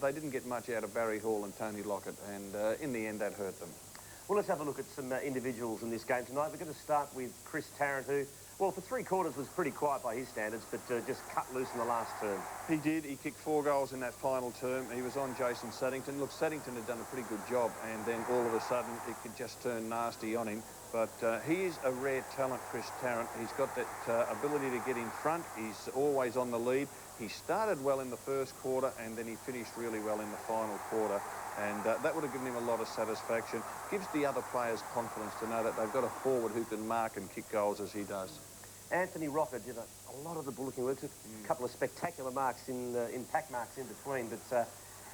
they didn't get much out of Barry Hall and Tony Lockett, and in the end that hurt them. Well, let's have a look at some individuals in this game tonight. We're going to start with Chris Tarrant, who, well, for 3 quarters was pretty quiet by his standards, but just cut loose in the last term. He did. He kicked 4 goals in that final term. He was on Jason Saddington. Look, Saddington had done a pretty good job, and then all of a sudden it could just turn nasty on him. But he is a rare talent, Chris Tarrant. He's got that ability to get in front. He's always on the lead. He started well in the first quarter, and then he finished really well in the final quarter. And that would have given him a lot of satisfaction. Gives the other players confidence to know that they've got a forward who can mark and kick goals as he does. Anthony Rocker did a lot of the bullocking work. Took a couple of spectacular marks in pack marks in between, but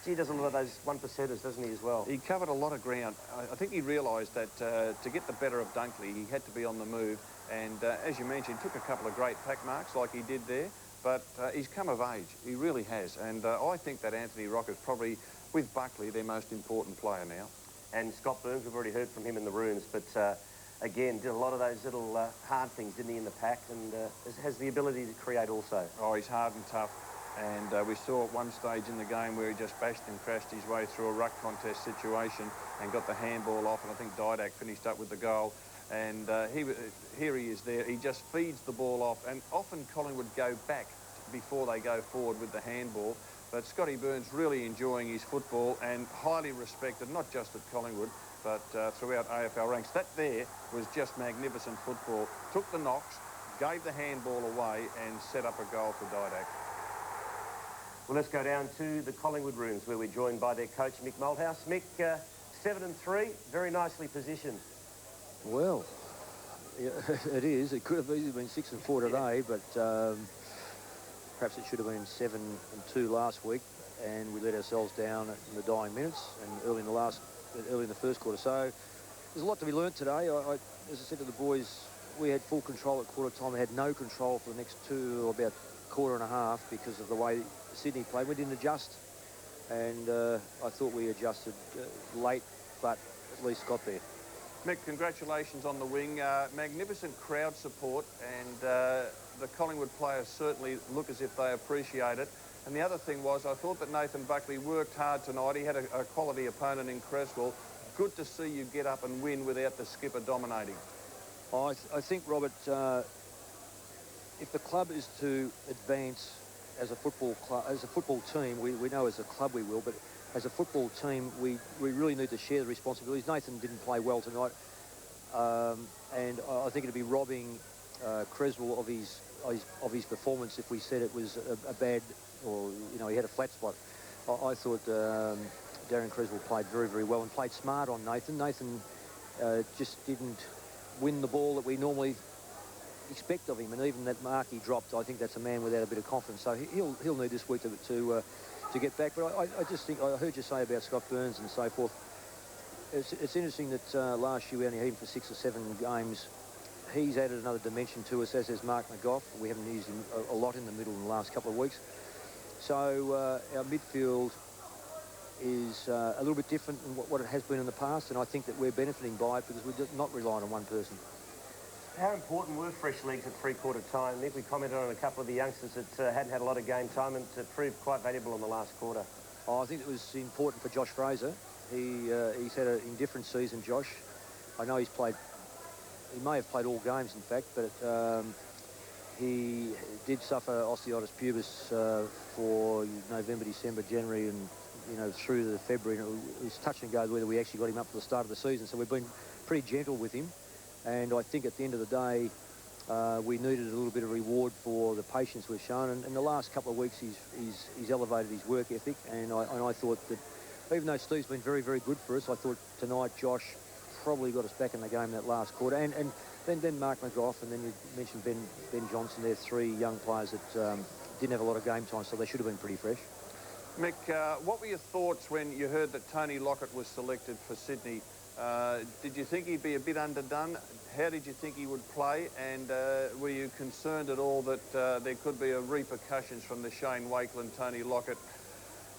gee, he does a lot of those 1%ers, doesn't he, as well? He covered a lot of ground. I think he realised that to get the better of Dunkley, he had to be on the move. And as you mentioned, took a couple of great pack marks like he did there. But he's come of age. He really has. And I think that Anthony Rocker's probably, with Buckley, their most important player now. And Scott Burns, we've already heard from him in the rooms, but again, did a lot of those little hard things, didn't he, in the pack, and has the ability to create also. Oh, he's hard and tough. And we saw at one stage in the game where he just bashed and crashed his way through a ruck contest situation and got the handball off, and I think Didak finished up with the goal. And here he is there. He just feeds the ball off, and often Collingwood go back before they go forward with the handball. But Scotty Burns really enjoying his football and highly respected, not just at Collingwood, but throughout AFL ranks. That there was just magnificent football. Took the knocks, gave the handball away, and set up a goal for Didak. Well, let's go down to the Collingwood rooms, where we're joined by their coach, Mick Malthouse. Mick, 7-3, very nicely positioned. Well, yeah, it is. It could have easily been 6-4 today, but perhaps it should have been 7-2 last week, and we let ourselves down in the dying minutes and early in the first quarter. So there's a lot to be learnt today. As I said to the boys, we had full control at quarter time. We had no control for the next 2 or about quarter and a half because of the way Sydney played. We didn't adjust, and I thought we adjusted late, but at least got there. Mick, congratulations on the wing. Magnificent crowd support, and the Collingwood players certainly look as if they appreciate it. And the other thing was, I thought that Nathan Buckley worked hard tonight. He had a quality opponent in Cresswell. Good to see you get up and win without the skipper dominating. I think, Robert, if the club is to advance as a football club, as a football team, we know as a club we will, but as a football team, we really need to share the responsibilities. Nathan didn't play well tonight, and I think it'd be robbing Creswell of his performance if we said it was a bad, or he had a flat spot. I thought Darren Creswell played very, very well and played smart on Nathan. Nathan just didn't win the ball that we normally expect of him, and even that mark he dropped, I think that's a man without a bit of confidence. So he'll need this week to get back. But I just think, I heard you say about Scott Burns and so forth. It's interesting that last year we only had him for 6 or 7 games. He's added another dimension to us, as has Mark McGough. We haven't used him a lot in the middle in the last couple of weeks. So our midfield is a little bit different than what it has been in the past, and I think that we're benefiting by it because we're not relying on one person. How important were fresh legs at three-quarter time? Nick, we commented on a couple of the youngsters that hadn't had a lot of game time and it proved quite valuable in the last quarter. Oh, I think it was important for Josh Fraser. He's had an indifferent season, Josh. I know he may have played all games, in fact, but he did suffer osteitis pubis for November, December, January, and through to February. And it was touch and go whether we actually got him up for the start of the season. So we've been pretty gentle with him. And I think at the end of the day, we needed a little bit of reward for the patience we've shown. And in the last couple of weeks, he's elevated his work ethic. And I thought that, even though Steve's been very, very good for us, I thought tonight Josh probably got us back in the game in that last quarter. And then Mark McGough, and then you mentioned Ben Johnson. They're 3 young players that didn't have a lot of game time, so they should have been pretty fresh. Mick, what were your thoughts when you heard that Tony Lockett was selected for Sydney? Did you think he'd be a bit underdone? How did you think he would play? And were you concerned at all that there could be repercussions from the Shane Wakeland, Tony Lockett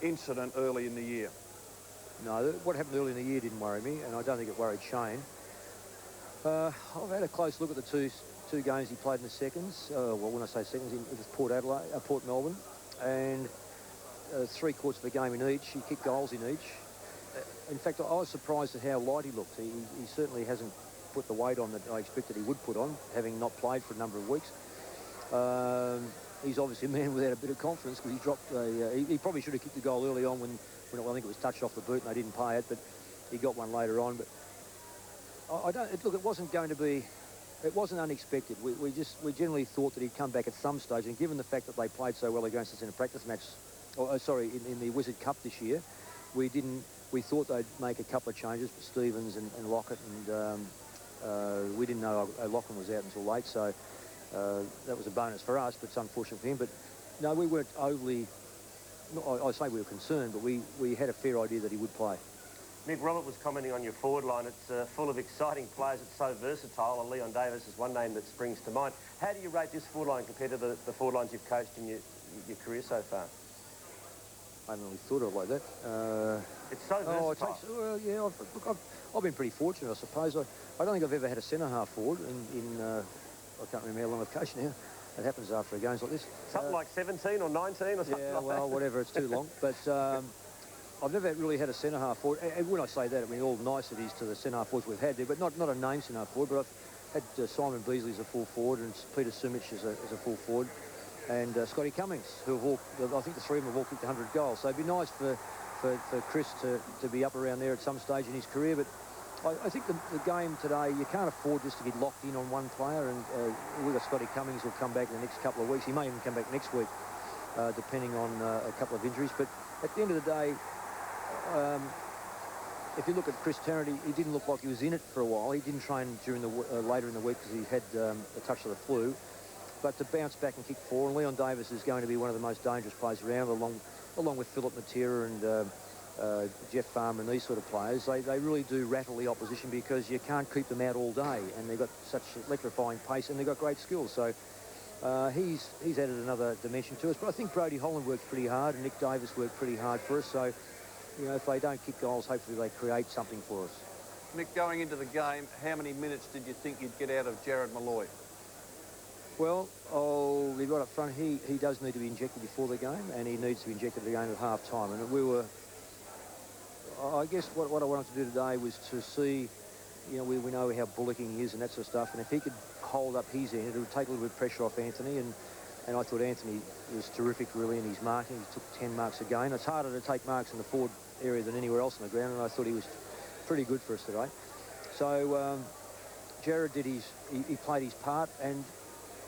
incident early in the year? No, what happened early in the year didn't worry me, and I don't think it worried Shane. I've had a close look at the two games he played in the seconds. Well, when I say seconds, it was Port Melbourne, and 3/4 of a game in each. He kicked goals in each. In fact, I was surprised at how light he looked. He certainly hasn't put the weight on that I expected he would put on, having not played for a number of weeks. He's obviously a man without a bit of confidence because he dropped he probably should have kicked the goal early on when I think it was touched off the boot and they didn't pay it, but he got one later on. But look, it wasn't going to be, it wasn't unexpected. We generally thought that he'd come back at some stage, and given the fact that they played so well against us in a practice match, in the Wizard Cup this year, we thought they'd make a couple of changes, Stevens and Lockett, and we didn't know Lachlan was out until late, so that was a bonus for us, but it's unfortunate for him. But no, we weren't overly, I say we were concerned, but we had a fair idea that he would play. Mick, Robert was commenting on your forward line. It's full of exciting players. It's so versatile, and Leon Davis is one name that springs to mind. How do you rate this forward line compared to the forward lines you've coached in your career so far? I haven't really thought of it like that. It's so versatile. Yeah, I've been pretty fortunate, I suppose. I don't think I've ever had a centre-half forward in I can't remember how long I've coached now. It happens after games like this. Something like 17 or 19 or something like that. Yeah, well, whatever, it's too long. But I've never really had a centre-half forward. And when I say that, I mean all niceties to the centre-half forwards we've had there, but not a name centre-half forward. But I've had Simon Beasley as a full forward and Peter Simic as a full forward. And Scotty Cummings, who have all, I think the 3 of them have all kicked 100 goals. So it'd be nice for Chris to be up around there at some stage in his career. But I think the game today, you can't afford just to get locked in on one player. And we've got Scotty Cummings who'll come back in the next couple of weeks. He may even come back next week, depending on a couple of injuries. But at the end of the day, if you look at Chris Tarrant, he didn't look like he was in it for a while. He didn't train during later in the week because he had a touch of the flu. But to bounce back and kick 4, and Leon Davis is going to be one of the most dangerous players around, along with Philip Matera and Jeff Farmer and these sort of players. They really do rattle the opposition because you can't keep them out all day, and they've got such electrifying pace and they've got great skills. So he's added another dimension to us. But I think Brodie Holland worked pretty hard and Nick Davis worked pretty hard for us. So, you know, if they don't kick goals, hopefully they create something for us. Mick, going into the game, how many minutes did you think you'd get out of Jared Malloy? Well, we got up front. He does need to be injected before the game, and he needs to be injected again at half-time. And I guess what I wanted to do today was to see, you know, we know how bullocking he is and that sort of stuff, and if he could hold up his end, it would take a little bit of pressure off Anthony, and I thought Anthony was terrific, really, in his marking. He took 10 marks again. It's harder to take marks in the forward area than anywhere else on the ground, and I thought he was pretty good for us today. So Jared did he played his part, and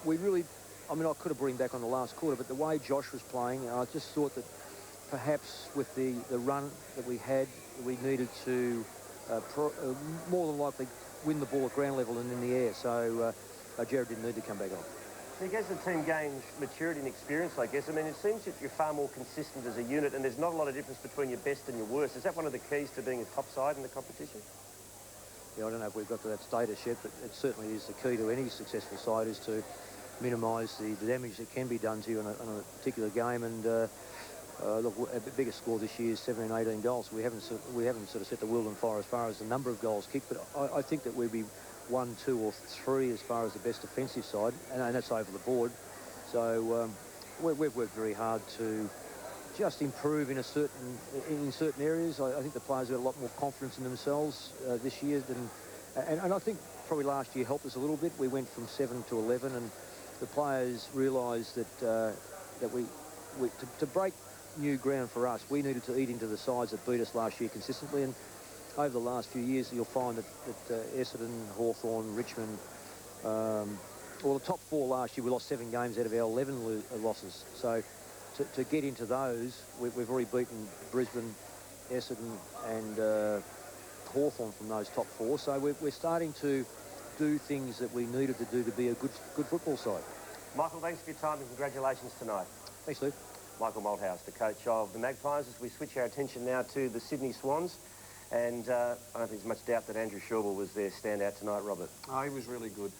we really, I mean, I could have brought him back on the last quarter, but the way Josh was playing, I just thought that perhaps with the run that we had, we needed to more than likely win the ball at ground level and in the air. So Jared didn't need to come back on. Nick, as the team gains maturity and experience, I guess, I mean, it seems that you're far more consistent as a unit, and there's not a lot of difference between your best and your worst. Is that one of the keys to being a top side in the competition? Yeah, I don't know if we've got to that status yet, but it certainly is the key to any successful side, is to minimise the damage that can be done to you on a particular game. And look, our biggest score this year is 17, 18 goals. We haven't sort of set the world on fire as far as the number of goals kicked, but I think that we'd be 1, 2 or 3 as far as the best defensive side, and that's over the board. So we've worked very hard to just improve in certain areas. I think the players have got a lot more confidence in themselves this year and I think probably last year helped us a little bit. We went from 7 to 11, and the players realised that to break new ground for us, we needed to eat into the sides that beat us last year consistently. And over the last few years, you'll find that Essendon, Hawthorn, Richmond, well, the top 4 last year, we lost 7 games out of our 11 losses. So to get into those, we've already beaten Brisbane, Essendon and Hawthorn from those top 4. So we're starting to do things that we needed to do to be a good football side. Michael, thanks for your time and congratulations tonight. Thanks, Lou. Michael Malthouse, the coach of the Magpies, as we switch our attention now to the Sydney Swans. And I don't think there's much doubt that Andrew Shawble was their standout tonight, Robert. Oh, he was really good.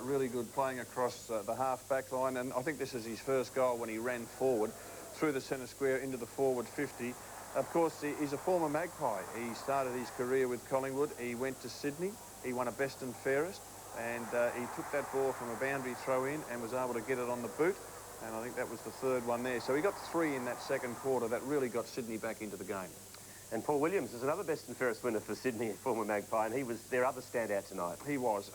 Really good playing across the half-back line. And I think this is his first goal when he ran forward through the centre square into the forward 50. Of course, he's a former Magpie. He started his career with Collingwood. He went to Sydney. He won a best and fairest. And he took that ball from a boundary throw-in and was able to get it on the boot. And I think that was the 3rd one there. So he got 3 in that second quarter. That really got Sydney back into the game. And Paul Williams is another best and fairest winner for Sydney, former Magpie, and he was their other standout tonight. He was.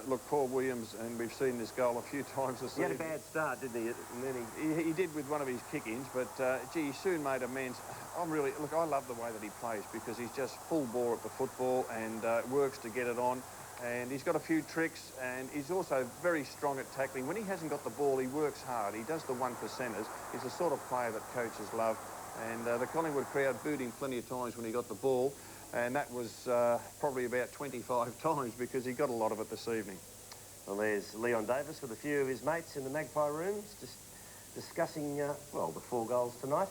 Look, Paul Williams, and we've seen this goal a few times this season. He had a bad start, didn't he? And then he did with one of his kick-ins, but, gee, he soon made amends. Look, I love the way that he plays because he's just full bore at the football and works to get it on. And he's got a few tricks, and he's also very strong at tackling. When he hasn't got the ball, he works hard. He does the 1%ers. He's the sort of player that coaches love. And the Collingwood crowd booed him plenty of times when he got the ball, and that was probably about 25 times because he got a lot of it this evening. Well, there's Leon Davis with a few of his mates in the Magpie rooms, just discussing, well, the 4 goals tonight.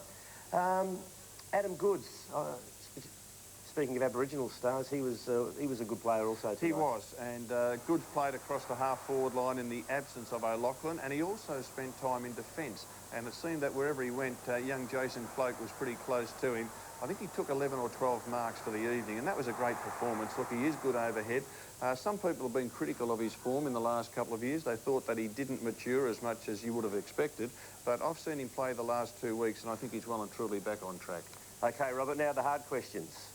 Adam Goods, speaking of Aboriginal stars, he was a good player also tonight. He was, and Goods played across the half-forward line in the absence of O'Loughlin, and he also spent time in defence. And it seemed that wherever he went, young Jason Cloak was pretty close to him. I think he took 11 or 12 marks for the evening, and that was a great performance. Look, he is good overhead. Some people have been critical of his form in the last couple of years. They thought that he didn't mature as much as you would have expected, but I've seen him play the last 2 weeks, and I think he's well and truly back on track. OK, Robert, now the hard questions.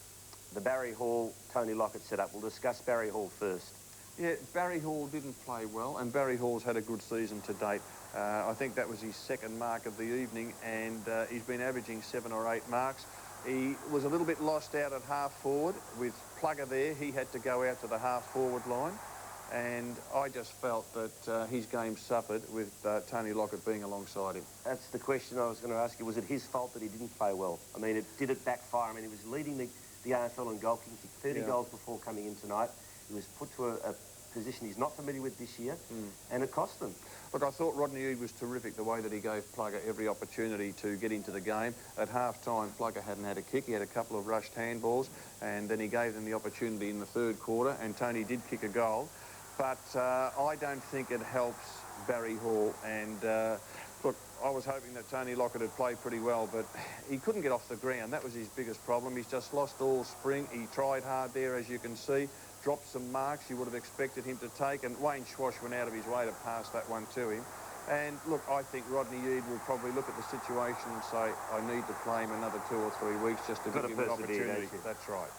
The Barry Hall, Tony Lockett setup. We'll discuss Barry Hall first. Yeah, Barry Hall didn't play well, and Barry Hall's had a good season to date. I think that was his 2nd mark of the evening, and he's been averaging 7 or 8 marks. He was a little bit lost out at half-forward. With Plugger there, he had to go out to the half-forward line, and I just felt that his game suffered with Tony Lockett being alongside him. That's the question I was going to ask you. Was it his fault that he didn't play well? I mean, did it backfire? I mean, he was leading the AFL in goal kicking, 30 goals before coming in tonight. He was put to a position he's not familiar with this year, and it cost them. Look, I thought Rodney Eade was terrific, the way that he gave Plugger every opportunity to get into the game. At half-time, Plugger hadn't had a kick. He had a couple of rushed handballs, and then he gave them the opportunity in the 3rd quarter, and Tony did kick a goal. But I don't think it helps Barry Hall. And, look, I was hoping that Tony Lockett had played pretty well, but he couldn't get off the ground. That was his biggest problem. He's just lost all spring. He tried hard there, as you can see. Dropped some marks you would have expected him to take, and Wayne Schwash went out of his way to pass that one to him. And look, I think Rodney Eade will probably look at the situation and say, I need to play him another 2 or 3 weeks just to give him an opportunity. That's right.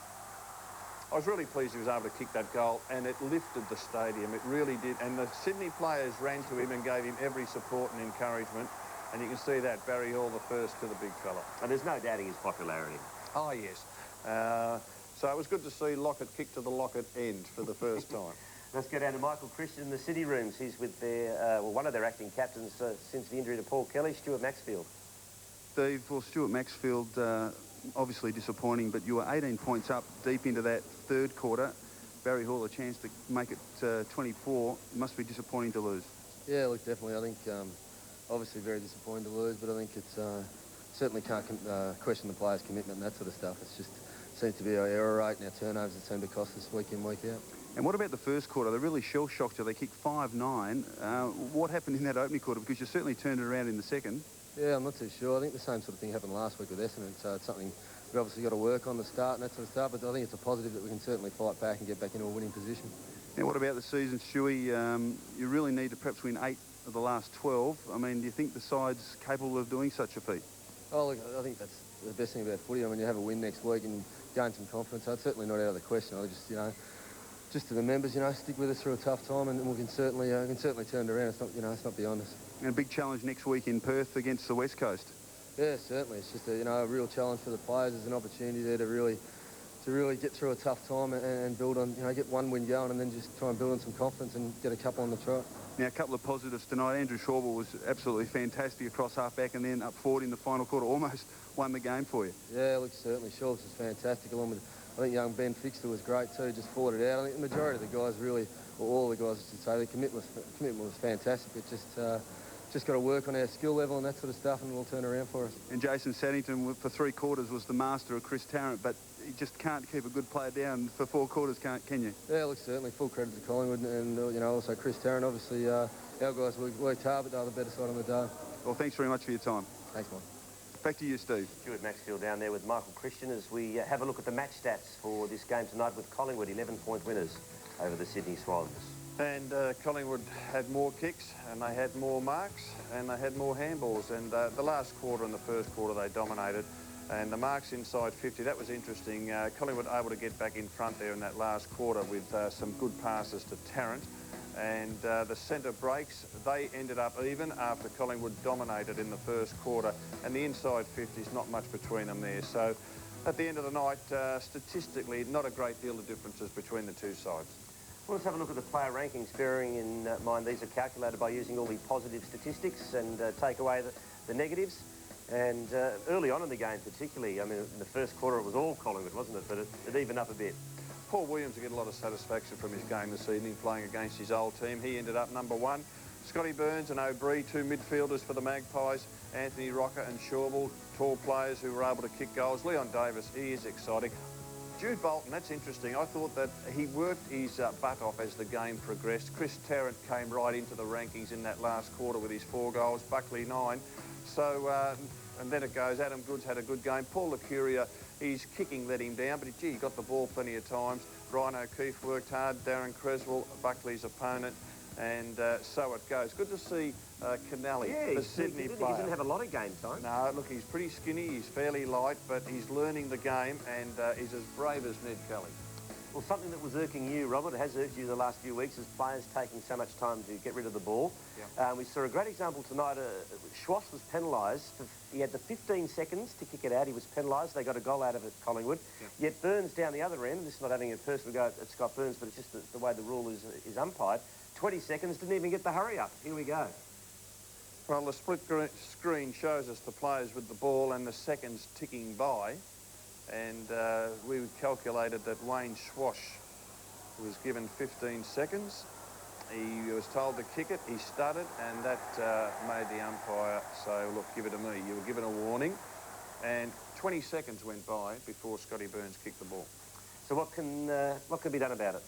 I was really pleased he was able to kick that goal, and it lifted the stadium. It really did. And the Sydney players ran to him and gave him every support and encouragement. And you can see that, Barry Hall the first to the big fella. And there's no doubting his popularity. Oh, yes. So it was good to see Lockett kick to the Lockett end for the first time. Let's go down to Michael Christian in the City Rooms. He's with their, well, one of their acting captains since the injury to Paul Kelly, Stuart Maxfield. Steve, well, Stuart Maxfield, obviously disappointing, but you were 18 points up deep into that third quarter. Barry Hall a chance to make it 24. It must be disappointing to lose. Yeah, look, definitely. I think obviously very disappointing to lose, but I think it's certainly can't question the players' commitment and that sort of stuff. It's just seems to be our error rate and our turnovers that seem to cost us week in, week out. And what about the first quarter? They really shell-shocked you. They kicked 5-9. What happened in that opening quarter? Because you certainly turned it around in the second. Yeah, I'm not too sure. I think the same sort of thing happened last week with Essendon, so it's something we've obviously got to work on the start and that sort of stuff, but I think it's a positive that we can certainly fight back and get back into a winning position. Now, what about the season, Stewie? You really need to perhaps win 8 of the last 12. I mean, do you think the side's capable of doing such a feat? Oh, look, I think that's the best thing about footy. I mean, you have a win next week and gain some confidence, so it's certainly not out of the question. I just, just to the members, stick with us through a tough time, and we can certainly turn it around. It's not, it's not beyond us. And a big challenge next week in Perth against the West Coast. Yeah, certainly. It's just a real challenge for the players. There's an opportunity there to really get through a tough time and build on, get one win going, and then just try and build on some confidence and get a couple on the trot. Now, a couple of positives tonight. Andrew Schauble was absolutely fantastic across half-back and then up forward in the final quarter, almost won the game for you. Yeah, look, certainly. Schauble was fantastic, along with, I think, young Ben Fixter was great too, just fought it out. I think the majority of the guys really, or all the guys, I should say, the commitment was fantastic. It just got to work on our skill level and that sort of stuff, and it'll turn around for us. And Jason Saddington, for 3 quarters, was the master of Chris Tarrant, but he just can't keep a good player down for 4 quarters, can you? Yeah, look, certainly. Full credit to Collingwood and, also Chris Tarrant. Obviously, our guys worked hard, but they were the better side on the day. Well, thanks very much for your time. Thanks, Mike. Back to you, Steve. Stuart Maxfield down there with Michael Christian as we have a look at the match stats for this game tonight with Collingwood, 11-point winners over the Sydney Swans. And Collingwood had more kicks, and they had more marks, and they had more handballs. And the last quarter and the first quarter, they dominated. And the marks inside 50, that was interesting. Collingwood able to get back in front there in that last quarter with some good passes to Tarrant. And the centre breaks, they ended up even after Collingwood dominated in the first quarter. And the inside 50s, not much between them there. So at the end of the night, statistically, not a great deal of differences between the two sides. Well, let's have a look at the player rankings, bearing in mind these are calculated by using all the positive statistics and take away the negatives. And early on in the game particularly, I mean, in the first quarter it was all Collingwood, wasn't it? But it evened up a bit. Paul Williams will get a lot of satisfaction from his game this evening, playing against his old team. He ended up number 1. Scotty Burns and O'Brien, 2 midfielders for the Magpies. Anthony Rocker and Schauble, tall players who were able to kick goals. Leon Davis, he is exciting. Jude Bolton, that's interesting. I thought that he worked his butt off as the game progressed. Chris Tarrant came right into the rankings in that last quarter with his 4 goals, Buckley 9. So, and then it goes, Adam Goods had a good game. Paul Licuria, his kicking let him down, but gee, he got the ball plenty of times. Ryan O'Keefe worked hard, Darren Creswell, Buckley's opponent, and so it goes. Good to see Kennelly, the Sydney player. He didn't have a lot of game time. No, look, he's pretty skinny, he's fairly light, but he's learning the game, and he's as brave as Ned Kelly. Well, something that was irking you, Robert, has irked you the last few weeks, is players taking so much time to get rid of the ball. Yep. We saw a great example tonight. Schwass was penalised. He had the 15 seconds to kick it out. He was penalised. They got a goal out of it, Collingwood. Yep. Yet Burns down the other end, this is not having a personal go at Scott Burns, but it's just the way the rule is umpired. 20 seconds, didn't even get the hurry up. Here we go. Well, the split screen shows us the players with the ball and the seconds ticking by. And we calculated that Wayne Schwass was given 15 seconds. He was told to kick it. He stuttered, and that made the umpire say, look, give it to me. You were given a warning. And 20 seconds went by before Scotty Burns kicked the ball. So what can be done about it?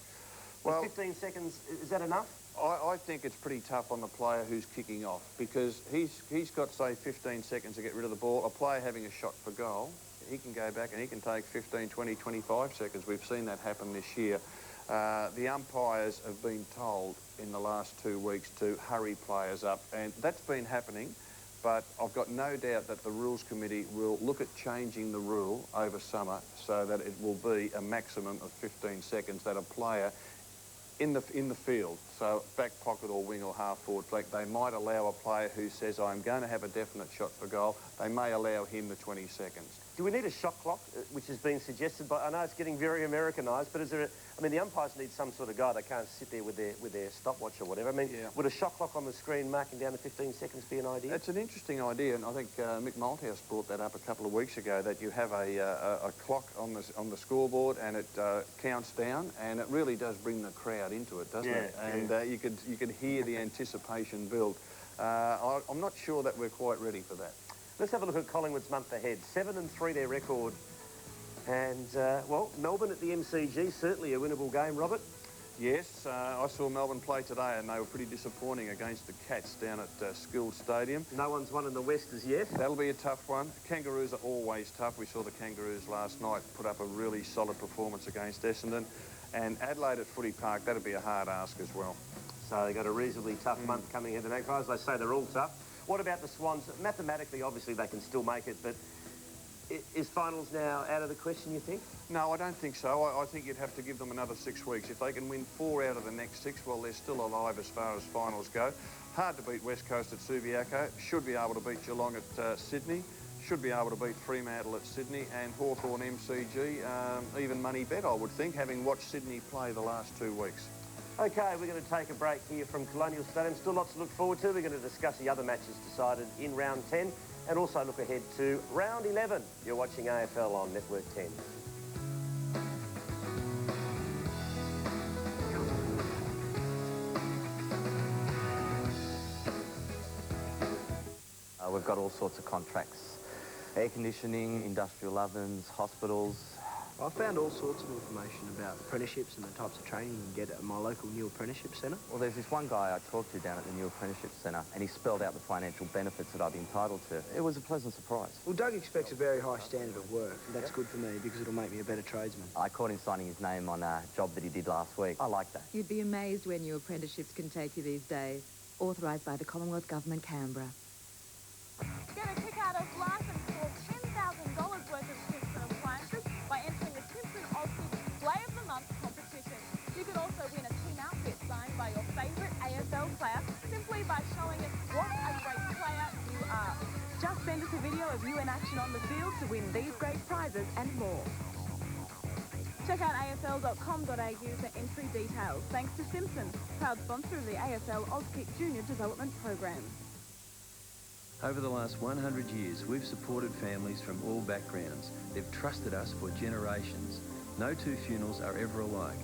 Well, 15 seconds, is that enough? I think it's pretty tough on the player who's kicking off, because he's got, say, 15 seconds to get rid of the ball. A player having a shot for goal, he can go back and he can take 15, 20, 25 seconds. We've seen that happen this year. The umpires have been told in the last 2 weeks to hurry players up, and that's been happening, but I've got no doubt that the Rules Committee will look at changing the rule over summer so that it will be a maximum of 15 seconds that a player in the field, so back pocket or wing or half forward flank, they might allow a player who says, I'm going to have a definite shot for goal, they may allow him the 20 seconds. Do we need a shot clock, which has been suggested by... I know it's getting very Americanised, but is there... I mean, the umpires need some sort of guy. They can't sit there with their stopwatch or whatever. I mean, would a shot clock on the screen marking down to 15 seconds be an idea? It's an interesting idea, and I think Mick Malthouse brought that up a couple of weeks ago, that you have a clock on the scoreboard and it counts down, and it really does bring the crowd into it, doesn't it? And you could hear the anticipation build. I'm not sure that we're quite ready for that. Let's have a look at Collingwood's month ahead. 7-3 their record. And, well, Melbourne at the MCG, certainly a winnable game, Robert. Yes, I saw Melbourne play today and they were pretty disappointing against the Cats down at Skilled Stadium. No one's won in the West as yet. That'll be a tough one. Kangaroos are always tough. We saw the Kangaroos last night put up a really solid performance against Essendon. And Adelaide at Footy Park, that'd be a hard ask as well. So they've got a reasonably tough month coming ahead. The Magpies, they say they're all tough. What about the Swans? Mathematically, obviously, they can still make it, but is finals now out of the question, you think? No, I don't think so. I think you'd have to give them another 6 weeks. If they can win 4 out of the next 6, well, they're still alive as far as finals go. Hard to beat West Coast at Subiaco. Should be able to beat Geelong at Sydney. Should be able to beat Fremantle at Sydney. And Hawthorn MCG, even money bet, I would think, having watched Sydney play the last 2 weeks. OK, we're going to take a break here from Colonial Stadium. Still lots to look forward to. We're going to discuss the other matches decided in round 10 and also look ahead to round 11. You're watching AFL on Network 10. We've got all sorts of contracts. Air conditioning, industrial ovens, hospitals. I found all sorts of information about apprenticeships and the types of training you can get at my local new apprenticeship centre. Well, there's this one guy I talked to down at the new apprenticeship centre, and he spelled out the financial benefits that I'd be entitled to. It was a pleasant surprise. Well, Doug expects a very high standard of work. That's good for me because it'll make me a better tradesman. I caught him signing his name on a job that he did last week. I like that. You'd be amazed where new apprenticeships can take you these days. Authorised by the Commonwealth Government, Canberra. Get a kick out of life and score $10,000 worth of Simpson appliances by entering the Simpson Aussie Play of the Month competition. You can also win a team outfit signed by your favourite AFL player simply by showing us what a great player you are. Just send us a video of you in action on the field to win these great prizes and more. Check out afl.com.au for entry details. Thanks to Simpson, proud sponsor of the AFL Auskick Junior Development Program. Over the last 100 years, we've supported families from all backgrounds. They've trusted us for generations. No two funerals are ever alike.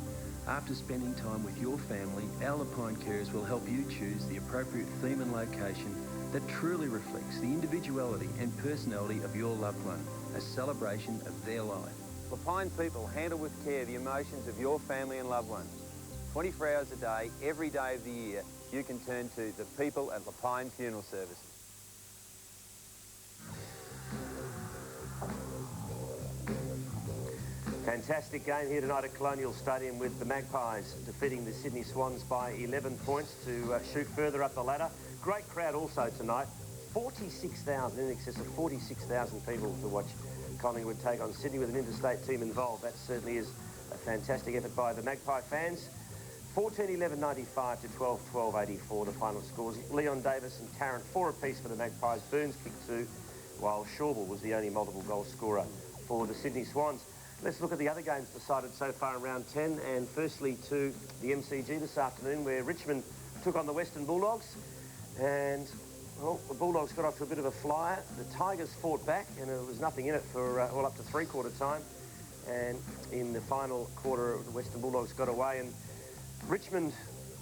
After spending time with your family, our Lapine carers will help you choose the appropriate theme and location that truly reflects the individuality and personality of your loved one, a celebration of their life. Lapine people handle with care the emotions of your family and loved ones. 24 hours a day, every day of the year, you can turn to the people at Lapine Funeral Services. Fantastic game here tonight at Colonial Stadium with the Magpies defeating the Sydney Swans by 11 points to shoot further up the ladder. Great crowd also tonight. 46,000, in excess of 46,000 people to watch Collingwood take on Sydney with an interstate team involved. That certainly is a fantastic effort by the Magpie fans. 14-11-95 to 12-12-84 the final scores. Leon Davis and Tarrant 4 apiece for the Magpies. Burns kicked 2, while Shawble was the only multiple goal scorer for the Sydney Swans. Let's look at the other games decided so far in round 10, and firstly to the MCG this afternoon, where Richmond took on the Western Bulldogs, and well, the Bulldogs got off to a bit of a flyer. The Tigers fought back, and there was nothing in it for well up to three-quarter time, and in the final quarter, the Western Bulldogs got away, and Richmond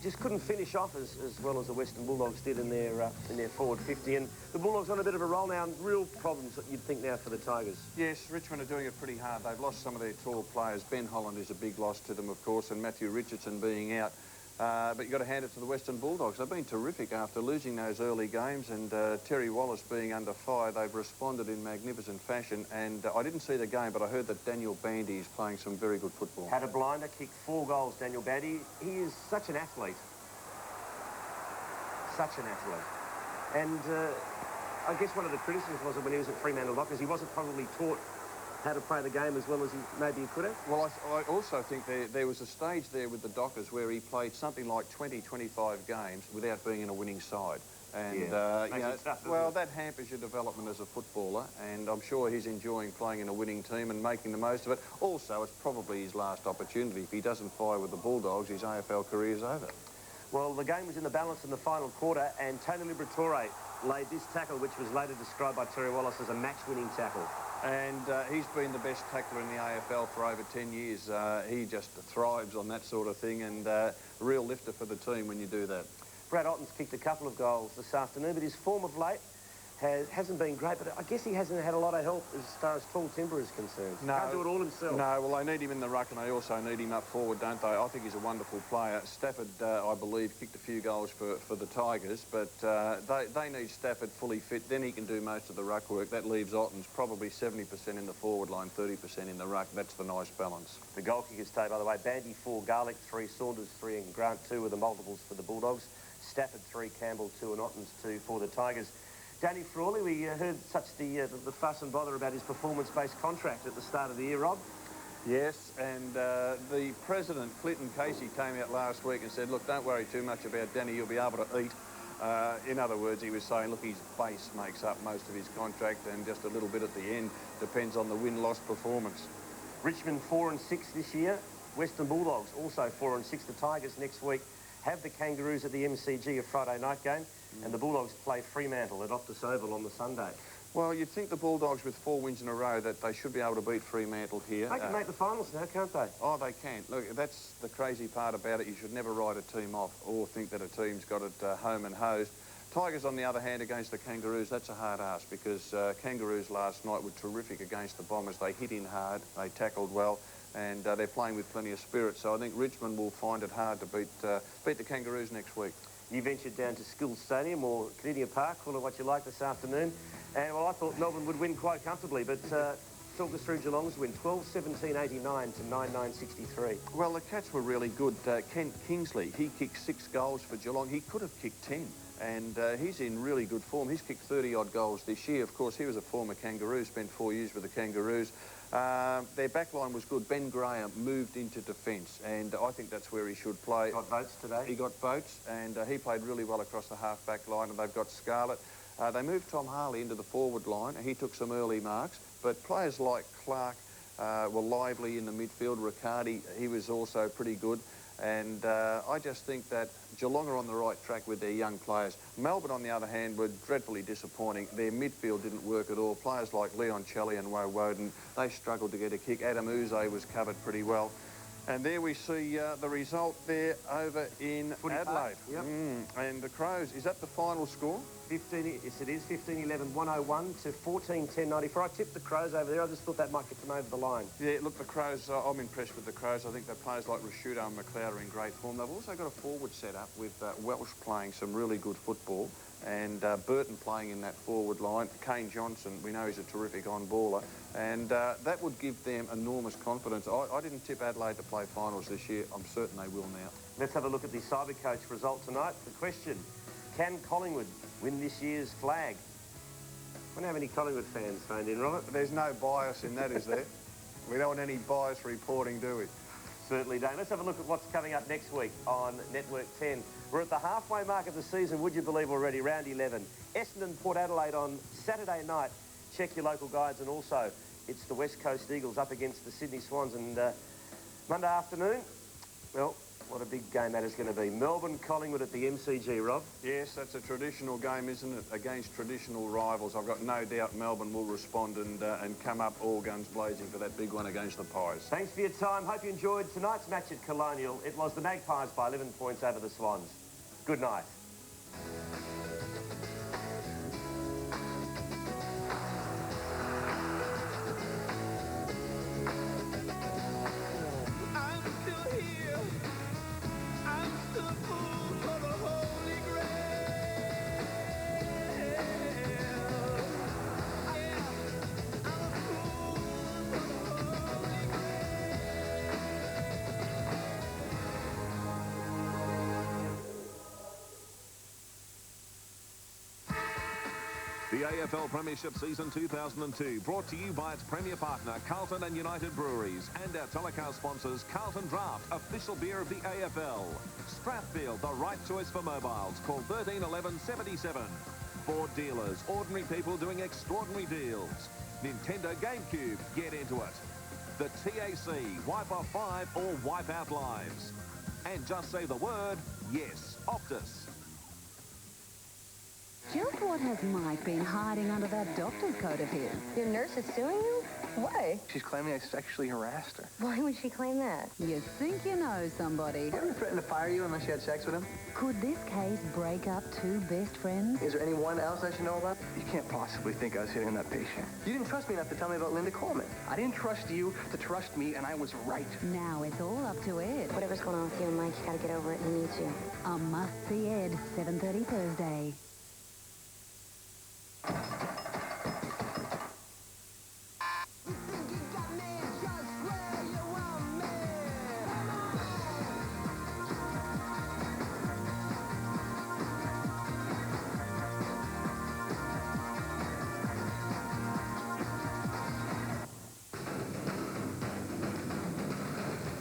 just couldn't finish off as well as the Western Bulldogs did in their forward 50. And the Bulldogs on a bit of a roll now, and real problems that you'd think now for the Tigers. Yes, Richmond are doing it pretty hard. They've lost some of their tall players. Ben Holland is a big loss to them, of course, and Matthew Richardson being out. But you've got to hand it to the Western Bulldogs. They've been terrific after losing those early games, and Terry Wallace being under fire. They've responded in magnificent fashion, and I didn't see the game, but I heard that Daniel Bandy is playing some very good football. Had a blinder, kicked 4 goals, Daniel Bandy. He is such an athlete. Such an athlete. And I guess one of the criticisms was that when he was at Fremantle Dockers, he wasn't probably taught how to play the game as well as maybe he could have. Well, I also think there was a stage there with the Dockers where he played something like 20, 25 games without being in a winning side. And, Makes it tough, doesn't well, it? that hampers your development as a footballer, and I'm sure he's enjoying playing in a winning team and making the most of it. Also, it's probably his last opportunity. If he doesn't fire with the Bulldogs, his AFL career's over. Well, the game was in the balance in the final quarter, and Tony Liberatore laid this tackle, which was later described by Terry Wallace as a match-winning tackle. And he's been the best tackler in the AFL for over 10 years. He just thrives on that sort of thing, and a real lifter for the team when you do that. Brad Otten's kicked a couple of goals this afternoon, but his form of late hasn't been great, but I guess he hasn't had a lot of help as far as tall timber is concerned. No, Can't do it all himself. No, well, they need him in the ruck, and they also need him up forward, don't they? I think he's a wonderful player. Stafford, I believe, kicked a few goals for the Tigers, but they need Stafford fully fit. Then he can do most of the ruck work. That leaves Otten's probably 70% in the forward line, 30% in the ruck. That's the nice balance. The goal kickers today, by the way, Bandy 4, Garlick 3, Saunders 3 and Grant 2 were the multiples for the Bulldogs. Stafford 3, Campbell 2 and Otten's 2 for the Tigers. Danny Frawley, we heard such the fuss and bother about his performance-based contract at the start of the year, Rob. Yes, and the president, Clinton Casey, came out last week and said, look, don't worry too much about Danny, you'll be able to eat. In other words, he was saying, look, his base makes up most of his contract, and just a little bit at the end depends on the win-loss performance. Richmond 4 and 6 this year. Western Bulldogs also 4 and 6. The Tigers next week have the Kangaroos at the MCG, a Friday night game, and the Bulldogs play Fremantle at Optus Oval on the Sunday. Well, you'd think the Bulldogs with 4 wins in a row that they should be able to beat Fremantle here. They can make the finals now, can't they? Oh, they can. Look, that's the crazy part about it. You should never write a team off or think that a team's got it home and hosed. Tigers, on the other hand, against the Kangaroos, that's a hard ask because Kangaroos last night were terrific against the Bombers. They hit in hard, they tackled well, and they're playing with plenty of spirit. So I think Richmond will find it hard to beat the Kangaroos next week. You ventured down to Skills Stadium, or Canadian Park, call it what you like, this afternoon. And, well, I thought Melbourne would win quite comfortably, but talk us through Geelong's win, 12-17-89 to 9-9-63. Well, the Cats were really good. Kent Kingsley, he kicked 6 goals for Geelong. He could have kicked 10, and he's in really good form. He's kicked 30-odd goals this year. Of course, he was a former Kangaroo, spent 4 years with the Kangaroos. Their backline was good. Ben Graham moved into defence, and I think that's where he should play. Got votes today? He got votes, and he played really well across the half-back line, and they've got Scarlett. They moved Tom Harley into the forward line. He took some early marks, but players like Clark were lively in the midfield. Riccardi, he was also pretty good. And I just think that Geelong are on the right track with their young players. Melbourne, on the other hand, were dreadfully disappointing. Their midfield didn't work at all. Players like Leon Chelley and Woe Woden, they struggled to get a kick. Adam Uze was covered pretty well. And there we see the result there over in Adelaide. Yep. And the Crows, is that the final score? 15, yes it is, 15-11, 101 to 14-10-94. I tipped the Crows over there. I just thought that might get them over the line. Yeah, look, the Crows, I'm impressed with the Crows. I think that players like Rashudo and McLeod are in great form. They've also got a forward set up with Welsh playing some really good football, and Burton playing in that forward line. Kane Johnson, we know he's a terrific on-baller, and that would give them enormous confidence. I didn't tip Adelaide to play finals this year. I'm certain they will now. Let's have a look at the Cybercoach result tonight. The question, can Collingwood win this year's flag? I don't have any Collingwood fans phoned in, Robert. There's no bias in that, is there? We don't want any bias reporting, do we? Certainly don't. Let's have a look at what's coming up next week on Network 10. We're at the halfway mark of the season, would you believe, already, round 11. Essendon, Port Adelaide on Saturday night. Check your local guides, and also it's the West Coast Eagles up against the Sydney Swans. And Monday afternoon, well, what a big game that is going to be. Melbourne, Collingwood at the MCG, Rob. Yes, that's a traditional game, isn't it, against traditional rivals. I've got no doubt Melbourne will respond and come up all guns blazing for that big one against the Pies. Thanks for your time. Hope you enjoyed tonight's match at Colonial. It was the Magpies by 11 points over the Swans. Good night. The AFL Premiership Season 2002, brought to you by its premier partner, Carlton and United Breweries, and our telecast sponsors, Carlton Draft, official beer of the AFL. Strathfield, the right choice for mobiles. Call 13 11 77. Ford dealers, ordinary people doing extraordinary deals. Nintendo GameCube, get into it. The TAC, wipe off 5 or wipe out lives. And just say the word, yes, Optus. Just what has Mike been hiding under that doctor's coat of his? Your nurse is suing you? Why? She's claiming I sexually harassed her. Why would she claim that? You think you know somebody. You ever threatened to fire you unless you had sex with him? Could this case break up two best friends? Is there anyone else I should know about? You can't possibly think I was hitting on that patient. You didn't trust me enough to tell me about Linda Coleman. I didn't trust you to trust me, and I was right. Now it's all up to Ed. Whatever's going on with you and Mike, you gotta get over it. He needs you. A must-see Ed, 7:30 Thursday.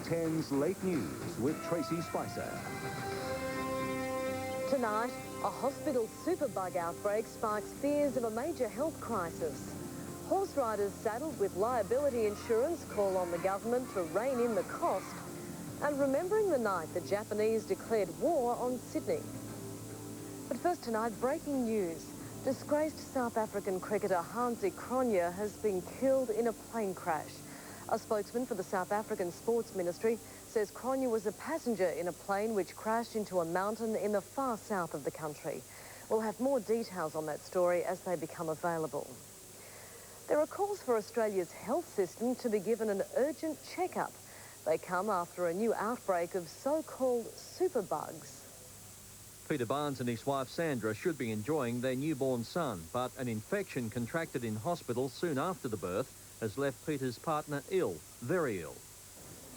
Ten's Late News with Tracy Spicer. Tonight, a hospital superbug outbreak sparks fears of a major health crisis. Horse riders saddled with liability insurance call on the government to rein in the cost. And remembering the night the Japanese declared war on Sydney. But first tonight, breaking news. Disgraced South African cricketer Hansi Cronje has been killed in a plane crash. A spokesman for the South African Sports Ministry says Cronje was a passenger in a plane which crashed into a mountain in the far south of the country. We'll have more details on that story as they become available. There are calls for Australia's health system to be given an urgent checkup. They come after a new outbreak of so-called superbugs. Peter Barnes and his wife Sandra should be enjoying their newborn son, but an infection contracted in hospital soon after the birth has left Peter's partner ill, very ill.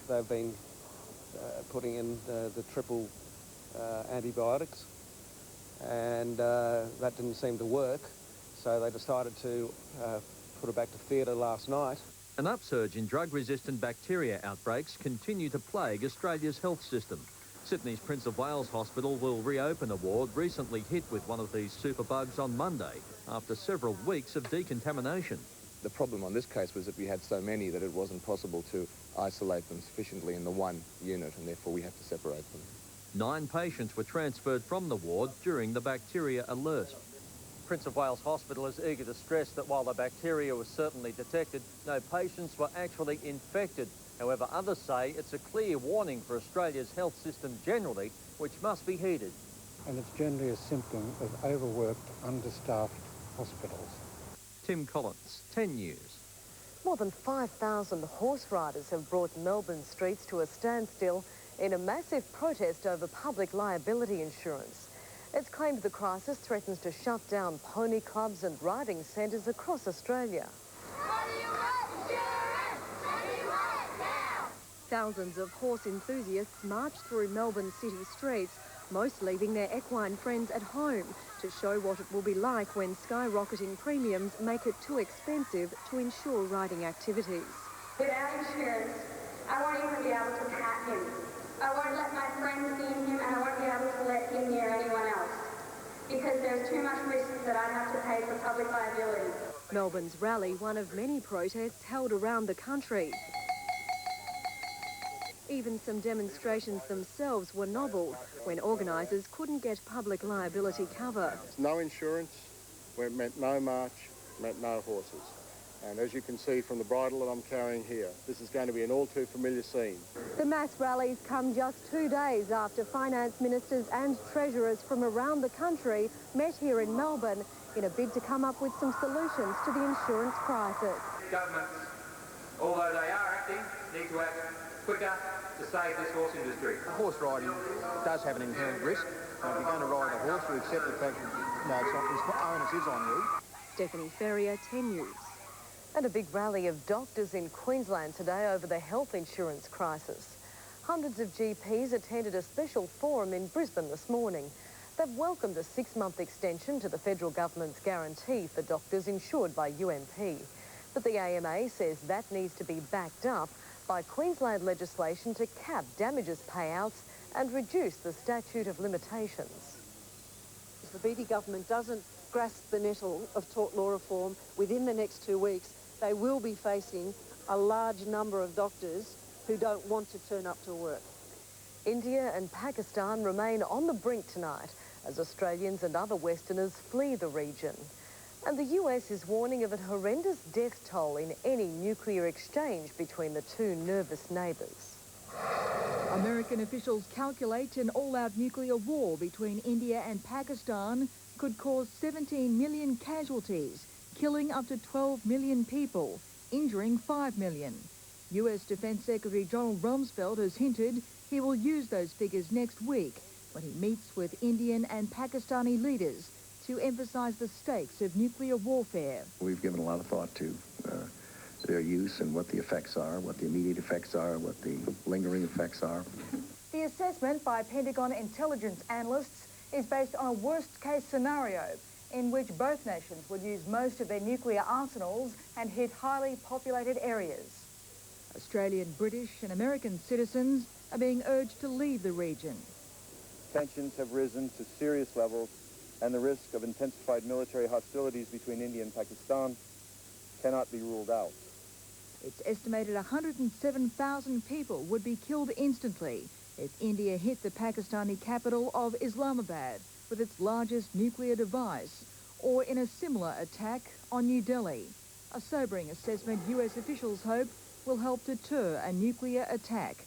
They've been putting in the triple antibiotics, and that didn't seem to work, so they decided to put her back to theatre last night. An upsurge in drug-resistant bacteria outbreaks continue to plague Australia's health system. Sydney's Prince of Wales Hospital will reopen a ward recently hit with one of these superbugs on Monday after several weeks of decontamination. The problem on this case was that we had so many that it wasn't possible to isolate them sufficiently in the one unit, and therefore we had to separate them. 9 patients were transferred from the ward during the bacteria alert. Prince of Wales Hospital is eager to stress that while the bacteria was certainly detected, no patients were actually infected. However, others say it's a clear warning for Australia's health system generally, which must be heeded. And it's generally a symptom of overworked, understaffed hospitals. Tim Collins, 10 News. More than 5,000 horse riders have brought Melbourne streets to a standstill in a massive protest over public liability insurance. It's claimed the crisis threatens to shut down pony clubs and riding centres across Australia. Thousands of horse enthusiasts marched through Melbourne city streets, most leaving their equine friends at home to show what it will be like when skyrocketing premiums make it too expensive to insure riding activities. Without insurance, I won't even be able to pat him. I won't let my friends see him, and I won't be able to let him near anyone else, because there's too much risk that I have to pay for public liability. Melbourne's rally, one of many protests held around the country. Even some demonstrations themselves were novel when organisers couldn't get public liability cover. No insurance, it meant no march, meant no horses. And as you can see from the bridle that I'm carrying here, this is going to be an all too familiar scene. The mass rallies come just 2 days after finance ministers and treasurers from around the country met here in Melbourne in a bid to come up with some solutions to the insurance crisis. Governments, although they are acting, need to act quicker to save this horse industry. Horse riding does have an inherent risk. If you're going to ride a horse, you accept the fact that the onus is on you. Stephanie Ferrier, 10 News. And a big rally of doctors in Queensland today over the health insurance crisis. Hundreds of GPs attended a special forum in Brisbane this morning. They've welcomed a 6-month extension to the federal government's guarantee for doctors insured by UMP. But the AMA says that needs to be backed up by Queensland legislation to cap damages payouts and reduce the statute of limitations. If the Beattie government doesn't grasp the nettle of tort law reform within the next 2 weeks, they will be facing a large number of doctors who don't want to turn up to work. India and Pakistan remain on the brink tonight as Australians and other Westerners flee the region. And the US is warning of a horrendous death toll in any nuclear exchange between the two nervous neighbours. American officials calculate an all-out nuclear war between India and Pakistan could cause 17 million casualties, killing up to 12 million people, injuring 5 million. US Defence Secretary Donald Rumsfeld has hinted he will use those figures next week when he meets with Indian and Pakistani leaders to emphasise the stakes of nuclear warfare. We've given a lot of thought to their use and what the effects are, what the immediate effects are, what the lingering effects are. The assessment by Pentagon intelligence analysts is based on a worst-case scenario in which both nations would use most of their nuclear arsenals and hit highly populated areas. Australian, British and American citizens are being urged to leave the region. Tensions have risen to serious levels, and the risk of intensified military hostilities between India and Pakistan cannot be ruled out. It's estimated 107,000 people would be killed instantly if India hit the Pakistani capital of Islamabad with its largest nuclear device, or in a similar attack on New Delhi. A sobering assessment US officials hope will help deter a nuclear attack.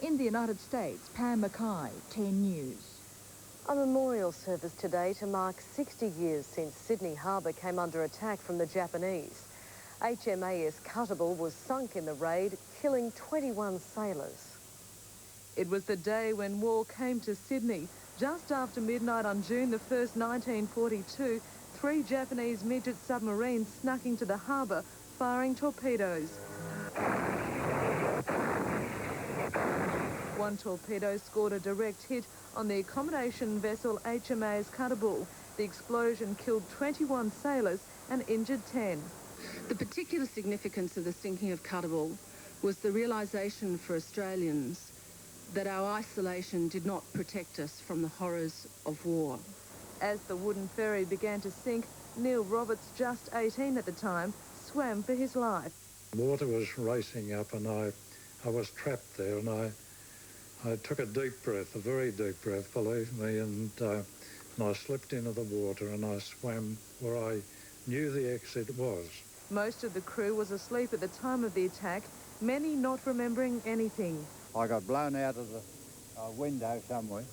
In the United States, Pam Mackay, 10 News. A memorial service today to mark 60 years since Sydney Harbour came under attack from the Japanese. HMAS Cuttable was sunk in the raid, killing 21 sailors. It was the day when war came to Sydney. Just after midnight on June the 1st, 1942, 3 Japanese midget submarines snuck into the harbour, firing torpedoes. One torpedo scored a direct hit on the accommodation vessel HMAS Cuttable. The explosion killed 21 sailors and injured 10. The particular significance of the sinking of Cuttable was the realisation for Australians that our isolation did not protect us from the horrors of war. As the wooden ferry began to sink, Neil Roberts, just 18 at the time, swam for his life. Water was racing up and I was trapped there, and I took a deep breath, a very deep breath, believe me, and I slipped into the water and I swam where I knew the exit was. Most of the crew was asleep at the time of the attack, many not remembering anything. I got blown out of the window somewhere.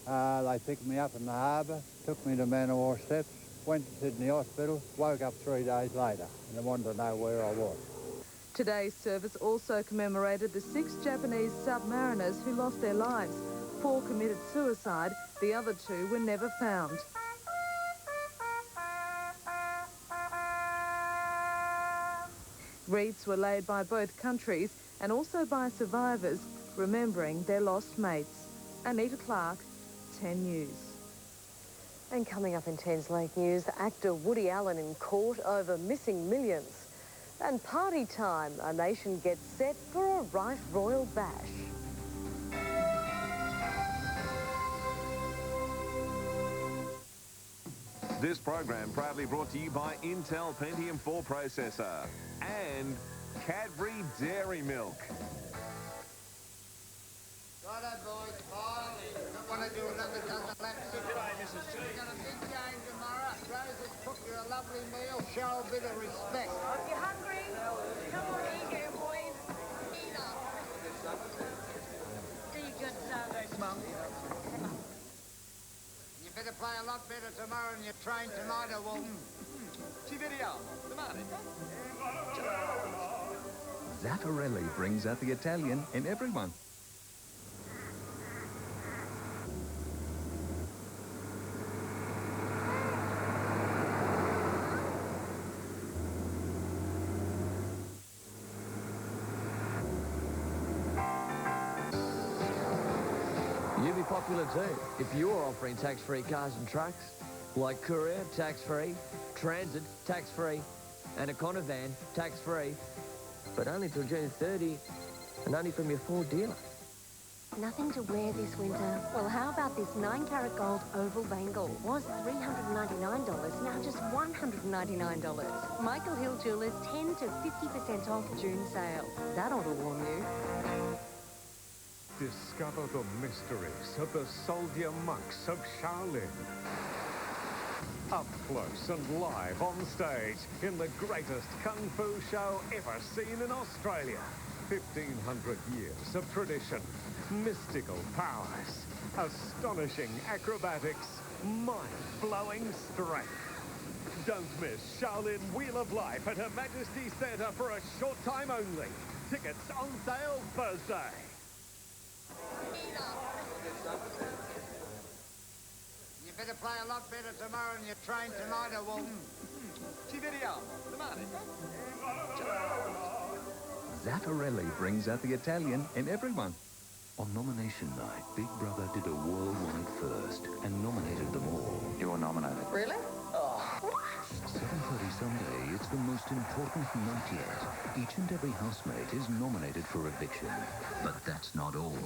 They picked me up in the harbour, took me to Man o' War Steps, went to Sydney Hospital, woke up 3 days later, and they wanted to know where I was. Today's service also commemorated the 6 Japanese submariners who lost their lives. 4 committed suicide, the other 2 were never found. Wreaths were laid by both countries and also by survivors, remembering their lost mates. Anita Clark, 10 News. And coming up in 10's Late News, actor Woody Allen in court over missing millions. And party time, a nation gets set for a right royal bash. This program proudly brought to you by Intel Pentium 4 processor and Cadbury Dairy Milk. Righto, boys, pile in. Don't want to do another dozen laps. G'day, Mrs. T. We've got a big game tomorrow. Rose has cooked you a lovely meal. Show a bit of respect. If you're hungry, come on, eat here, boys. Eat up. Do good, son. Thanks, Mum. You better play a lot better tomorrow than you trained tonight, or Walton. Ci vediamo domani. Zaffarelli brings out the Italian in everyone. You'd be popular too if you're offering tax-free cars and trucks, like courier, tax-free, transit, tax-free, and a Conovan, tax-free, but only till June 30, and only from your Ford dealer. Nothing to wear this winter? Well, how about this 9-carat gold oval bangle? Was $399, now just $199. Michael Hill Jewelers 10 to 50% off June sale. That ought to warm you. Discover the mysteries of the soldier monks of Shaolin. Up close and live on stage in the greatest kung fu show ever seen in Australia. 1,500 years of tradition, mystical powers, astonishing acrobatics, mind-blowing strength. Don't miss Shaolin Wheel of Life at Her Majesty's Theatre for a short time only. Tickets on sale Thursday. You better play a lot better tomorrow than you trained tonight, or Walton. Ci vediamo domani. Zaffarelli brings out the Italian in everyone. On nomination night, Big Brother did a worldwide first and nominated them all. You were nominated. Really? Oh. 7:30 Sunday, it's the most important night yet. Each and every housemate is nominated for eviction. But that's not all.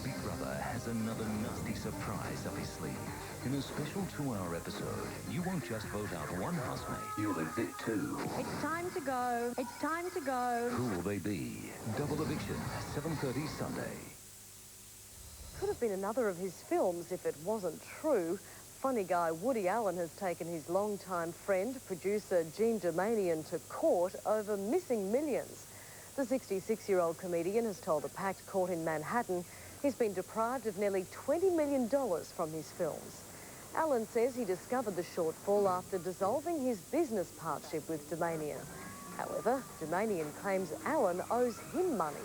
Big Brother has another nasty surprise up his sleeve. In a special 2-hour episode, you won't just vote out one housemate, you'll evict 2. It's time to go. It's time to go. Who will they be? Double eviction, 7:30 Sunday. Could have been another of his films if it wasn't true. Funny guy Woody Allen has taken his longtime friend, producer Jean Doumanian, to court over missing millions. The 66-year-old comedian has told a packed court in Manhattan he's been deprived of nearly $20 million from his films. Allen says he discovered the shortfall after dissolving his business partnership with Doumanian. However, Doumanian claims Allen owes him money.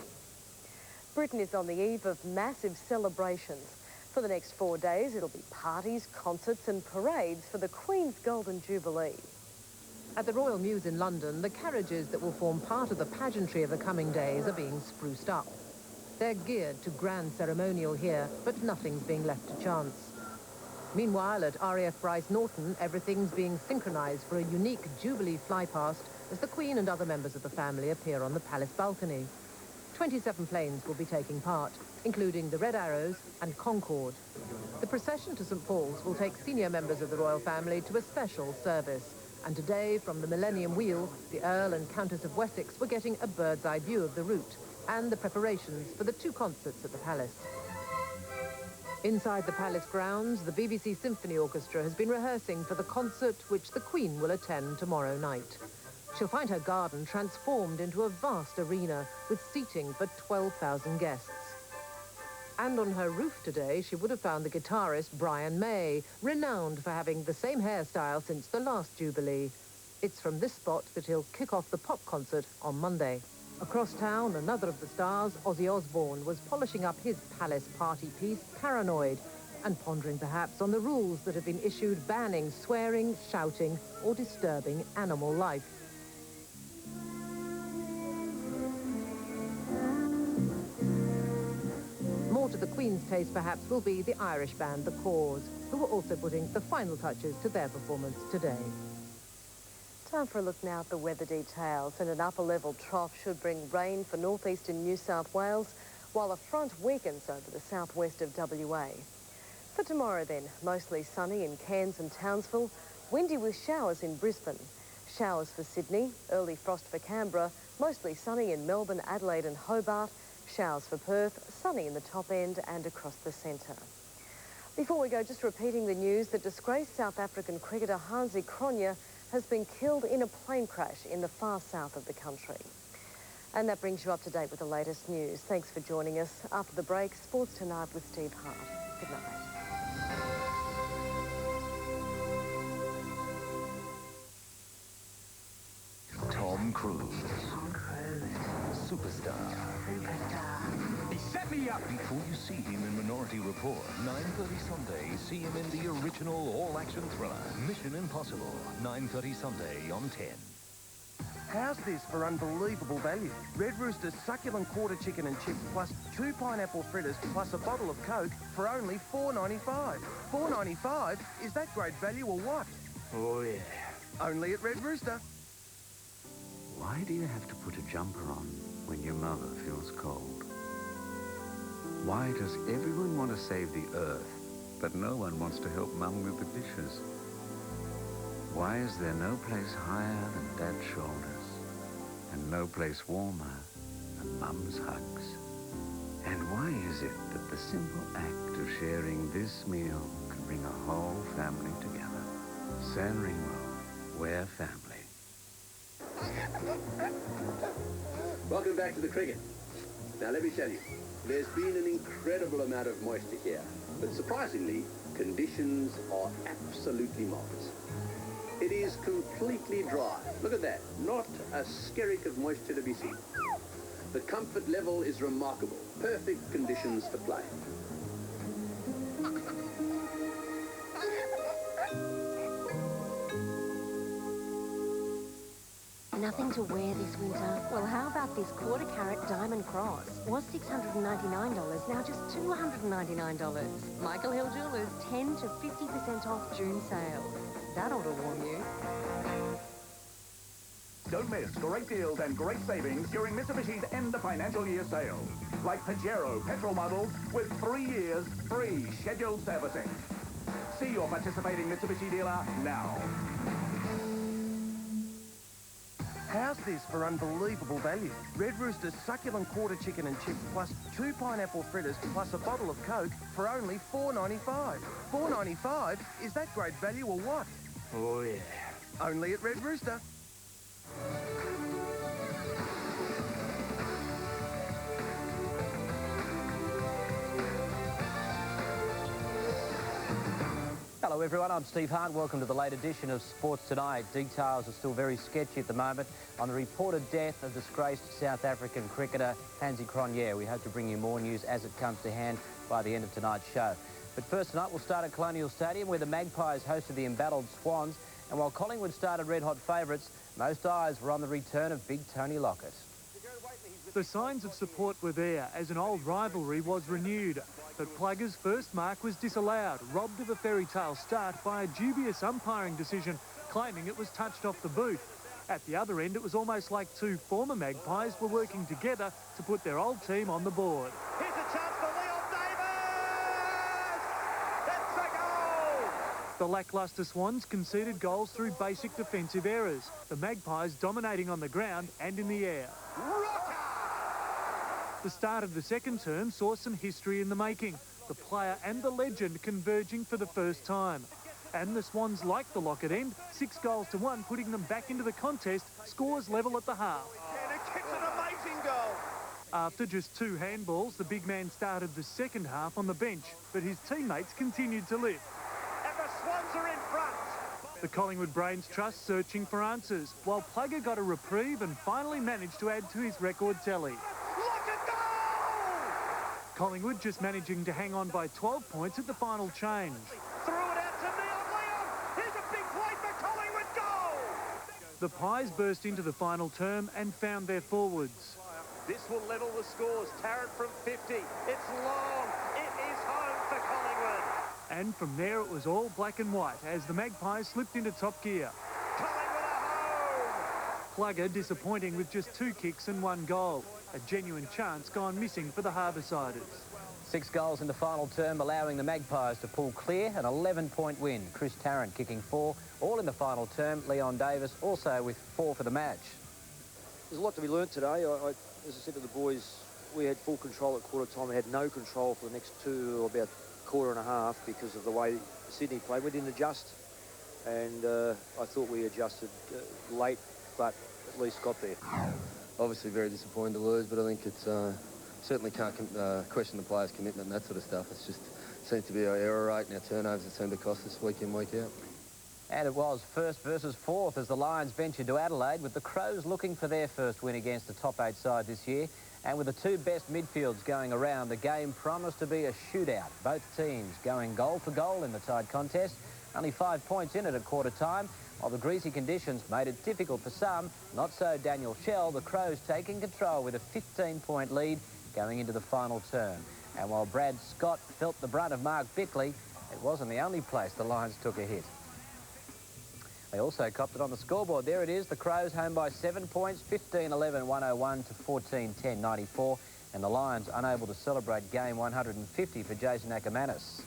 Britain is on the eve of massive celebrations. For the next 4 days, it'll be parties, concerts and parades for the Queen's Golden Jubilee. At the Royal Mews in London, the carriages that will form part of the pageantry of the coming days are being spruced up. They're geared to grand ceremonial here, but nothing's being left to chance. Meanwhile, at RAF Bryce Norton, everything's being synchronised for a unique Jubilee flypast as the Queen and other members of the family appear on the palace balcony. 27 planes will be taking part, including the Red Arrows and Concorde. The procession to St Paul's will take senior members of the royal family to a special service. And today, from the Millennium Wheel, the Earl and Countess of Wessex were getting a bird's-eye view of the route and the preparations for the 2 concerts at the palace. Inside the palace grounds, the BBC Symphony Orchestra has been rehearsing for the concert which the Queen will attend tomorrow night. She'll find her garden transformed into a vast arena with seating for 12,000 guests. And on her roof today, she would have found the guitarist Brian May, renowned for having the same hairstyle since the last Jubilee. It's from this spot that he'll kick off the pop concert on Monday. Across town, another of the stars, Ozzy Osbourne, was polishing up his palace party piece, Paranoid, and pondering perhaps on the rules that have been issued banning swearing, shouting, or disturbing animal life. More to the Queen's taste, perhaps, will be the Irish band The Cause, who are also putting the final touches to their performance today. Time for a look now at the weather details. And an upper-level trough should bring rain for northeastern New South Wales, while a front weakens over the southwest of WA. For tomorrow then, mostly sunny in Cairns and Townsville, windy with showers in Brisbane. Showers for Sydney, early frost for Canberra, mostly sunny in Melbourne, Adelaide and Hobart, showers for Perth, sunny in the top end and across the centre. Before we go, just repeating the news that disgraced South African cricketer Hansi Cronje has been killed in a plane crash in the far south of the country. And that brings you up to date with the latest news. Thanks for joining us. After the break, Sports Tonight with Steve Hart. Good night. Tom Cruise. Superstar. He set me up. Before you see him in Minority Report, 9:30 Sunday, see him in the original all-action thriller, Mission Impossible, 9:30 Sunday on 10. How's this for unbelievable value? Red Rooster's succulent quarter chicken and chips plus 2 pineapple fritters plus a bottle of Coke for only $4.95. $4.95? Is that great value or what? Oh, yeah. Only at Red Rooster. Why do you have to put a jumper on when your mother feels cold? Why does everyone want to save the earth, but no one wants to help Mum with the dishes? Why is there no place higher than Dad's shoulders, and no place warmer than Mum's hugs? And why is it that the simple act of sharing this meal can bring a whole family together? San Remo, we're family. Welcome back to the cricket. Now let me tell you, there's been an incredible amount of moisture here, but surprisingly, conditions are absolutely marvellous. It is completely dry. Look at that. Not a skerrick of moisture to be seen. The comfort level is remarkable. Perfect conditions for play. Nothing to wear this winter? Well, how about this quarter carat diamond cross? Was $699, now just $299. Michael Hill Jewelers 10 to 50% off June sale. That ought to warm you. Don't miss great deals and great savings during Mitsubishi's end of financial year sale. Like Pajero petrol models with 3 years free scheduled servicing. See your participating Mitsubishi dealer now. How's this for unbelievable value? Red Rooster's succulent quarter chicken and chips plus 2 pineapple fritters plus a bottle of Coke for only $4.95. $4.95? Is that great value or what? Oh, yeah. Only at Red Rooster. Hello everyone, I'm Steve Hart. Welcome to the late edition of Sports Tonight. Details are still very sketchy at the moment on the reported death of disgraced South African cricketer Hansie Cronje. We hope to bring you more news as it comes to hand by the end of tonight's show. But first tonight we'll start at Colonial Stadium where the Magpies hosted the embattled Swans, and while Collingwood started red-hot favourites, most eyes were on the return of Big Tony Lockett. The signs of support were there as an old rivalry was renewed. But Plugger's first mark was disallowed, robbed of a fairy tale start by a dubious umpiring decision, claiming it was touched off the boot. At the other end, it was almost like two former Magpies were working together to put their old team on the board. Here's a chance for Leon Davis! It's a goal! The lacklustre Swans conceded goals through basic defensive errors, the Magpies dominating on the ground and in the air. The start of the second term saw some history in the making, the player and the legend converging for the first time. And the Swans liked the Lockett end, 6 goals to 1, putting them back into the contest, scores level at the half. And it kicks an amazing goal. After just 2 handballs, the big man started the second half on the bench, but his teammates continued to lift. And the Swans are in front. The Collingwood Brains Trust searching for answers, while Plugger got a reprieve and finally managed to add to his record tally. Collingwood just managing to hang on by 12 points at the final change. Threw it out to Leon. Here's a big play for Collingwood. Goal! The Pies burst into the final term and found their forwards. This will level the scores. Tarrant from 50. It's long. It is home for Collingwood. And from there it was all black and white as the Magpies slipped into top gear. Collingwood are home! Plugger disappointing with just 2 kicks and 1 goal. A genuine chance gone missing for the Harboursiders. 6 goals in the final term, allowing the Magpies to pull clear, an 11-point win. Chris Tarrant kicking 4, all in the final term. Leon Davis also with 4 for the match. There's a lot to be learnt today. As I said to the boys, we had full control at quarter time. We had no control for the next 2 or about quarter and a half because of the way Sydney played. We didn't adjust, and I thought we adjusted late, but at least got there. Obviously very disappointing to lose, but I think it's certainly can't question the players' commitment and that sort of stuff. It's just seems to be our error rate and our turnovers that seem to cost us week in, week out. And it was first versus fourth as the Lions ventured to Adelaide, with the Crows looking for their first win against the top 8 side this year. And with the 2 best midfields going around, the game promised to be a shootout. Both teams going goal for goal in the tied contest. Only 5 points in it at quarter time. While the greasy conditions made it difficult for some, not so Daniel Schell, the Crows taking control with a 15-point lead going into the final term. And while Brad Scott felt the brunt of Mark Bickley, it wasn't the only place the Lions took a hit. They also copped it on the scoreboard. There it is, the Crows home by 7 points, 15-11, 101 to 14-10, 94. And the Lions unable to celebrate game 150 for Jason Ackermanis.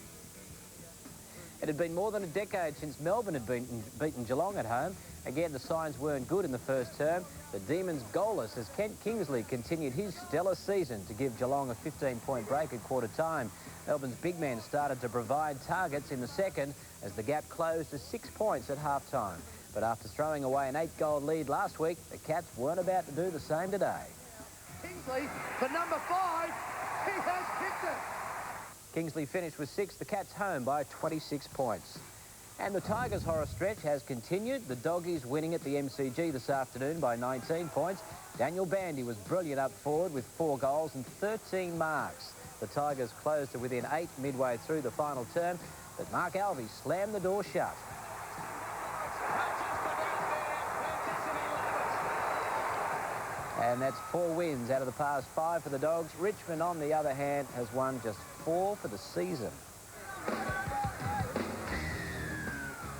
It had been more than a decade since Melbourne had beaten Geelong at home. Again, the signs weren't good in the first term. The Demons goalless as Kent Kingsley continued his stellar season to give Geelong a 15-point break at quarter time. Melbourne's big men started to provide targets in the second as the gap closed to 6 points at half-time. But after throwing away an 8-goal lead last week, the Cats weren't about to do the same today. Kingsley for number 5. He has kicked it. Kingsley finished with 6, the Cats home by 26 points. And the Tigers' horror stretch has continued. The Doggies winning at the MCG this afternoon by 19 points. Daniel Bandy was brilliant up forward with 4 goals and 13 marks. The Tigers closed to within 8 midway through the final term, but Mark Alvey slammed the door shut. And that's 4 wins out of the past 5 for the Dogs. Richmond, on the other hand, has won just 4 for the season.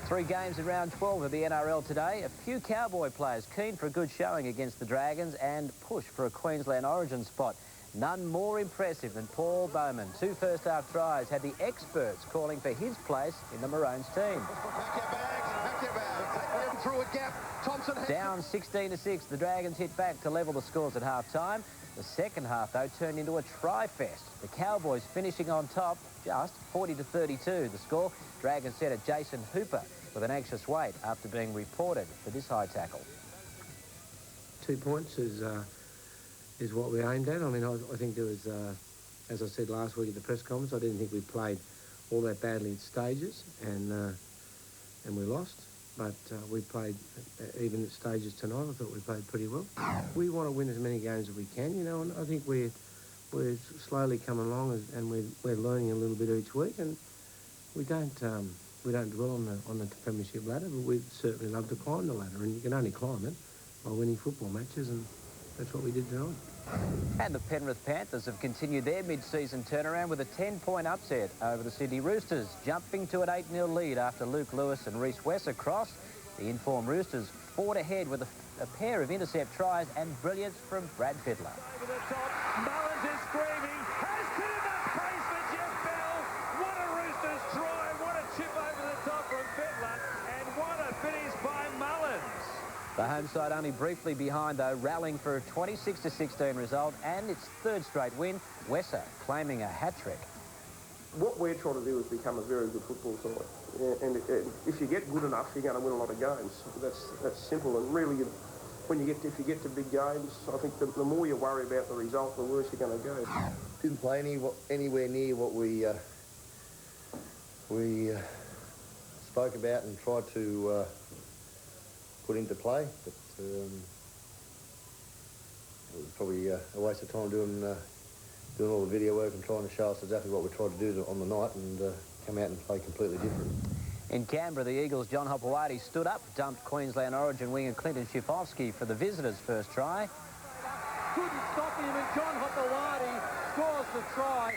3 games in round 12 of the NRL today. A few Cowboy players keen for a good showing against the Dragons and push for a Queensland Origin spot. None more impressive than Paul Bowman. 2 first-half tries had the experts calling for his place in the Maroons team. Through a gap. Thompson down 16-6. The Dragons hit back to level the scores at half-time. The second half, though, turned into a try-fest. The Cowboys finishing on top, just 40-32. The score, Dragons set at Jason Hooper with an anxious wait after being reported for this high tackle. 2 points is what we aimed at. I mean, I think there was, as I said last week at the press conference, I didn't think we played all that badly in stages, and we lost. But we played, even at stages tonight, I thought we played pretty well. We want to win as many games as we can, you know, and I think we're slowly coming along, and we're learning a little bit each week, and we don't dwell on the premiership ladder, but we'd certainly love to climb the ladder, and you can only climb it by winning football matches, and that's what we did tonight. And the Penrith Panthers have continued their mid-season turnaround with a 10-point upset over the Sydney Roosters, jumping to an 8-0 lead after Luke Lewis and Reece Wesser crossed. The informed Roosters fought ahead with a pair of intercept tries and brilliance from Brad Fittler. Over the top, Mullins is screaming, has too much pace for Jeff Bell. What a Roosters try, what a chip over the top from Fittler, and what a finish by Mullins. The home side only briefly behind, though, rallying for a 26-16 result and its 3rd straight win. Wesser claiming a hat-trick. What we're trying to do is become a very good football side. And if you get good enough, you're going to win a lot of games. That's simple. And really, if you get to big games, I think the more you worry about the result, the worse you're going to go. Didn't play anywhere near what we spoke about and tried to put into play, but it was probably a waste of time doing all the video work and trying to show us exactly what we tried to do on the night and come out and play completely different. In Canberra, the Eagles' John Hopewadi stood up, dumped Queensland Origin winger Clinton Schifofsky for the visitors' first try. Couldn't stop him, and John Hopewadi scores the try.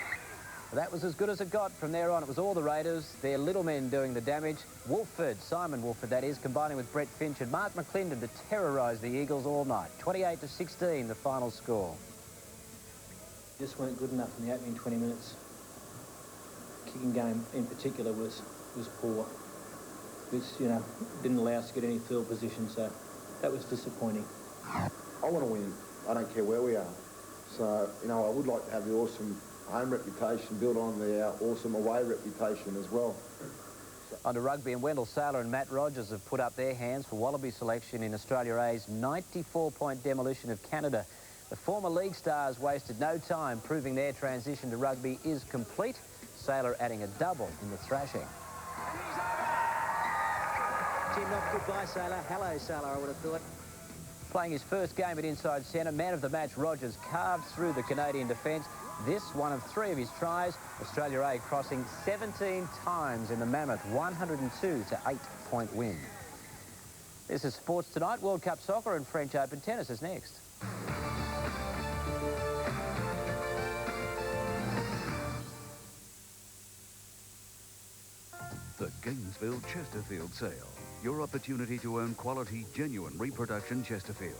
That was as good as it got. From there on, it was all the Raiders, their little men doing the damage. Wolford, Simon Wolford, that is, combining with Brett Finch and Mark McClendon to terrorise the Eagles all night. 28-16, the final score. Just weren't good enough in the opening 20 minutes. Kicking game in particular was poor, which, you know, didn't allow us to get any field position, so that was disappointing. I want to win. I don't care where we are. So, you know, I would like to have the awesome home reputation built on the awesome away reputation as well. On to rugby, and Wendell Saylor and Matt Rogers have put up their hands for Wallaby selection in Australia A's 94-point demolition of Canada. The former league stars wasted no time proving their transition to rugby is complete. Saylor adding a double in the thrashing. Jim, not goodbye, Saylor. Hello, Saylor, I would have thought. Playing his first game at inside centre, man of the match Rogers carved through the Canadian defence. This one of 3 of his tries. Australia A crossing 17 times in the mammoth 102 to 8-point win. This is Sports Tonight. World Cup soccer and French Open tennis is next. The Gainesville Chesterfield sale. Your opportunity to earn quality, genuine reproduction Chesterfield.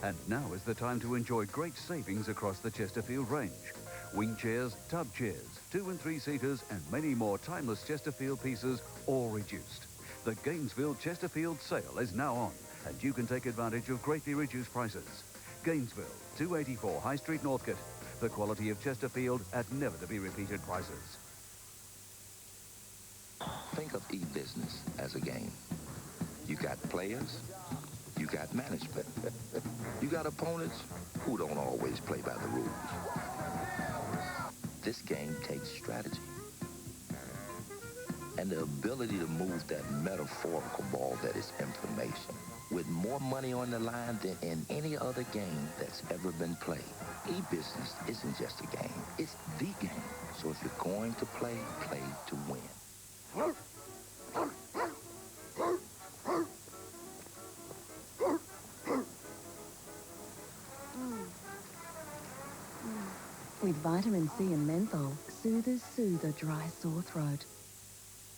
And now is the time to enjoy great savings across the Chesterfield range. Wing chairs, tub chairs, 2- and 3-seaters, and many more timeless Chesterfield pieces, all reduced. The Gainesville Chesterfield sale is now on, and you can take advantage of greatly reduced prices. Gainesville, 284 High Street, Northcote. The quality of Chesterfield at never-to-be-repeated prices. Think of e-business as a game. You got players, you got management. You got opponents who don't always play by the rules. This game takes strategy and the ability to move that metaphorical ball that is information with more money on the line than in any other game that's ever been played. E-business isn't just a game, it's the game. So if you're going to play, play to win. With vitamin C and menthol, soothers soothe a dry, sore throat.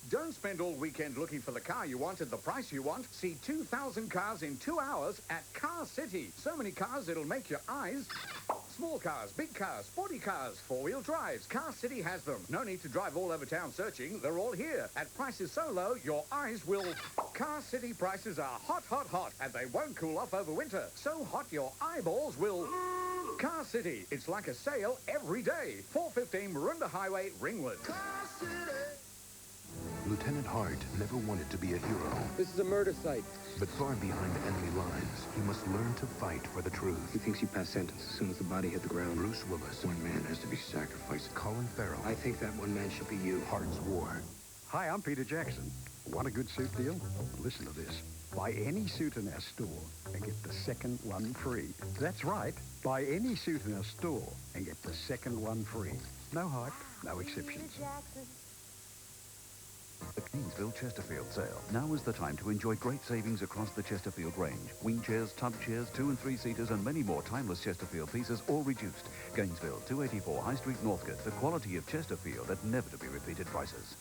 Don't spend all weekend looking for the car you want at the price you want. See 2,000 cars in 2 hours at Car City. So many cars it'll make your eyes... Small cars, big cars, sporty cars, four-wheel drives. Car City has them. No need to drive all over town searching. They're all here. At prices so low, your eyes will... Car City prices are hot, hot, hot, and they won't cool off over winter. So hot your eyeballs will... Car City. It's like a sale every day. 415 Maroondah Highway, Ringwood. Car City. Lieutenant Hart never wanted to be a hero. This is a murder site. But far behind enemy lines, he must learn to fight for the truth. He thinks you pass sentence as soon as the body hit the ground. Bruce Willis. One man has to be sacrificed. Colin Farrell. I think that one man should be you. Hart's War. Hi, I'm Peter Jackson. Want a good suit deal? Listen to this. Buy any suit in our store and get the second one free. That's right. Buy any suit in our store and get the second one free. No hype, no exceptions. The Gainesville Chesterfield sale. Now is the time to enjoy great savings across the Chesterfield range. Wing chairs, tub chairs, 2- and 3-seaters, and many more timeless Chesterfield pieces, all reduced. Gainesville, 284 High Street, Northcote. The quality of Chesterfield at never-to-be-repeated prices.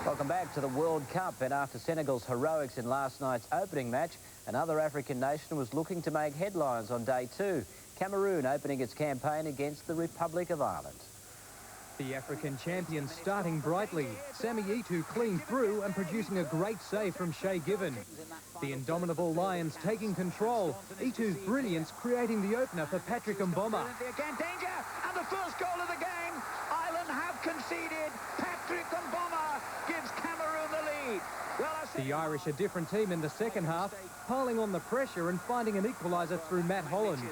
Welcome back to the World Cup, and after Senegal's heroics in last night's opening match, another African nation was looking to make headlines on day 2. Cameroon opening its campaign against the Republic of Ireland. The African champions starting brightly. Sammy Eto'o clean through and producing a great save from Shay Given. The indomitable Lions taking control. Eto'o's brilliance creating the opener for Patrick Mboma. Again, danger, and the first goal of the game. Ireland have conceded. Patrick Mboma gives Cameroon the lead. Well, the Irish a different team in the second half, piling on the pressure and finding an equaliser through Matt Holland.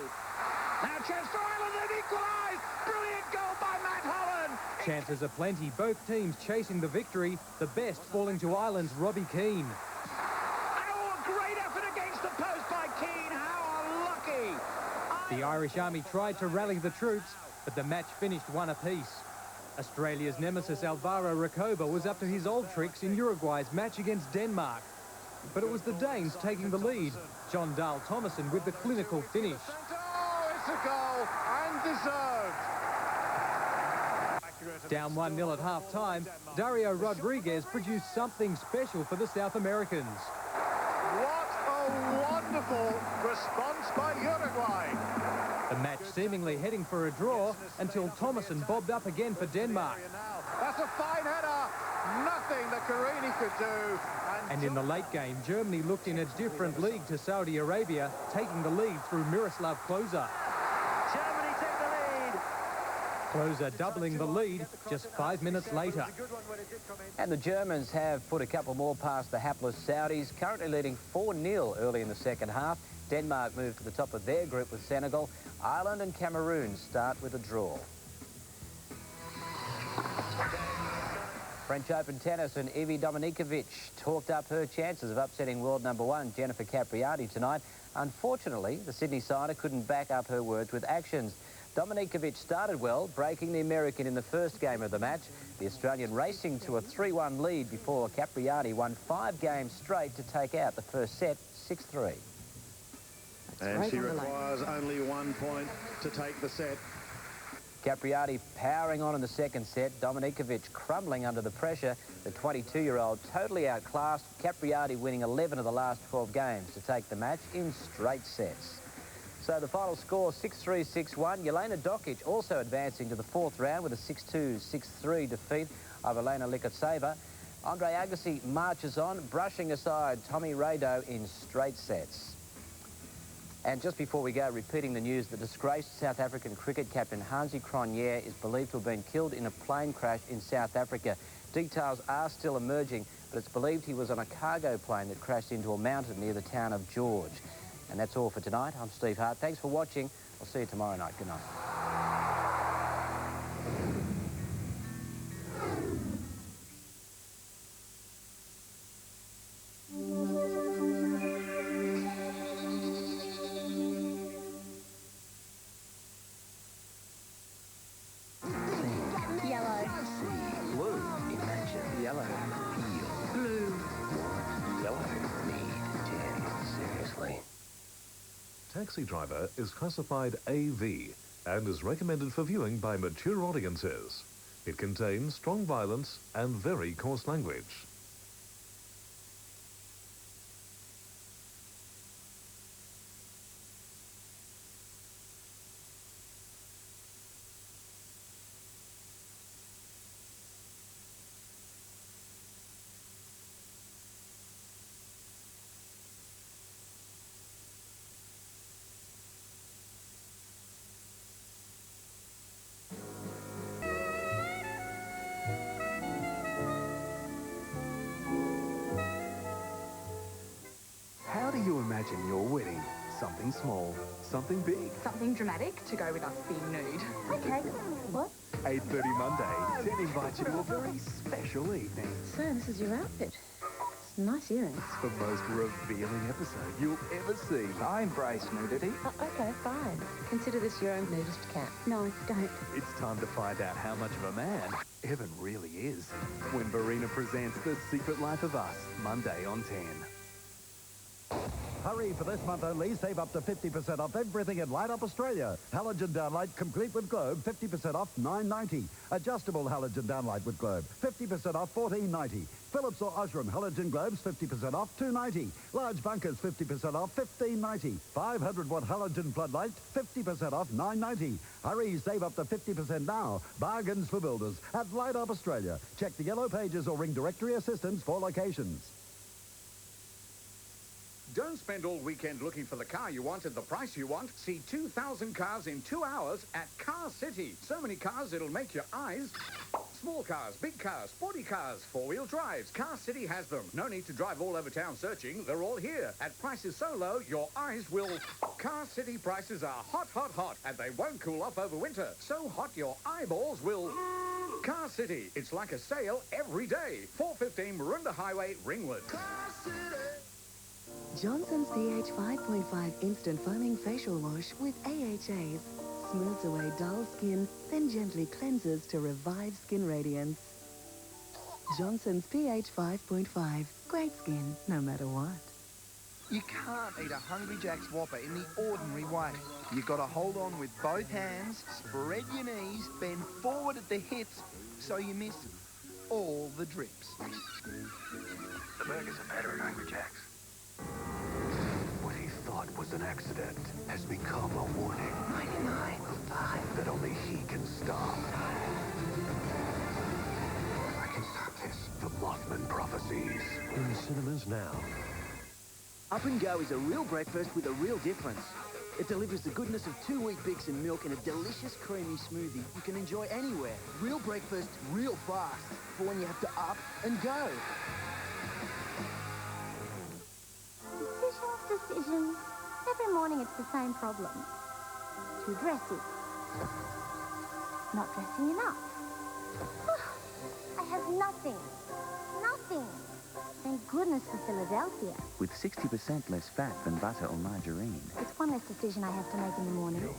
Now chance for Ireland, they've equalised. Brilliant goal by Matt Holland. Chances aplenty, both teams chasing the victory, the best falling to Ireland's Robbie Keane. Oh, a great effort against the post by Keane. How unlucky. The Irish Army tried to rally the troops, but the match finished one apiece. Australia's nemesis Alvaro Recoba was up to his old tricks in Uruguay's match against Denmark. But it was the Danes taking the lead. John Dahl Thomason with the clinical finish. Oh, it's a goal, and deserved. Down 1-0 at half-time, Dario Rodriguez produced something special for the South Americans. What a wonderful response by Uruguay. The match seemingly heading for a draw until Thomason bobbed up again for Denmark. That's a fine header. Nothing that Carini could do. And in the late game, Germany looked in a different league to Saudi Arabia, taking the lead through Miroslav Klose. Germany take the lead. Klose doubling the lead just 5 minutes later. And the Germans have put a couple more past the hapless Saudis, currently leading 4-0 early in the second half. Denmark moved to the top of their group with Senegal. Ireland and Cameroon start with a draw. French Open tennis, and Evie Dominikovic talked up her chances of upsetting world #1 Jennifer Capriati tonight. Unfortunately, the Sydney sider couldn't back up her words with actions. Dominikovic started well, breaking the American in the first game of the match. The Australian racing to a 3-1 lead before Capriati won 5 games straight to take out the first set, 6-3. And she requires only 1 point to take the set. Capriati powering on in the second set. Dominikovic crumbling under the pressure. The 22-year-old totally outclassed. Capriati winning 11 of the last 12 games to take the match in straight sets. So the final score, 6-3, 6-1. Jelena Dokic also advancing to the 4th round with a 6-2, 6-3 defeat of Elena Likoseva. Andre Agassi marches on, brushing aside Tommy Rado in straight sets. And just before we go, repeating the news, the disgraced South African cricket captain Hansie Cronje is believed to have been killed in a plane crash in South Africa. Details are still emerging, but it's believed he was on a cargo plane that crashed into a mountain near the town of George. And that's all for tonight. I'm Steve Hart. Thanks for watching. I'll see you tomorrow night. Good night. Taxi Driver is classified AV and is recommended for viewing by mature audiences. It contains strong violence and very coarse language. How do you imagine your wedding? Something small, something big. Something dramatic to go with us being nude. Okay, what? 8:30 Monday, 10 invites you to a very special evening. So, this is your outfit. It's nice earrings. The most revealing episode you'll ever see. I embrace nudity. Okay, fine. Consider this your own nudist cat. No, don't. It's time to find out how much of a man Evan really is. When Verena presents The Secret Life of Us, Monday on 10. Hurry, for this month only, save up to 50% off everything in Light Up Australia. Halogen downlight complete with globe, 50% off $9.90. Adjustable halogen downlight with globe, 50% off $14.90. Philips or Osram halogen globes, 50% off $2.90. Large bunkers, 50% off $15.90. 500-watt halogen floodlights, 50% off $9.90. Hurry, save up to 50% now. Bargains for builders at Light Up Australia. Check the yellow pages or ring directory assistance for locations. Don't spend all weekend looking for the car you want at the price you want. See 2,000 cars in 2 hours at Car City. So many cars it'll make your eyes... Small cars, big cars, sporty cars, four-wheel drives. Car City has them. No need to drive all over town searching. They're all here. At prices so low, your eyes will... Car City prices are hot, hot, hot. And they won't cool off over winter. So hot your eyeballs will... Car City. It's like a sale every day. 415 Marunda Highway, Ringwood. Car City. Johnson's pH 5.5 Instant Foaming Facial Wash with AHAs. Smooths away dull skin, then gently cleanses to revive skin radiance. Johnson's pH 5.5. Great skin, no matter what. You can't eat a Hungry Jack's Whopper in the ordinary way. You've got to hold on with both hands, spread your knees, bend forward at the hips so you miss all the drips. The burgers are better at Hungry Jack's. What he thought was an accident has become a warning. 99 will die. That only he can stop. I can stop this. The Mothman Prophecies. In cinemas now. Up and Go is a real breakfast with a real difference. It delivers the goodness of 2 wheat bix and milk in a delicious creamy smoothie you can enjoy anywhere. Real breakfast, real fast, for when you have to up and go. Decisions. Every morning it's the same problem. Too dressy. Not dressing enough. I have nothing. Nothing. Thank goodness for Philadelphia. With 60% less fat than butter or margarine. It's one less decision I have to make in the morning.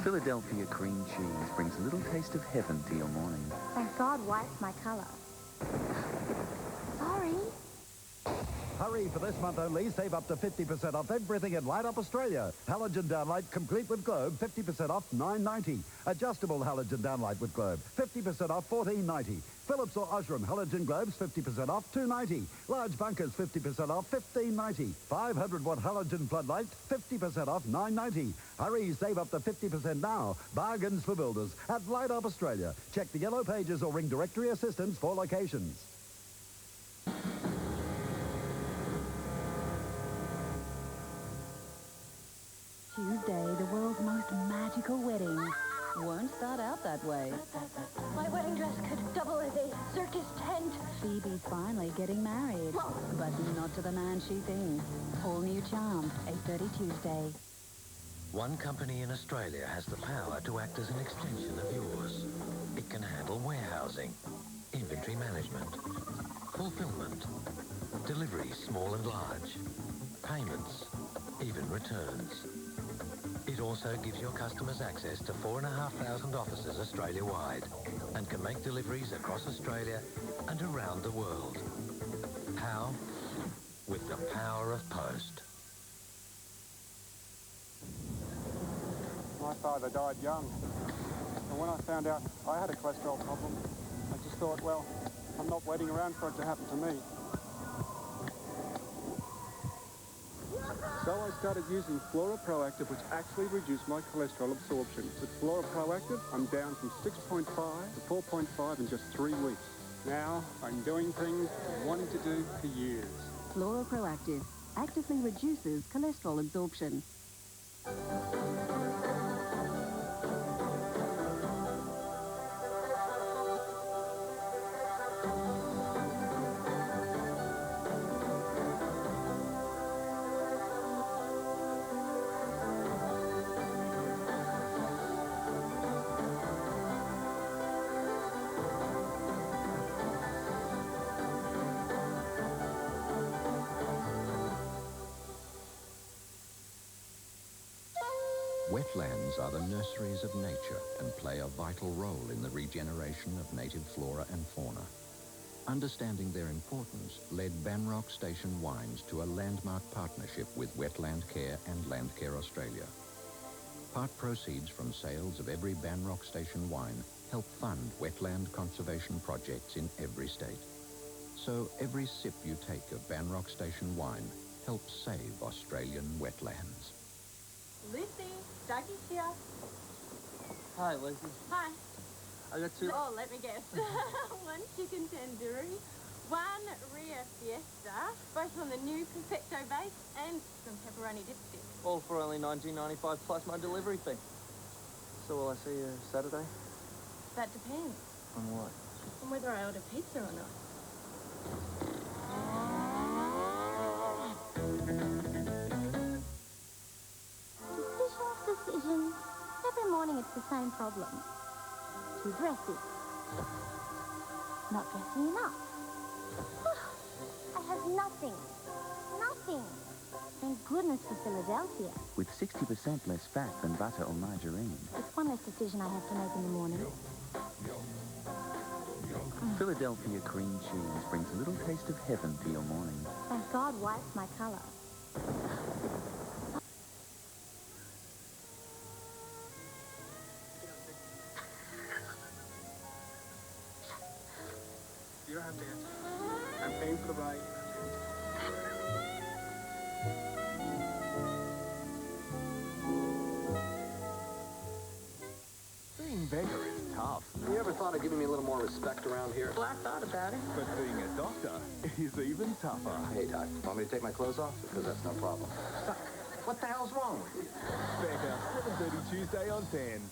Philadelphia cream cheese brings a little taste of heaven to your morning. Thank God white's my colour. Sorry. Hurry, for this month only, save up to 50% off everything in Light Up Australia. Halogen downlight complete with globe, 50% off $9.90. Adjustable halogen downlight with globe, 50% off $14.90. Philips or Osram halogen globes, 50% off $2.90. Large bunkers, 50% off $15.90. 500-watt halogen floodlight, 50% off $9.90. Hurry, save up to 50% now. Bargains for builders at Light Up Australia. Check the yellow pages or ring directory assistance for locations. Tuesday, the world's most magical wedding. Won't start out that way. My wedding dress could double as a circus tent. Phoebe's finally getting married, but not to the man she thinks. All new charm, 8:30 Tuesday. One company in Australia has the power to act as an extension of yours. It can handle warehousing, inventory management, fulfillment, deliveries small and large, payments, even returns. It also gives your customers access to 4,500 offices Australia-wide and can make deliveries across Australia and around the world. How? With the power of post. My father died young, and when I found out I had a cholesterol problem, I just thought, well, I'm not waiting around for it to happen to me. So I started using Flora Proactive, which actually reduced my cholesterol absorption. With Flora Proactive, I'm down from 6.5 to 4.5 in just 3 weeks. Now I'm doing things I've wanted to do for years. Flora Proactive actively reduces cholesterol absorption. Wetlands are the nurseries of nature and play a vital role in the regeneration of native flora and fauna. Understanding their importance led Banrock Station Wines to a landmark partnership with Wetland Care and Landcare Australia. Part proceeds from sales of every Banrock Station wine help fund wetland conservation projects in every state. So every sip you take of Banrock Station wine helps save Australian wetlands. Lucy, Dougie's here. Hi, Lucy. Hi. I got two. Oh, let me guess. One chicken tandoori, one Ria Fiesta, both on the new Perfecto base, and some pepperoni dipstick. All for only $19.95 plus my delivery fee. So will I see you Saturday? That depends. On what? On whether I order pizza or not. Decisions. Every morning it's the same problem. Too dressy. Not dressy enough. I have nothing. Nothing. Thank goodness for Philadelphia. With 60% less fat than butter or margarine. It's one less decision I have to make in the morning. Philadelphia cream cheese brings a little taste of heaven to your morning. Thank God white's my colour. You don't have to answer. I'm paying for the ride. Being beggar is tough. You ever thought of giving me a little more respect around here? Well, I thought about it. But being a doctor is even tougher. Hey, Doc, want me to take my clothes off? Because that's no problem. What the hell's wrong with you? Beggar, 7:30 Tuesday on 10.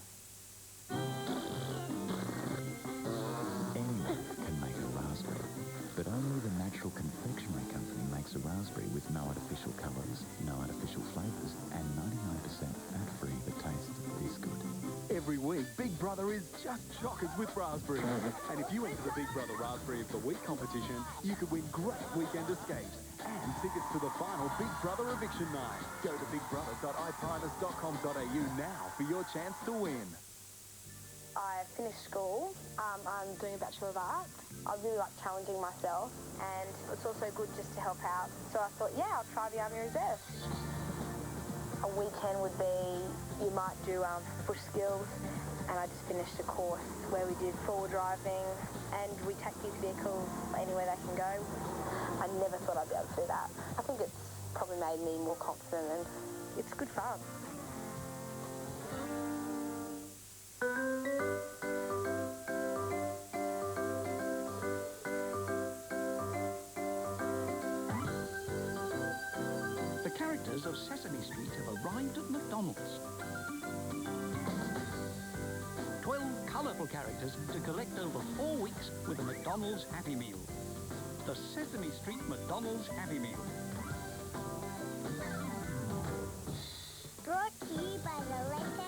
Anyone can make a raspberry, but only the natural confectionery company makes a raspberry with no artificial colours, no artificial flavours, and 99% fat-free that tastes this good. Every week, big Brother is just chockers with raspberries. And if you enter the Big Brother Raspberry of the Week competition, you could win great weekend escapes and tickets to the final Big Brother eviction night. Go to bigbrother.iprimus.com.au now for your chance to win. I finished school. I'm doing a Bachelor of Arts. I really like challenging myself, and it's also good just to help out. So I thought, yeah, I'll try the Army Reserve. A weekend would be, you might do bush skills, and I just finished a course where we did forward driving, and we take these vehicles anywhere they can go. I never thought I'd be able to do that. I think it's probably made me more confident, and it's good fun. The characters of Sesame Street have arrived at McDonald's. 12 colourful characters to collect over 4 weeks with a McDonald's Happy Meal. The Sesame Street McDonald's Happy Meal. Brought to you by the letter M.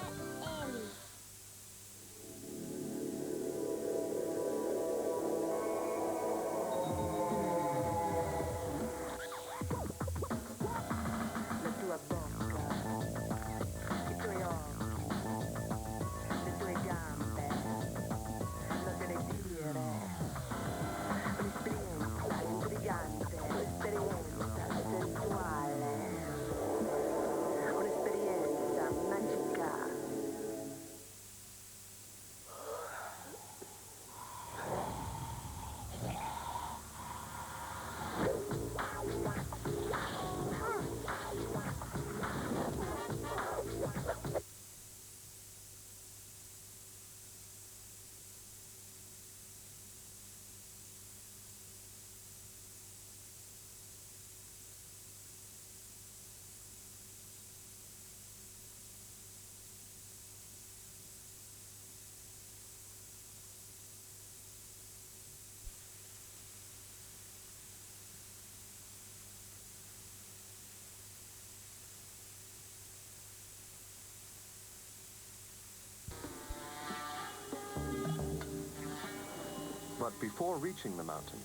But before reaching the mountain,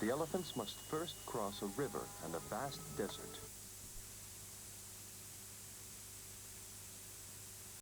the elephants must first cross a river and a vast desert.